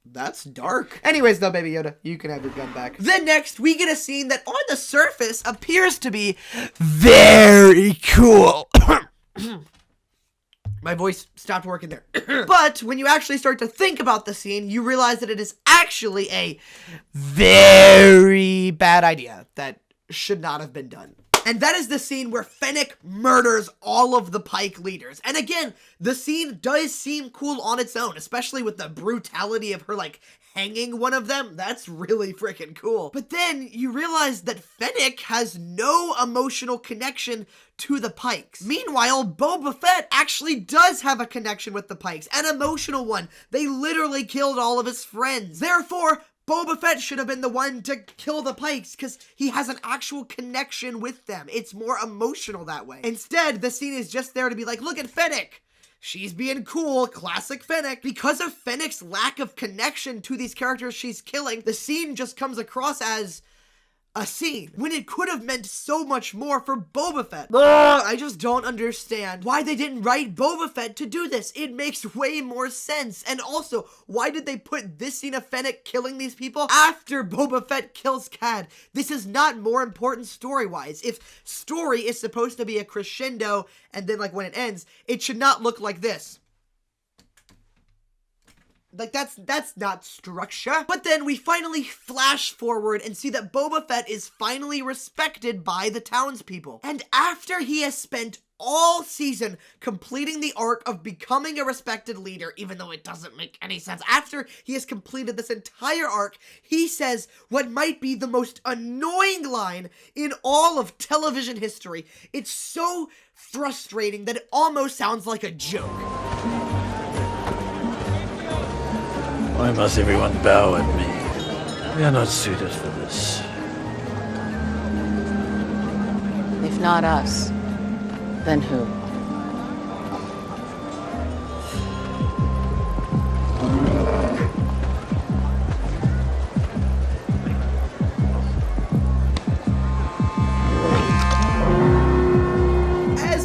That's dark. Anyways, though, Baby Yoda, you can have your gun back. Then next, we get a scene that on the surface appears to be very cool. My voice stopped working there. But when you actually start to think about the scene, you realize that it is actually a very bad idea that should not have been done. And that is the scene where Fennec murders all of the Pike leaders. And again, the scene does seem cool on its own, especially with the brutality of her, hanging one of them. That's really freaking cool. But then you realize that Fennec has no emotional connection to the Pikes. Meanwhile, Boba Fett actually does have a connection with the Pikes, an emotional one. They literally killed all of his friends. Therefore, Boba Fett should have been the one to kill the Pikes because he has an actual connection with them. It's more emotional that way. Instead, the scene is just there to be like, look at Fennec. She's being cool, classic Fennec. Because of Fennec's lack of connection to these characters she's killing, the scene just comes across as a scene when it could have meant so much more for Boba Fett. I just don't understand why they didn't write Boba Fett to do this. It makes way more sense. And also, why did they put this scene of Fennec killing these people after Boba Fett kills Cad? This is not more important story-wise. If story is supposed to be a crescendo and then like when it ends, it should not look like this. Like, that's not structure. But then we finally flash forward and see that Boba Fett is finally respected by the townspeople. And after he has spent all season completing the arc of becoming a respected leader, even though it doesn't make any sense, after he has completed this entire arc, he says what might be the most annoying line in all of television history. It's so frustrating that it almost sounds like a joke. Why must everyone bow at me? We are not suited for this. If not us, then who?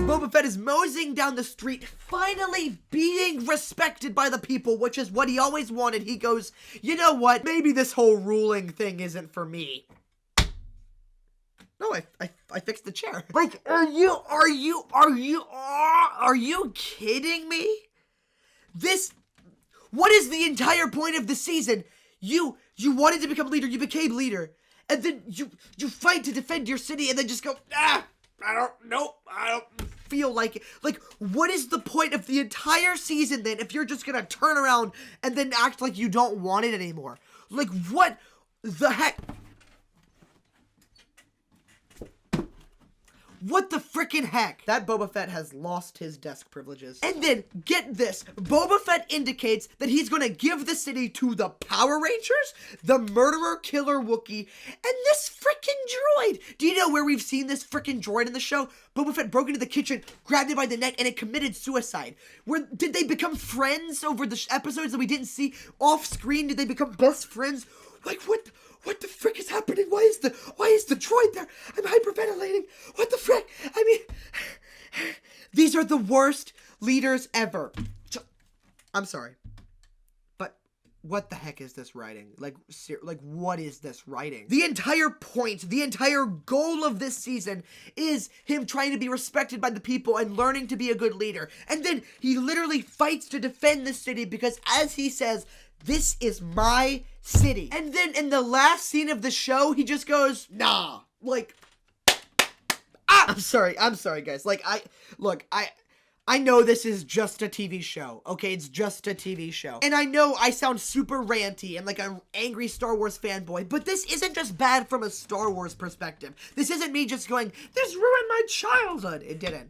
Boba Fett is moseying down the street, finally being respected by the people, which is what he always wanted. He goes, you know what? Maybe this whole ruling thing isn't for me. No, I fixed the chair. Like, are you kidding me? What is the entire point of the season? You wanted to become leader, you became leader, and then you fight to defend your city, and then just go, I don't feel like it. Like, what is the point of the entire season then if you're just gonna turn around and then act like you don't want it anymore? Like, what the heck? What the frickin' heck? That Boba Fett has lost his desk privileges. And then, get this, Boba Fett indicates that he's gonna give the city to the Power Rangers, the murderer killer Wookiee, and this frickin' droid. Do you know where we've seen this frickin' droid in the show? Boba Fett broke into the kitchen, grabbed it by the neck, and it committed suicide. Did they become friends over the episodes that we didn't see off screen? Did they become best friends? Like, what the frick is happening? Why is the droid there? I'm hyperventilating. What the frick? I mean, these are the worst leaders ever. I'm sorry, but what the heck is this writing? Like, what is this writing? The entire point, the entire goal of this season is him trying to be respected by the people and learning to be a good leader. And then he literally fights to defend the city because, as he says, this is my city. And then in the last scene of the show, he just goes, nah. Like, I'm sorry guys. Like, I know this is just a TV show, okay? It's just a TV show. And I know I sound super ranty and like an angry Star Wars fanboy, but this isn't just bad from a Star Wars perspective. This isn't me just going, this ruined my childhood. It didn't.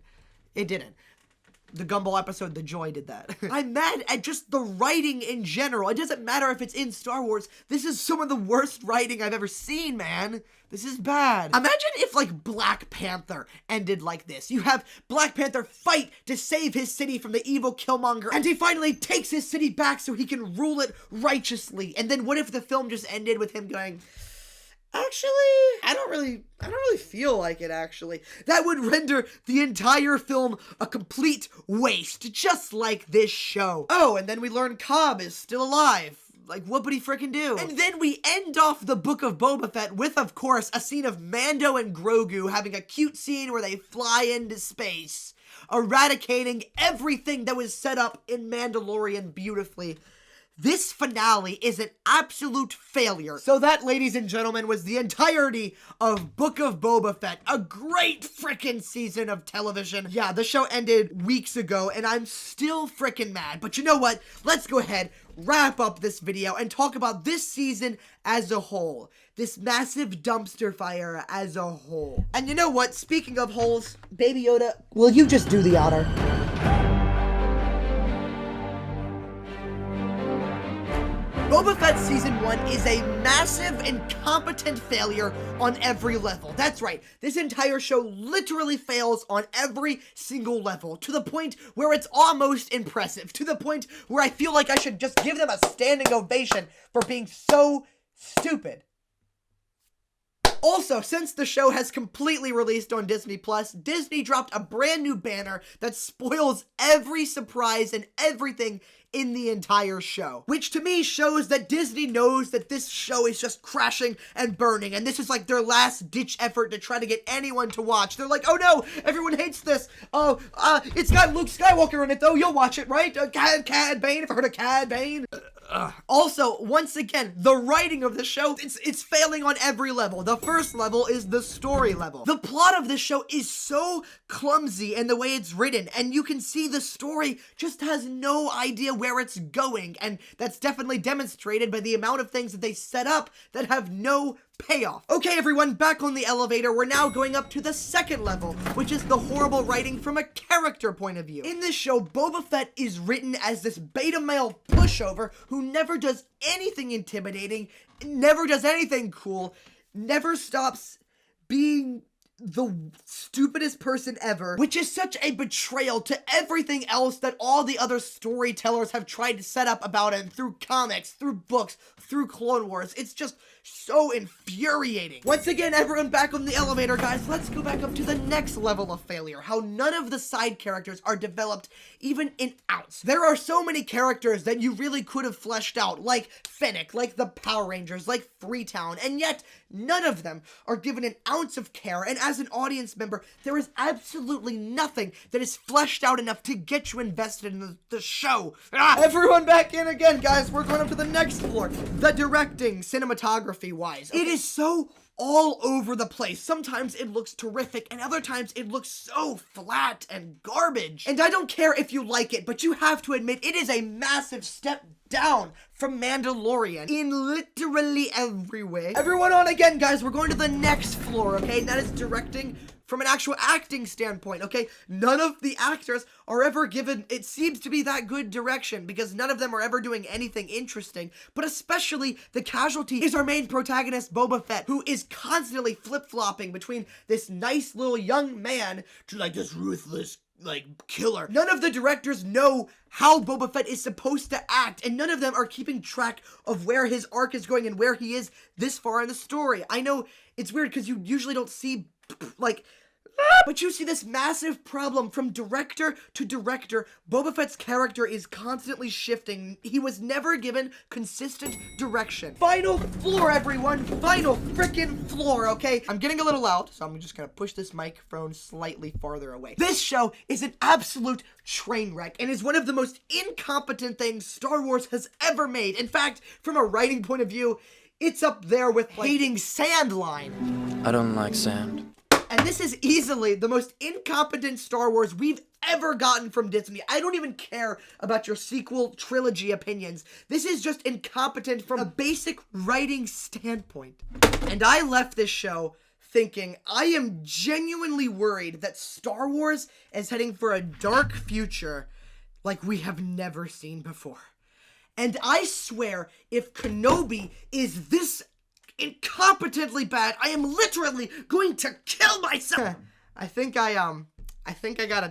The Gumball episode, The Joy, did that. I'm mad at just the writing in general. It doesn't matter if it's in Star Wars. This is some of the worst writing I've ever seen, man. This is bad. Imagine if, like, Black Panther ended like this. You have Black Panther fight to save his city from the evil Killmonger, and he finally takes his city back so he can rule it righteously. And then what if the film just ended with him going, actually, I don't really feel like it, actually. That would render the entire film a complete waste, just like this show. Oh, and then we learn Cobb is still alive. Like, what would he frickin' do? And then we end off the Book of Boba Fett with, of course, a scene of Mando and Grogu having a cute scene where they fly into space, eradicating everything that was set up in Mandalorian beautifully. This finale is an absolute failure. So that, ladies and gentlemen, was the entirety of Book of Boba Fett. A great frickin' season of television. Yeah, the show ended weeks ago, and I'm still frickin' mad. But you know what? Let's go ahead, wrap up this video, and talk about this season as a whole. This massive dumpster fire as a whole. And you know what? Speaking of holes, Baby Yoda, will you just do the honor? Boba Fett Season 1 is a massive, incompetent failure on every level. That's right, this entire show literally fails on every single level, to the point where it's almost impressive, to the point where I feel like I should just give them a standing ovation for being so stupid. Also, since the show has completely released on Disney Plus, Disney dropped a brand new banner that spoils every surprise and everything in the entire show, which to me shows that Disney knows that this show is just crashing and burning, and this is like their last ditch effort to try to get anyone to watch. They're like, oh no, everyone hates this. Oh, it's got Luke Skywalker in it though. You'll watch it, right? Cad Bane. If I heard of Cad Bane. Also, once again, the writing of the show, it's failing on every level. The first level is the story level. The plot of this show is so clumsy in the way it's written, and you can see the story just has no idea where it's going, and that's definitely demonstrated by the amount of things that they set up that have no payoff. Okay, everyone, back on the elevator. We're now going up to the second level, which is the horrible writing from a character point of view. In this show, Boba Fett is written as this beta male pushover who never does anything intimidating, never does anything cool, never stops being the stupidest person ever, which is such a betrayal to everything else that all the other storytellers have tried to set up about him through comics, through books, through Clone Wars. It's just so infuriating. Once again, everyone back on the elevator, guys. Let's go back up to the next level of failure. How none of the side characters are developed even an ounce. There are so many characters that you really could have fleshed out, like Fennec, like the Power Rangers, like Freetown, and yet none of them are given an ounce of care, and as an audience member, there is absolutely nothing that is fleshed out enough to get you invested in the show. Everyone back in again, guys. We're going up to the next floor. The directing, cinematography-wise. Okay. It is so all over the place. Sometimes it looks terrific, and other times it looks so flat and garbage. And I don't care if you like it, but you have to admit it is a massive step down from Mandalorian in literally every way. Everyone on again, guys. We're going to the next floor, okay? And that is directing from an actual acting standpoint, okay? None of the actors are ever given, it seems to be that good direction, because none of them are ever doing anything interesting, but especially the casualty is our main protagonist, Boba Fett, who is constantly flip-flopping between this nice little young man to like this ruthless killer. None of the directors know how Boba Fett is supposed to act, and none of them are keeping track of where his arc is going and where he is this far in the story. I know it's weird because you usually don't see but you see this massive problem from director to director. Boba Fett's character is constantly shifting. He was never given consistent direction. Final floor, everyone. Final frickin' floor, okay? I'm getting a little loud, so I'm just gonna push this microphone slightly farther away. This show is an absolute train wreck and is one of the most incompetent things Star Wars has ever made. In fact, from a writing point of view, it's up there with hating Sandline. I don't like sand. And this is easily the most incompetent Star Wars we've ever gotten from Disney. I don't even care about your sequel trilogy opinions. This is just incompetent from a basic writing standpoint. And I left this show thinking, I am genuinely worried that Star Wars is heading for a dark future like we have never seen before. And I swear, if Kenobi is this incompetently bad, I am literally going to kill myself. I think I got a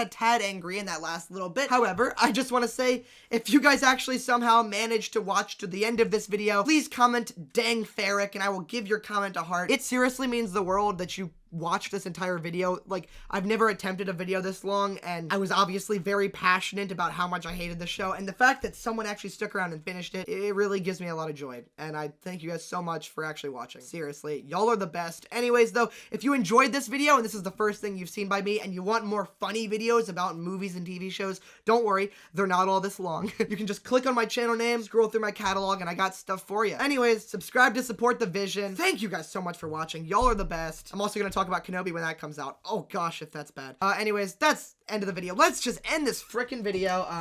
tad angry in that last little bit. However, I just want to say, if you guys actually somehow managed to watch to the end of this video, please comment dang Ferric and I will give your comment a heart. It seriously means the world that you watched this entire video. Like, I've never attempted a video this long, and I was obviously very passionate about how much I hated the show, and the fact that someone actually stuck around and finished it, it really gives me a lot of joy, and I thank you guys so much for actually watching. Seriously, y'all are the best. Anyways, though, if you enjoyed this video, and this is the first thing you've seen by me, and you want more funny videos about movies and TV shows, don't worry, they're not all this long. You can just click on my channel name, scroll through my catalog, and I got stuff for you. Anyways, subscribe to support the vision. Thank you guys so much for watching. Y'all are the best. I'm also gonna talk about Kenobi when that comes out. Oh gosh, if that's bad. Anyways, that's end of the video. Let's just end this frickin' video.